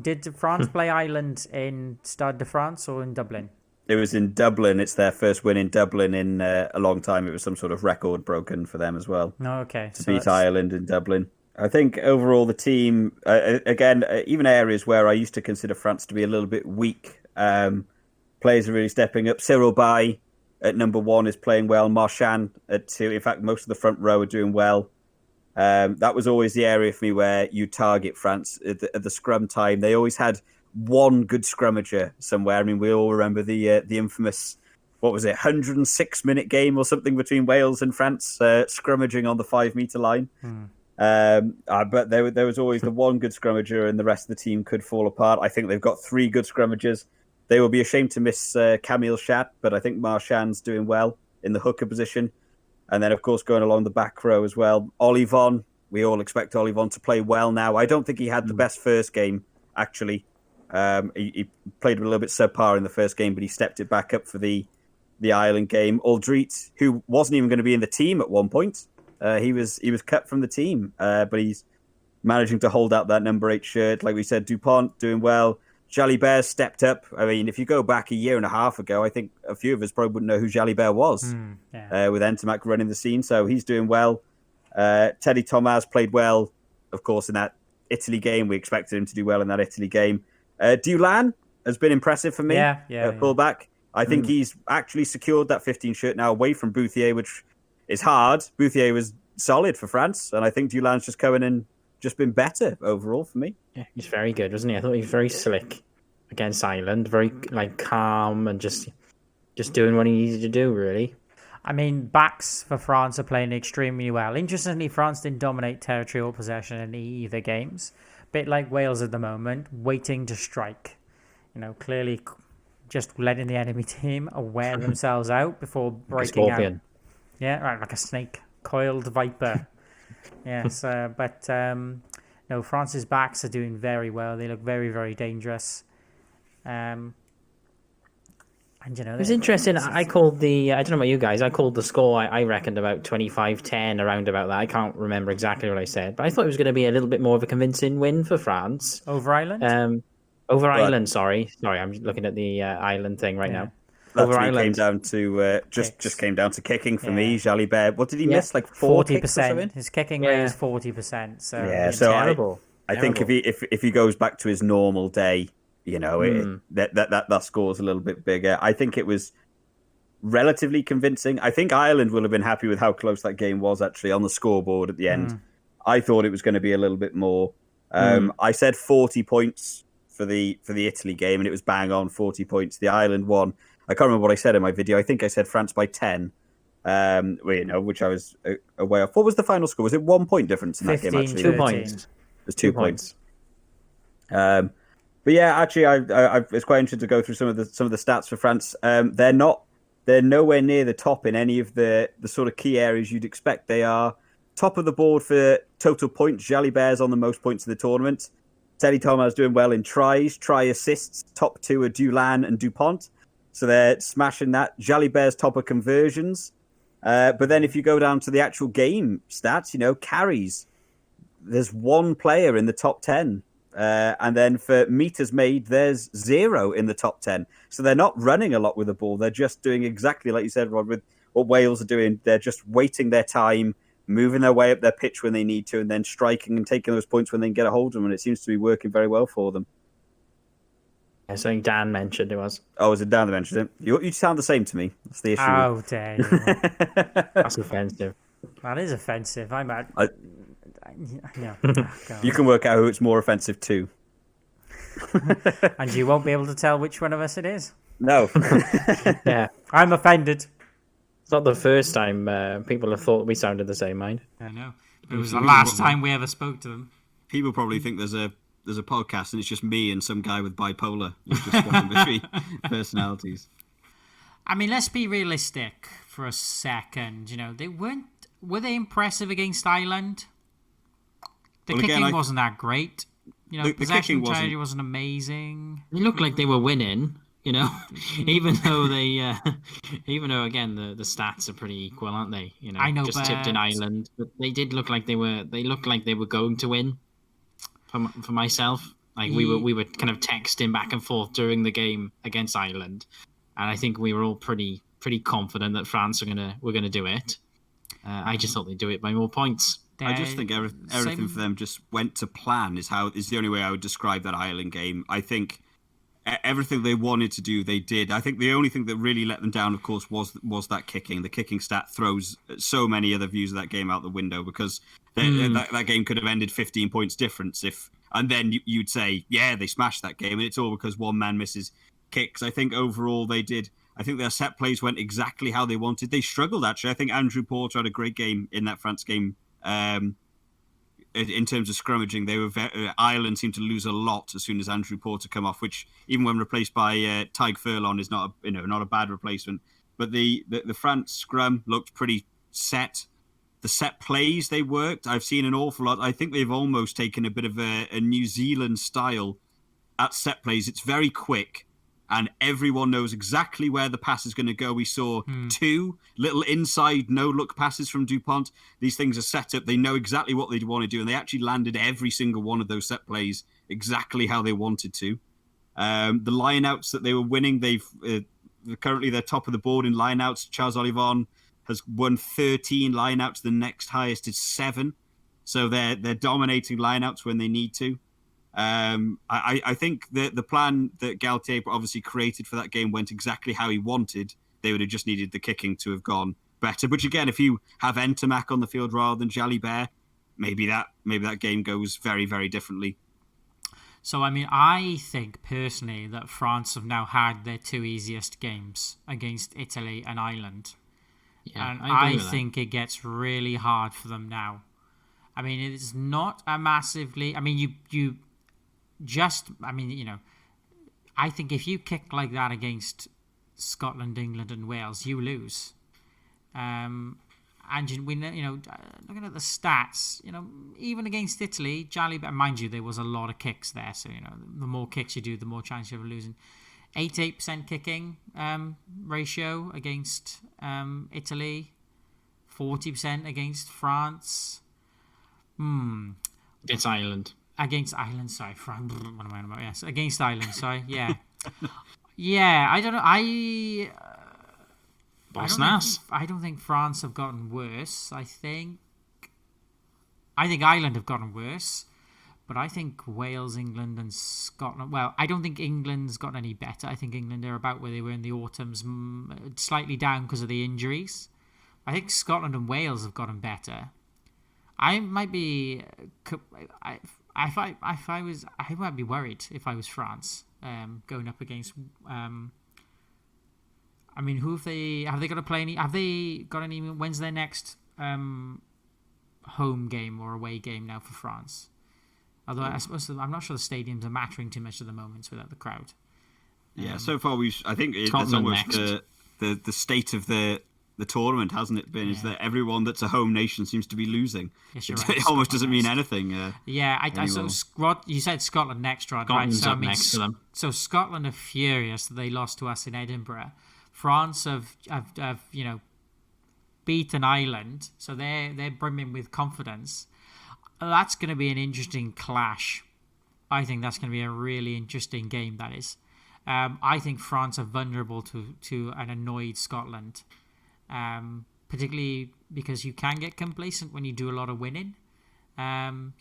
S2: Did France play Ireland in Stade de France or in Dublin?
S1: It was in Dublin. It's their first win in Dublin in a long time. It was some sort of record broken for them as well.
S2: Oh, okay.
S1: To beat Ireland in Dublin. I think overall the team, again, even areas where I used to consider France to be a little bit weak, players are really stepping up. Cyril Bay at number 1 is playing well. Marchand at 2. In fact, most of the front row are doing well. That was always the area for me where you target France at the scrum time. They always had one good scrummager somewhere. I mean, we all remember the infamous, 106-minute game or something between Wales and France, scrummaging on the 5-metre line. But there was always the one good scrummager and the rest of the team could fall apart. I think they've got 3 good scrummagers. They will be ashamed to miss Camille Chat, but I think Marchand's doing well in the hooker position. And then, of course, going along the back row as well. Olivon, we all expect Olivon to play well now. I don't think he had the best first game, actually. He played a little bit subpar in the first game, but he stepped it back up for the Ireland game. Aldrit, who wasn't even going to be in the team at one point, he was cut from the team, but he's managing to hold out that number 8 shirt. Like we said, Dupont doing well. Jalibert stepped up. I mean, if you go back a year and a half ago, I think a few of us probably wouldn't know who Jalibert was with Entermac running the scene. So he's doing well. Teddy Thomas played well, of course, in that Italy game. We expected him to do well in that Italy game. Dulan has been impressive for me. Pullback. I think he's actually secured that 15 shirt now away from Bouthier, which is hard. Bouthier was solid for France, and I think Dulan's just coming in, just been better overall for me.
S3: Yeah, he's very good, wasn't he? I thought he was very slick against Ireland, very calm and just doing what he needed to do, really.
S2: I mean, backs for France are playing extremely well. Interestingly, France didn't dominate territorial possession in either games. Bit like Wales at the moment, waiting to strike. Clearly just letting the enemy team wear themselves out before breaking out. Yeah, right, like a snake, coiled viper. Yes, but no, France's backs are doing very well. They look very, very dangerous. And
S3: it was interesting. I called I don't know about you guys, I called the score, I reckoned about 25-10, around about that. I can't remember exactly what I said, but I thought it was going to be a little bit more of a convincing win for France.
S2: Over Ireland?
S3: Over
S1: Right.
S3: Ireland, sorry, I'm looking at the Ireland thing right
S2: Yeah.
S3: now.
S1: That
S3: Over
S1: to me came
S3: Ireland,
S1: down to just
S2: Kicks.
S1: came down to kicking for me.
S2: Yeah.
S1: Jalibert, what did he
S3: Yeah.
S1: miss? Like 4 kicks or
S2: 40%.
S1: something?
S2: His kicking rate
S3: Yeah.
S2: is 40%. So
S1: Yeah,
S2: you
S1: so
S2: know,
S3: terrible.
S1: I think if he goes back to his normal day, that score's a little bit bigger. I think it was relatively convincing. I think Ireland will have been happy with how close that game was actually on the scoreboard at the end. I thought it was going to be a little bit more. I said 40 points for the Italy game, and it was bang on 40 points. The Ireland one, I can't remember what I said in my video. I think I said France by 10. Which I was away off. What was the final score? Was it 1 point difference in that game?
S2: 15,
S1: Actually,
S3: 2
S2: 13.
S3: points.
S1: it was 2 points. But yeah, actually, it's quite interesting to go through some of the stats for France. They're nowhere near the top in any of the sort of key areas you'd expect. They are top of the board for total points. Jalibert's on the most points in the tournament. Teddy Thomas doing well in tries, try assists. Top 2 are Dulan and Dupont, so they're smashing that. Jalibert's top of conversions. But then if you go down to the actual game stats, carries, there's one player in the top 10. And then for meters made, there's 0 in the top 10. So they're not running a lot with the ball. They're just doing exactly like you said, Rod, with what Wales are doing. They're just waiting their time, moving their way up their pitch when they need to, and then striking and taking those points when they can get a hold of them. And it seems to be working very well for them.
S3: Yeah, something Dan mentioned it was.
S1: Oh, was it Dan that mentioned it? You sound the same to me. That's the issue.
S2: How dare you?
S3: That's offensive.
S2: That is offensive. I'm at. Yeah.
S1: You can work out who it's more offensive to.
S2: And you won't be able to tell which one of us it is.
S1: No.
S3: Yeah.
S2: I'm offended.
S3: It's not the first time people have thought we sounded the same, mind.
S2: I know. It was the last time we ever spoke to them.
S1: People probably think there's a podcast and it's just me and some guy with bipolar just swapping between personalities.
S2: I mean, let's be realistic for a second. Were they impressive against Ireland? The kicking wasn't that great.
S1: The
S2: possession
S1: kicking
S2: strategy wasn't amazing.
S3: It looked like they were winning, even though again the stats are pretty equal, aren't they?
S2: I know,
S3: just tipped in Ireland, but they did look like they were going to win. For myself, like we were kind of texting back and forth during the game against Ireland, and I think we were all pretty confident that France were gonna do it. I just thought they'd do it by more points.
S1: I just think everything for them just went to plan is the only way I would describe that Ireland game. I think everything they wanted to do, they did. I think the only thing that really let them down, of course, was that kicking. The kicking stat throws so many other views of that game out the window because that game could have ended 15 points difference and then you'd say, yeah, they smashed that game, and it's all because one man misses kicks. I think overall they did. I think their set plays went exactly how they wanted. They struggled, actually. I think Andrew Porter had a great game in that France game. In terms of scrummaging, Ireland seemed to lose a lot as soon as Andrew Porter come off, which even when replaced by Tyg Furlong is not a bad replacement. But the France scrum looked pretty set. The set plays they worked. I've seen an awful lot. I think they've almost taken a bit of a New Zealand style at set plays. It's very quick, and everyone knows exactly where the pass is going to go. We saw 2 little inside no-look passes from Dupont. These things are set up. They know exactly what they want to do, and they actually landed every single one of those set plays exactly how they wanted to. The line-outs that they were winning, currently they're top of the board in line-outs. Charles Olivon has won 13 line-outs. The next highest is 7. So they're dominating line-outs when they need to. I think the plan that Galtier obviously created for that game went exactly how he wanted. They would have just needed the kicking to have gone better. But again, if you have Entermac on the field rather than Jalibert, maybe that game goes very, very differently.
S2: So, I mean, I think personally that France have now had their 2 easiest games against Italy and Ireland.
S3: Yeah,
S2: and
S3: I agree with
S2: think it gets really hard for them now. I mean, it's not a massively... I mean, I think if you kick like that against Scotland, England and Wales, you lose. And we know, looking at the stats, even against Italy, Jalibert, mind you, there was a lot of kicks there. So, the more kicks you do, the more chance you have of losing. 88% kicking ratio against Italy, 40% against France.
S3: It's Ireland.
S2: against Ireland. Sorry, what am I on about? Yes, against Ireland. Sorry, yeah, yeah. I don't know. I don't think France have gotten worse. I think Ireland have gotten worse, but I think Wales, England, and Scotland. Well, I don't think England's gotten any better. I think England are about where they were in the autumns, slightly down because of the injuries. I think Scotland and Wales have gotten better. I might be, I might be worried if I was France, going up against. I mean, who have they got to play any? Have they got any? When's their next home game or away game now for France? Although I suppose I'm not sure the stadiums are mattering too much at the moment without the crowd.
S1: Yeah, so far I think it's
S3: Scotland
S1: almost
S3: next.
S1: the state of the tournament, hasn't it been? Is that everyone that's a home nation seems to be losing.
S2: Yes, you're
S1: It
S2: right.
S1: almost doesn't mean
S2: Scotland
S1: anything.
S2: Yeah, Rod, you said Scotland next, Rod, right?
S3: Scotland's up next to them.
S2: So Scotland are furious that they lost to us in Edinburgh. France have beaten Ireland, so they're brimming with confidence. That's going to be an interesting clash. I think that's going to be a really interesting game. That is. I think France are vulnerable to an annoyed Scotland, particularly because you can get complacent when you do a lot of winning. I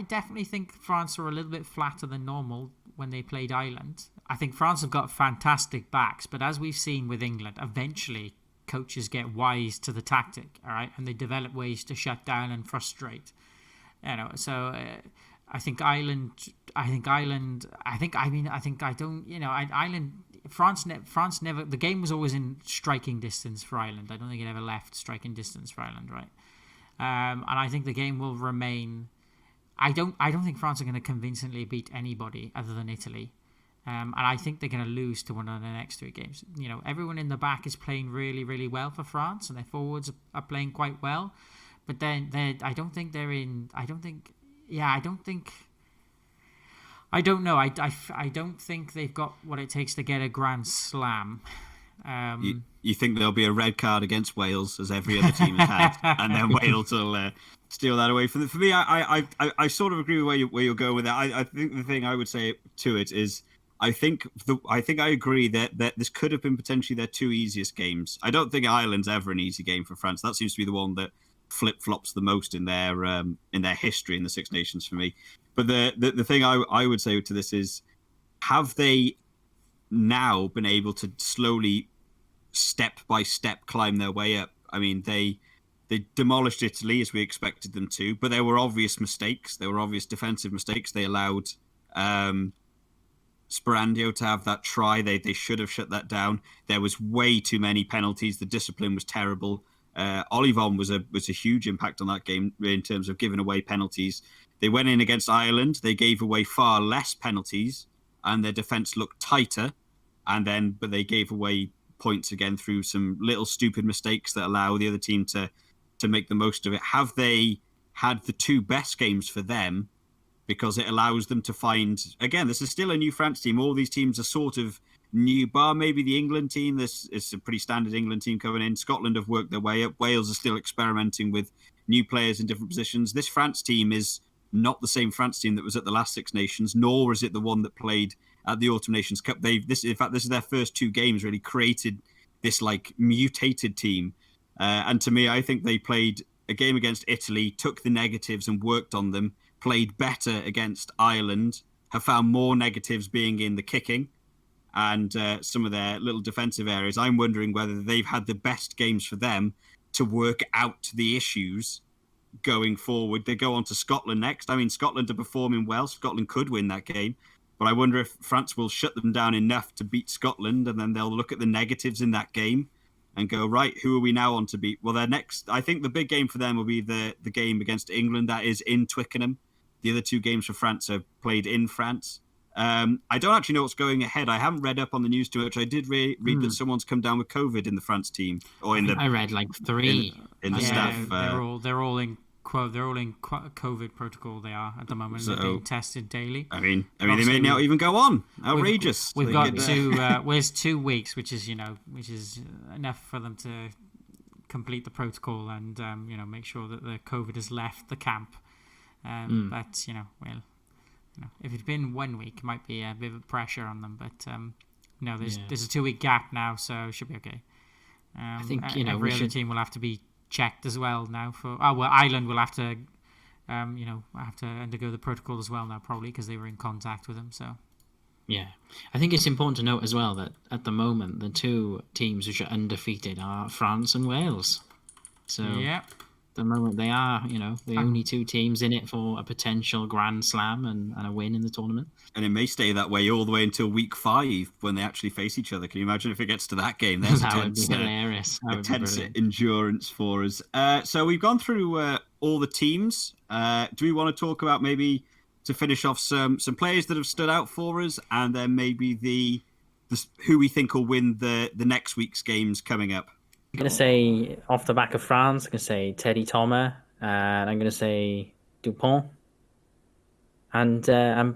S2: definitely think France were a little bit flatter than normal when they played Ireland. I think France have got fantastic backs, but as we've seen with England, eventually coaches get wise to the tactic, all right, and they develop ways to shut down and frustrate. So I think Ireland. France never. The game was always in striking distance for Ireland. I don't think it ever left striking distance for Ireland, right? And I think the game will remain. I don't think France are going to convincingly beat anybody other than Italy. And I think they're going to lose to one of the next three games. Everyone in the back is playing really, really well for France, and their forwards are playing quite well. But then I don't think they're in. I don't know. I don't think they've got what it takes to get a Grand Slam.
S1: You think there'll be a red card against Wales, as every other team has had, and then Wales will steal that away from them. For me, I sort of agree with where you're going with that. I think the thing I would say to it is, I think I agree that this could have been potentially their two easiest games. I don't think Ireland's ever an easy game for France. That seems to be the one that flip-flops the most in their history in the Six Nations for me. But the thing I would say to this is, have they now been able to slowly, step by step, climb their way up? I mean, they demolished Italy as we expected them to, but there were obvious mistakes. There were obvious defensive mistakes. They allowed Sporandio to have that try. They should have shut that down. There was way too many penalties. The discipline was terrible. Olivon was a huge impact on that game in terms of giving away penalties. They went in against Ireland. They gave away far less penalties, and their defence looked tighter. But they gave away points again through some little stupid mistakes that allow the other team to make the most of it. Have they had the two best games for them? Because it allows them to find, again, this is still a new France team. All these teams are sort of new, bar maybe the England team. This is a pretty standard England team coming in. Scotland have worked their way up. Wales are still experimenting with new players in different positions. This France team is not the same France team that was at the last Six Nations, nor is it the one that played at the Autumn Nations Cup. This is their first two games, really created this like mutated team. And to me, I think they played a game against Italy, took the negatives and worked on them, played better against Ireland, have found more negatives being in the kicking and some of their little defensive areas. I'm wondering whether they've had the best games for them to work out the issues going forward. They go on to Scotland next. I mean, Scotland are performing well. Scotland could win that game. But I wonder if France will shut them down enough to beat Scotland, and then they'll look at the negatives in that game and go, right, who are we now on to beat? Well, their next, I think the big game for them will be the game against England. That is in Twickenham. The other two games for France are played in France. I don't actually know what's going ahead. I haven't read up on the news too much. I did read that someone's come down with COVID in the France team, or in the.
S3: I read like 3
S1: in the staff.
S2: They're all in COVID protocol. They are at the moment. They're being tested daily.
S1: I mean, they may not even go on. Outrageous.
S2: We've got where's 2 weeks, which is enough for them to complete the protocol and make sure that the COVID has left the camp. But if it'd been 1 week, it might be a bit of pressure on them. But no, there's a 2-week gap now, so it should be okay.
S3: I think
S2: every other team will have to be checked as well now. Ireland will have to, have to undergo the protocol as well now, probably because they were in contact with them. So.
S3: Yeah, I think it's important to note as well that at the moment the two teams which are undefeated are France and Wales. So at the moment they are, the only two teams in it for a potential Grand Slam and a win in the tournament.
S1: And it may stay that way all the way until week 5 when they actually face each other. Can you imagine if it gets to that game? There's
S3: That would be hilarious.
S1: A tense endurance for us. So we've gone through all the teams. Do we want to talk about maybe to finish off some players that have stood out for us, and then maybe the who we think will win the next week's games coming up?
S3: I'm going to say, off the back of France, I'm going to say Teddy Thomas, and I'm going to say Dupont, and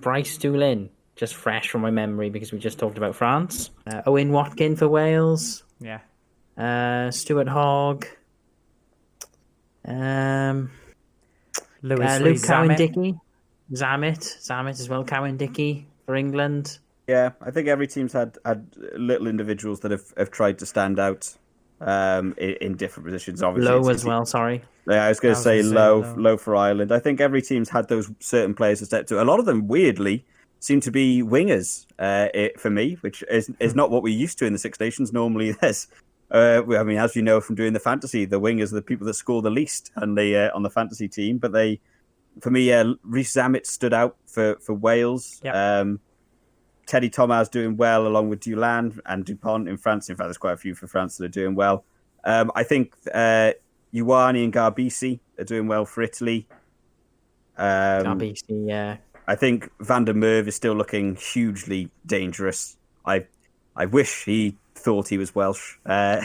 S3: Bryce Doolin, just fresh from my memory because we just talked about France. Owen Watkin for Wales.
S2: Yeah.
S3: Stuart Hogg. Luke
S2: Cowan-Dickie.
S3: Zamet as well. Cowan-Dickie for England.
S1: Yeah, I think every team's had little individuals that have tried to stand out in different positions. Obviously,
S3: Low as well. Sorry.
S1: Yeah, I was going to say low for Ireland. I think every team's had those certain players to step to. A lot of them, weirdly, seem to be wingers for me, which is not what we're used to in the Six Nations. Normally, there's, as you know from doing the fantasy, the wingers are the people that score the least on the fantasy team. But for me, Rhys Zammit stood out for Wales.
S2: Yep.
S1: Teddy Thomas doing well along with Dulin and Dupont in France. In fact, there's quite a few for France that are doing well. I think Ioane and Garbisi are doing well for Italy.
S3: Garbisi, yeah.
S1: I think Van der Merwe is still looking hugely dangerous. I wish he thought he was Welsh to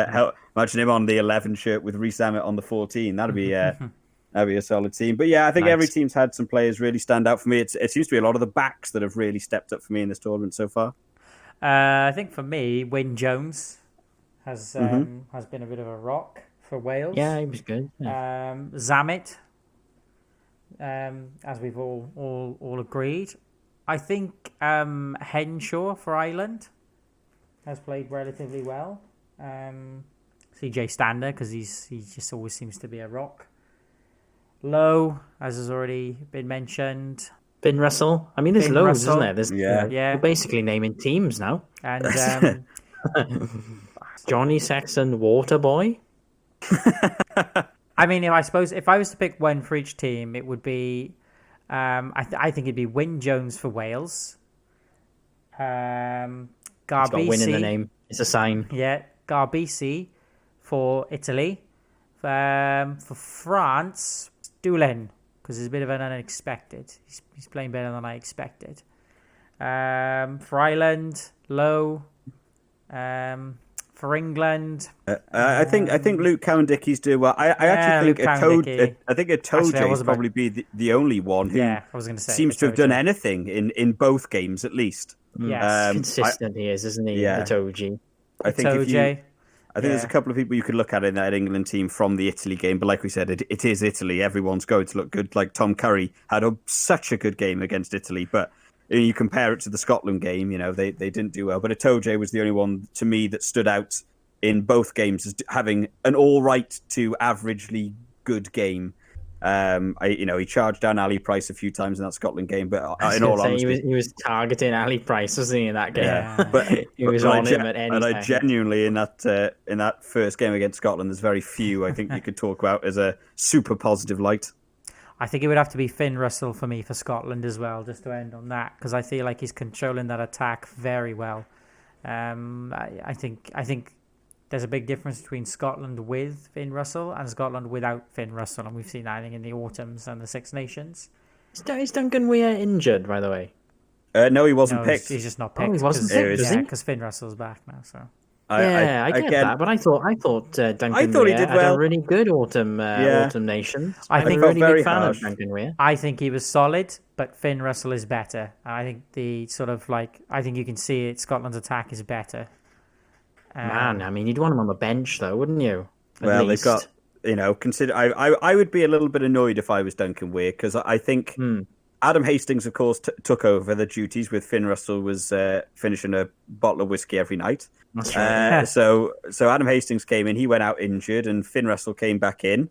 S1: help. Imagine him on the 11 shirt with Rhys Zammit on the 14. That'd be a solid team. But yeah, I think every team's had some players really stand out for me. It seems to be a lot of the backs that have really stepped up for me in this tournament so far.
S2: I think for me, Wyn Jones has been a bit of a rock for Wales.
S3: Yeah, he was good. Yeah.
S2: Zammit, as we've all agreed. I think Henshaw for Ireland has played relatively well. CJ Stander, because he just always seems to be a rock. Low, as has already been mentioned.
S3: Finn Russell. I mean, there's
S2: Finn
S3: loads,
S2: Russell.
S3: isn't there?
S2: Yeah.
S3: We're basically naming teams now.
S2: And
S3: Johnny Sexton, Waterboy.
S2: I mean, if I was to pick one for each team, it would be, I think it'd be Wyn Jones for Wales. Garbisi.
S3: It's got Wyn in the name. It's a sign.
S2: Yeah, Garbisi for Italy. For France, Dulin, because it's a bit of an unexpected. He's playing better than I expected. For Ireland, Low. For England,
S1: I think Luke Cowan-Dickie's doing well. I actually think Itoje is probably be the only one who
S2: I was going to say,
S1: seems to have done anything in both games at least.
S2: Yes.
S3: Consistent he is, isn't he? Yeah. Itoje.
S1: I think there's a couple of people you could look at in that England team from the Italy game, but like we said, it is Italy. Everyone's going to look good. Like Tom Curry had such a good game against Italy, but you compare it to the Scotland game, they didn't do well. But Itoje was the only one to me that stood out in both games as having an all right to averagely good game. He charged down Ali Price a few times in that Scotland game, but in all honesty,
S3: he was targeting Ali Price, wasn't he, in that game?
S1: Yeah. But
S3: he was on him at any time.
S1: And I genuinely, in that first game against Scotland, there's very few I think you could talk about as a super positive light.
S2: I think it would have to be Finn Russell for me for Scotland as well, just to end on that, because I feel like he's controlling that attack very well. I think there's a big difference between Scotland with Finn Russell and Scotland without Finn Russell, and we've seen that in the autumns and the Six Nations.
S3: Is Duncan Weir injured, by the way?
S1: No, he wasn't picked.
S2: He's just not picked.
S3: He wasn't picked,
S2: because Finn Russell's back now. So
S3: I get that, but I thought Duncan Weir
S1: he did well.
S3: had a really good autumn Nations.
S2: I'm
S3: a really big fan of Duncan Weir.
S2: I think he was solid, but Finn Russell is better. I think I think you can see it. Scotland's attack is better.
S3: Man, I mean, you'd want him on the bench, though, wouldn't you?
S1: They've got consider I would be a little bit annoyed if I was Duncan Weir, because I think Adam Hastings, of course, took over the duties with Finn Russell was finishing a bottle of whiskey every night.
S3: That's right.
S1: So Adam Hastings came in, he went out injured, and Finn Russell came back in.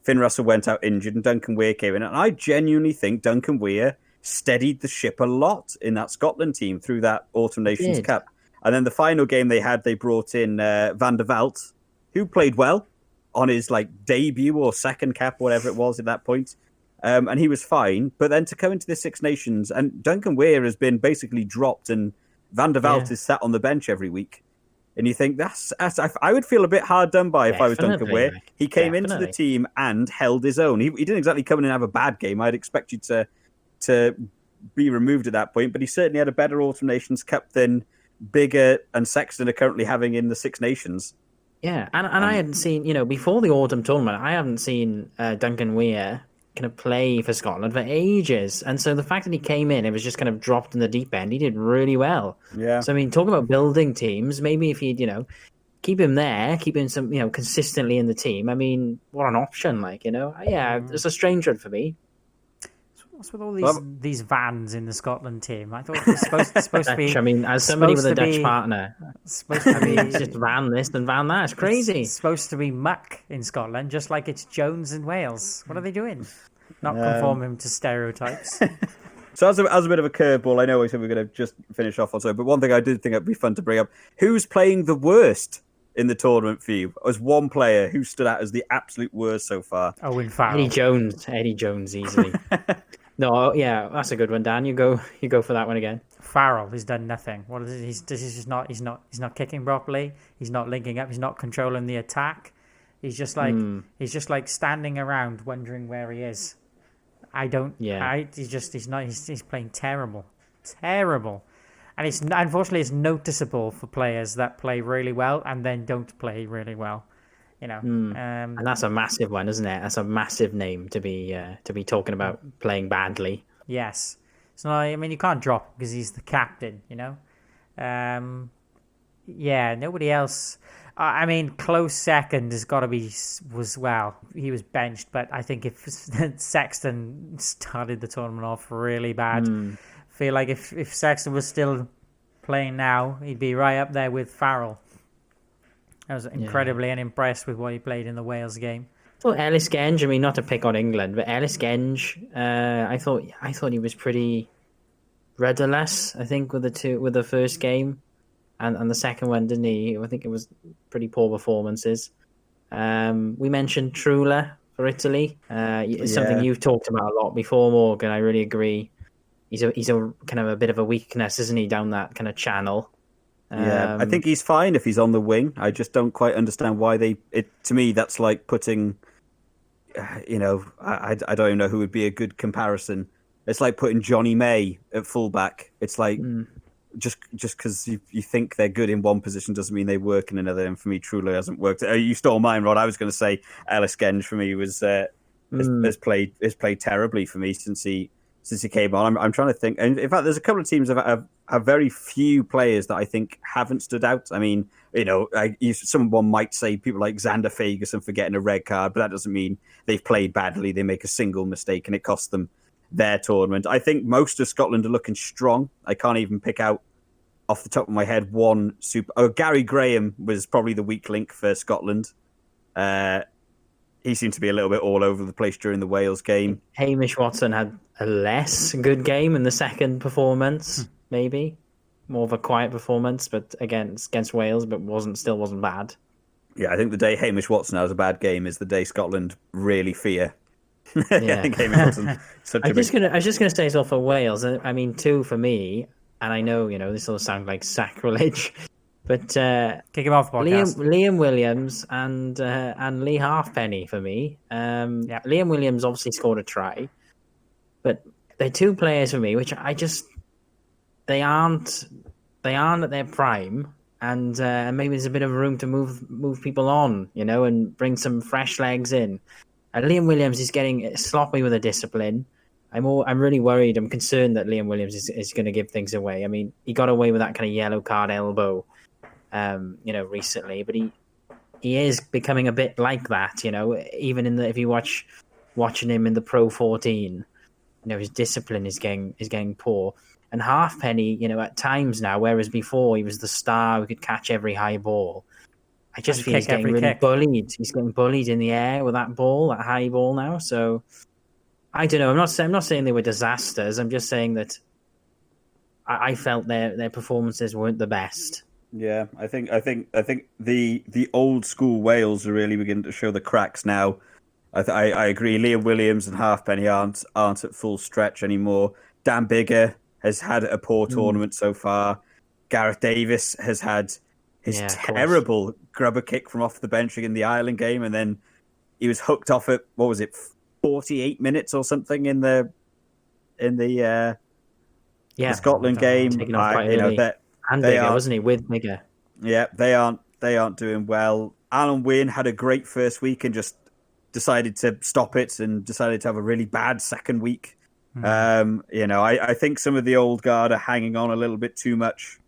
S1: Finn Russell went out injured, and Duncan Weir came in. And I genuinely think Duncan Weir steadied the ship a lot in that Scotland team through that Autumn Nations Cup. And then the final game they had, they brought in Van der Walt, who played well on his debut or second cap, whatever it was at that point. And he was fine. But then to come into the Six Nations, and Duncan Weir has been basically dropped, and Van der Walt is sat on the bench every week. And you think that's I would feel a bit hard done by if I was Duncan Weir. He came into the team and held his own. He didn't exactly come in and have a bad game. I'd expect you to be removed at that point, but he certainly had a better Autumn Nations Cup than Biggar and Sexton are currently having in the Six Nations.
S3: Yeah, and I hadn't seen, before the autumn tournament, I haven't seen Duncan Weir kind of play for Scotland for ages. And so the fact that he came in, it was just kind of dropped in the deep end. He did really well.
S1: Yeah.
S3: So, I mean, talking about building teams, maybe if he'd, keep him there, keep him some, consistently in the team. I mean, what an option, Yeah, it's a strange one for me.
S2: What's with all these vans in the Scotland team? I thought it was supposed to be.
S3: I mean, as somebody with a Dutch partner,
S2: supposed to be
S3: it's just van this and van that. It's crazy.
S2: It's supposed to be muck in Scotland, just like it's Jones in Wales. What are they doing? Not conforming to stereotypes.
S1: So as a bit of a curveball, I know we said we're going to just finish off also, but one thing I did think it'd be fun to bring up: who's playing the worst in the tournament for you? As one player who stood out as the absolute worst so far?
S2: Owen Farrell.
S3: Eddie Jones, easily. No, yeah, that's a good one, Dan. You go for that one again.
S2: Farrell has done nothing. What is it? He's not kicking properly. He's not linking up. He's not controlling the attack. He's just like standing around wondering where he is. He's playing terrible, and unfortunately it's noticeable for players that play really well and then don't play really well.
S3: And that's a massive one, isn't it? That's a massive name to be talking about playing badly.
S2: Yes. So I mean, you can't drop him because he's the captain. Nobody else. I mean, close second has got to be he was benched, but I think if Sexton started the tournament off really bad, feel like if Sexton was still playing now, he'd be right up there with Farrell. I was incredibly unimpressed with what he played in the Wales game.
S3: Well, Ellis Genge, I mean, not to pick on England, but Ellis Genge, I thought he was pretty rudderless, I think, with the first game. And the second one, didn't he? I think it was pretty poor performances. We mentioned Trula for Italy. It's something you've talked about a lot before, Morgan. I really agree. He's a kind of a bit of a weakness, isn't he, down that kind of channel?
S1: I think he's fine if he's on the wing. I just don't quite understand why to me, that's like putting, I don't even know who would be a good comparison. It's like putting Johnny May at fullback. It's like, just because you think they're good in one position doesn't mean they work in another. And for me, Trula hasn't worked. You stole mine, Rod. I was going to say Ellis Genge for me has played terribly for me since he came on. I'm trying to think. And in fact, there's a couple of teams that have very few players that I think haven't stood out. I mean, someone might say people like Xander Fagerson for getting a red card, but that doesn't mean they've played badly. They make a single mistake and it costs them their tournament. I think most of Scotland are looking strong. I can't even pick out off the top of my head one super. Oh, Gary Graham was probably the weak link for Scotland. He seemed to be a little bit all over the place during the Wales game.
S3: Hamish Watson had a less good game in the second performance, maybe more of a quiet performance, but against Wales, but still wasn't bad.
S1: Yeah, I think the day Hamish Watson has a bad game is the day Scotland really fear.
S3: Yeah.
S1: I think Hamish Watson.
S3: I was just gonna say as well for Wales. I mean, two for me, and I know this will sound like sacrilege, but
S2: kick him off the podcast.
S3: Liam Williams and Lee Halfpenny for me. Liam Williams obviously scored a try, but they're two players for me which they aren't at their prime, and maybe there's a bit of room to move people on, and bring some fresh legs in. And Liam Williams is getting sloppy with the discipline. I'm really worried. I'm concerned that Liam Williams is going to give things away. I mean, he got away with that kind of yellow card elbow, recently, but he is becoming a bit like that. Even if you watching him in the Pro 14, his discipline is getting poor. And Halfpenny, at times now, whereas before he was the star who could catch every high ball, I just
S2: And
S3: feel he's
S2: kick
S3: getting
S2: every
S3: really
S2: kick.
S3: bullied. He's getting bullied in the air with that high ball now. So I don't know. I'm not saying they were disasters. I'm just saying that I felt their performances weren't the best.
S1: Yeah, I think the old school Wales are really beginning to show the cracks now. I agree. Liam Williams and Halfpenny aren't at full stretch anymore. Dan Bigger has had a poor tournament so far. Gareth Davis has had his terrible grubber kick from off the bench in the Ireland game, and then he was hooked off at 48 minutes or something in the Scotland game.
S3: Taken off quite early. And Bigger, wasn't he, with Bigger?
S1: Yeah, they aren't doing well. Alan Wynne had a great first week and just decided to stop it and decided to have a really bad second week. I think some of the old guard are hanging on a little bit too much.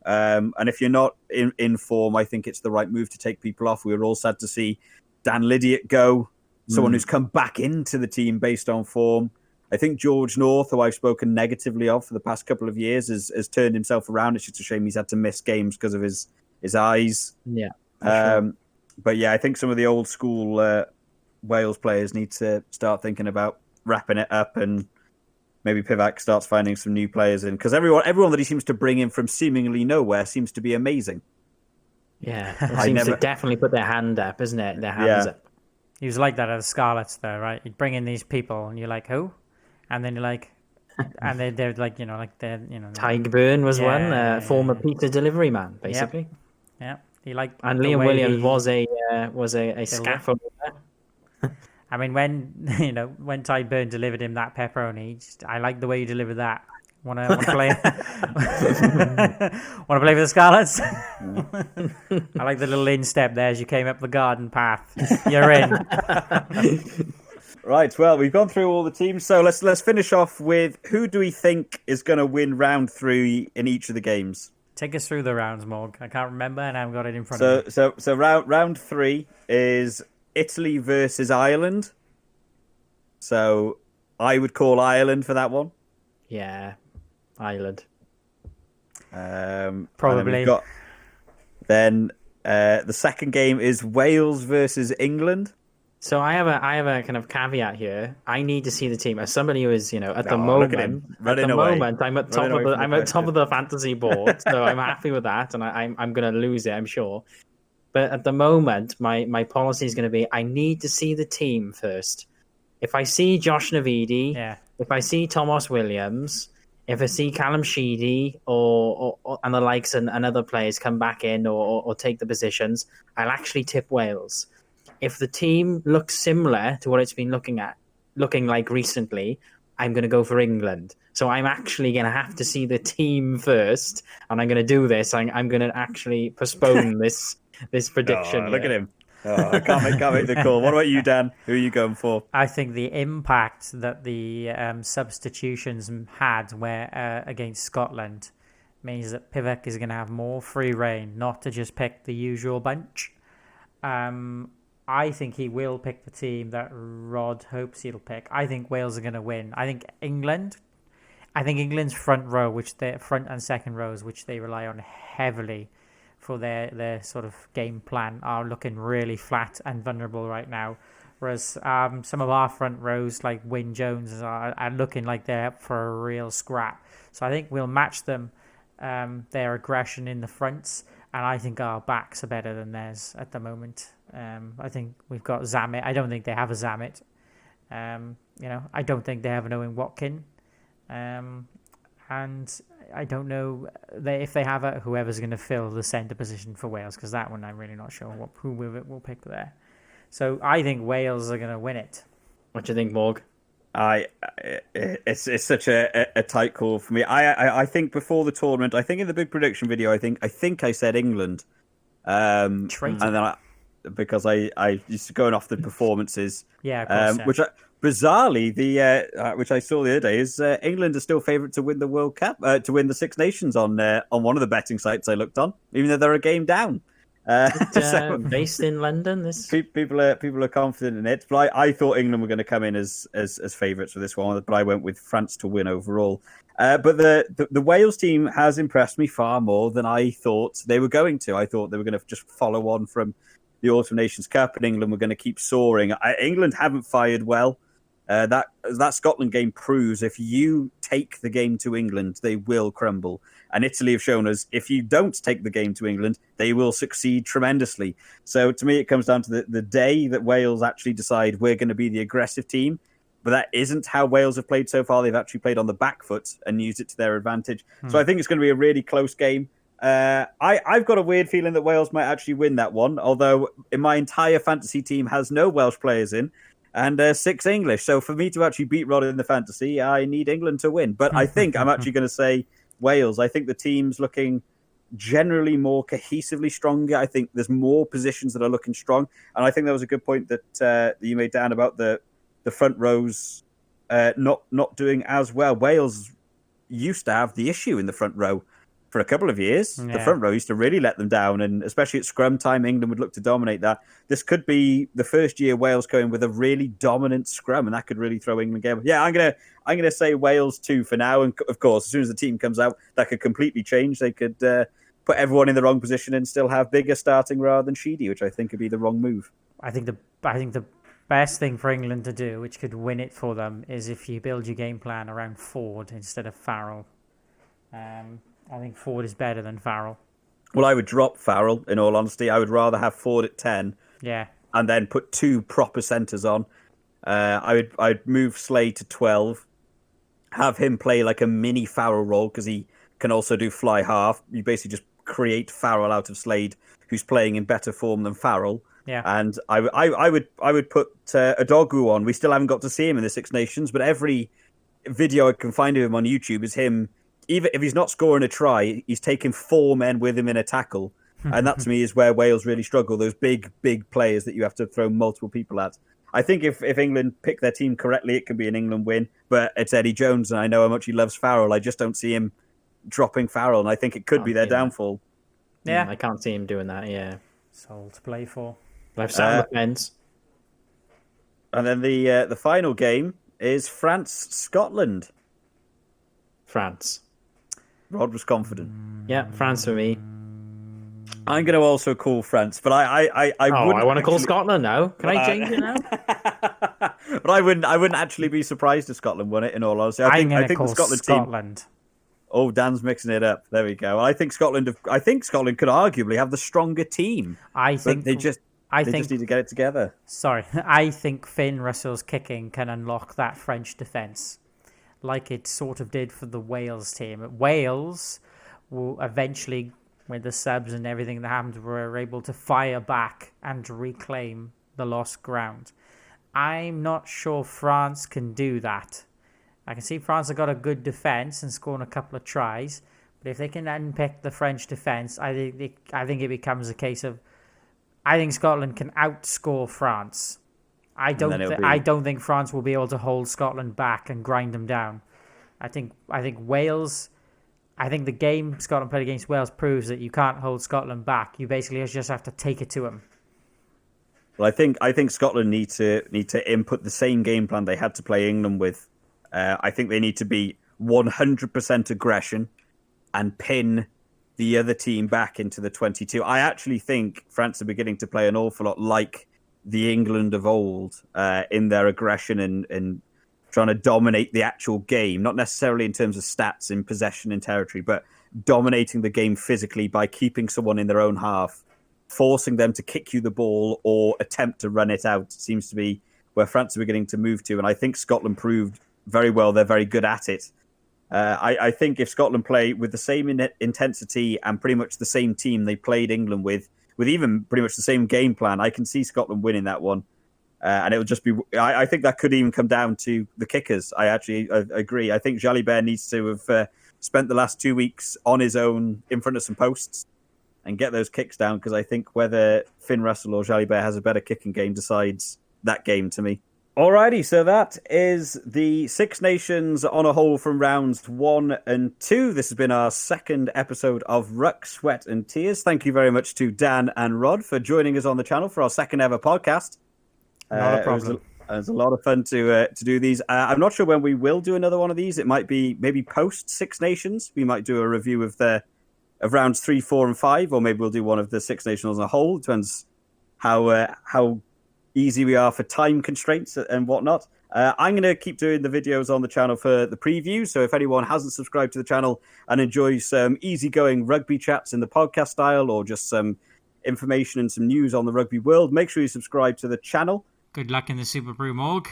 S1: And if you're not in form, I think it's the right move to take people off. We were all sad to see Dan Lydiate go, someone who's come back into the team based on form. I think George North, who I've spoken negatively of for the past couple of years, has turned himself around. It's just a shame he's had to miss games because of his eyes.
S3: Yeah.
S1: Sure. But yeah, I think some of the old school Wales players need to start thinking about wrapping it up, and maybe Pivac starts finding some new players in, because everyone that he seems to bring in from seemingly nowhere seems to be amazing.
S3: Yeah, it seems to definitely put their hand up, isn't it? Their hands up.
S2: He was like that at the Scarlets, though, right? You'd bring in these people, and you're like, who? And then you're like, and they're like,
S3: Tyburn was one, former pizza delivery man, basically.
S2: Yeah, he liked.
S3: And Liam Williams was a scaffolder.
S2: I mean, when Tyburn delivered him that pepperoni, I like the way you delivered that. Want to play? Want to play for the Scarlets? I like the little instep there as you came up the garden path. You're in.
S1: Right. Well, we've gone through all the teams, so let's finish off with who do we think is going to win round 3 in each of the games?
S2: Take us through the rounds, Morg. I can't remember, and I haven't got it in front of me.
S1: So round 3 is Italy versus Ireland. So I would call Ireland for that one.
S3: Yeah, Ireland.
S2: Probably.
S1: Then the second game is Wales versus England.
S3: So I have a kind of caveat here. I need to see the team as somebody who is, at the moment. I'm at top of the fantasy board, so I'm happy with that, and I'm going to lose it, I'm sure. But at the moment, my policy is going to be I need to see the team first. If I see Josh Navidi, if I see Thomas Williams, if I see Callum Sheedy or and the likes and other players come back in or take the positions, I'll actually tip Wales. If the team looks similar to what it's been looking like recently, I'm going to go for England. So I'm actually going to have to see the team first, and I'm going to do this. I'm going to actually postpone this prediction.
S1: Look at him. I can't make the call. What about you, Dan? Who are you going for?
S2: I think the impact that the substitutions had against Scotland means that Pivac is going to have more free reign, not to just pick the usual bunch. I think he will pick the team that Rod hopes he'll pick. I think Wales are going to win. I think England's front and second rows, which they rely on heavily for their sort of game plan, are looking really flat and vulnerable right now. Whereas some of our front rows, like Wyn Jones, are looking like they're up for a real scrap. So I think we'll match them, their aggression in the fronts, and I think our backs are better than theirs at the moment. I think we've got Zammit. I don't think they have a Zammit. I don't think they have an Owen Watkin. And I don't know if they have whoever's going to fill the centre position for Wales, because that one I'm really not sure who we'll pick there. So I think Wales are going to win it.
S3: What do you think, Morg?
S1: It's such a tight call for me. I think before the tournament, I think in the big prediction video, I think I said England. And then because I just going off the performances.
S2: Yeah, of course,
S1: which bizarrely which I saw the other day is England are still favourite to win the World Cup, to win the Six Nations on one of the betting sites I looked on, even though they're a game down.
S3: Based in London, this
S1: People are confident in it, but I thought England were going to come in as favourites for this one, but I went with France to win overall. But the Wales team has impressed me far more than I thought they were going to. I thought they were going to just follow on from the Autumn Nations Cup, and England were going to keep soaring. England haven't fired well. That Scotland game proves if you take the game to England, they will crumble. And Italy have shown us if you don't take the game to England, they will succeed tremendously. So to me, it comes down to the day that Wales actually decide we're going to be the aggressive team. But that isn't how Wales have played so far. They've actually played on the back foot and used it to their advantage. So I think it's going to be a really close game. I've got a weird feeling that Wales might actually win that one, although in my entire fantasy team has no Welsh players in and 6 English. So for me to actually beat Rod in the fantasy, I need England to win. But I think I'm actually going to say Wales. I think the team's looking generally more cohesively stronger. I think there's more positions that are looking strong. And I think that was a good point that you made, Dan, about the front rows not doing as well. Wales used to have the issue in the front row for a couple of years. Yeah. The front row used to really let them down, and especially at scrum time, England would look to dominate that. This could be the first year Wales going with a really dominant scrum, and that could really throw England game. Yeah, I'm gonna say Wales 2 for now, and of course, as soon as the team comes out, that could completely change. They could put everyone in the wrong position and still have Bigger starting rather than Sheedy, which I think would be the wrong move.
S2: I think the best thing for England to do, which could win it for them, is if you build your game plan around Ford instead of Farrell. I think Ford is better than Farrell.
S1: Well, I would drop Farrell, in all honesty. I would rather have Ford at 10.
S2: Yeah.
S1: And then put 2 proper centres on. I'd move Slade to 12. Have him play like a mini Farrell role, because he can also do fly half. You basically just create Farrell out of Slade, who's playing in better form than Farrell.
S2: Yeah.
S1: And I would put Adogu on. We still haven't got to see him in the Six Nations, but every video I can find of him on YouTube is him. Even if he's not scoring a try, he's taking 4 men with him in a tackle. And that, to me, is where Wales really struggle, those big players that you have to throw multiple people at. I think if England pick their team correctly, it can be an England win. But it's Eddie Jones, and I know how much he loves Farrell. I just don't see him dropping Farrell, and I think it could be their downfall.
S2: Yeah.
S3: I can't see him doing that, yeah.
S2: Soul to play for.
S3: I've sat on the fence.
S1: And then the final game is France-Scotland.
S3: France.
S1: Rod was confident.
S3: Yeah, France for me.
S1: I'm going to also call France, but I
S3: want to call Scotland now. Can I change it now?
S1: But I wouldn't actually be surprised if Scotland won it, in all honesty. I think the Scotland team. Oh, Dan's mixing it up. There we go. I think Scotland could arguably have the stronger team.
S2: I think
S1: they just need to get it together.
S2: Sorry, I think Finn Russell's kicking can unlock that French defence, like it sort of did for the Wales team. Wales will eventually, with the subs and everything that happened, were able to fire back and reclaim the lost ground. I'm not sure France can do that. I can see France have got a good defence and scoring a couple of tries, but if they can unpick the French defence, I think it becomes a case of, I think Scotland can outscore France. I don't think France will be able to hold Scotland back and grind them down. I think Wales. I think the game Scotland played against Wales proves that you can't hold Scotland back. You basically just have to take it to them.
S1: Well, I think Scotland need to input the same game plan they had to play England with. I think they need to be 100% aggression and pin the other team back into the 22. I actually think France are beginning to play an awful lot like the England of old in their aggression and trying to dominate the actual game, not necessarily in terms of stats in possession and territory, but dominating the game physically by keeping someone in their own half, forcing them to kick you the ball or attempt to run it out seems to be where France are beginning to move to. And I think Scotland proved very well they're very good at it. I think if Scotland play with the same intensity and pretty much the same team they played England with even pretty much the same game plan, I can see Scotland winning that one. And it will just be... I think that could even come down to the kickers. I agree. I think Jalibert needs to have spent the last 2 weeks on his own in front of some posts and get those kicks down, because I think whether Finn Russell or Jalibert has a better kicking game decides that game to me. Alrighty, so that is the Six Nations on a whole from rounds 1 and 2. This has been our second episode of Ruck, Sweat and Tears. Thank you very much to Dan and Rod for joining us on the channel for our second ever podcast.
S2: Not a problem.
S1: It was a lot of fun to do these. I'm not sure when we will do another one of these. It might be maybe post Six Nations. We might do a review of rounds 3, 4, and 5, or maybe we'll do one of the Six Nations as a whole. It depends how easy we are for time constraints and whatnot. I'm going to keep doing the videos on the channel for the preview. So if anyone hasn't subscribed to the channel and enjoys some easygoing rugby chats in the podcast style, or just some information and some news on the rugby world, make sure you subscribe to the channel.
S2: Good luck in the Super Brew Morgue.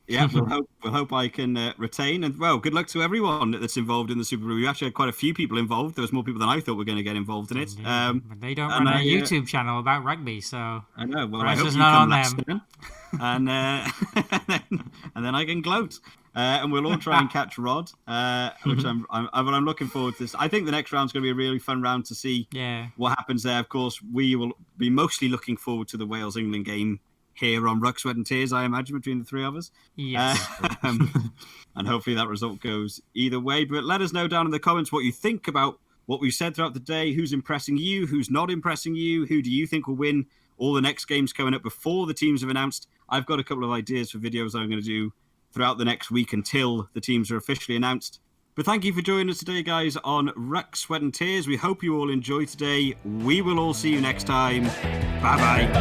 S1: Yeah, we'll hope I can retain. And, well, good luck to everyone that's involved in the Super Bowl. We actually had quite a few people involved. There was more people than I thought were going to get involved in it.
S2: But they don't run a YouTube channel about rugby, so
S1: I know. Well, I hope you
S2: not
S1: come
S2: on
S1: last
S2: them.
S1: and then I can gloat. And we'll all try and catch Rod, which I'm looking forward to this. I think the next round's going to be a really fun round to see what happens there. Of course, we will be mostly looking forward to the Wales-England game here on Ruck, Sweat and Tears, I imagine, between the three of us.
S2: Yes.
S1: And hopefully that result goes either way. But let us know down in the comments what you think about what we've said throughout the day. Who's impressing you? Who's not impressing you? Who do you think will win all the next games coming up before the teams have announced? I've got a couple of ideas for videos that I'm going to do throughout the next week until the teams are officially announced. But thank you for joining us today, guys, on Ruck, Sweat and Tears. We hope you all enjoyed today. We will all see you next time. Bye-bye.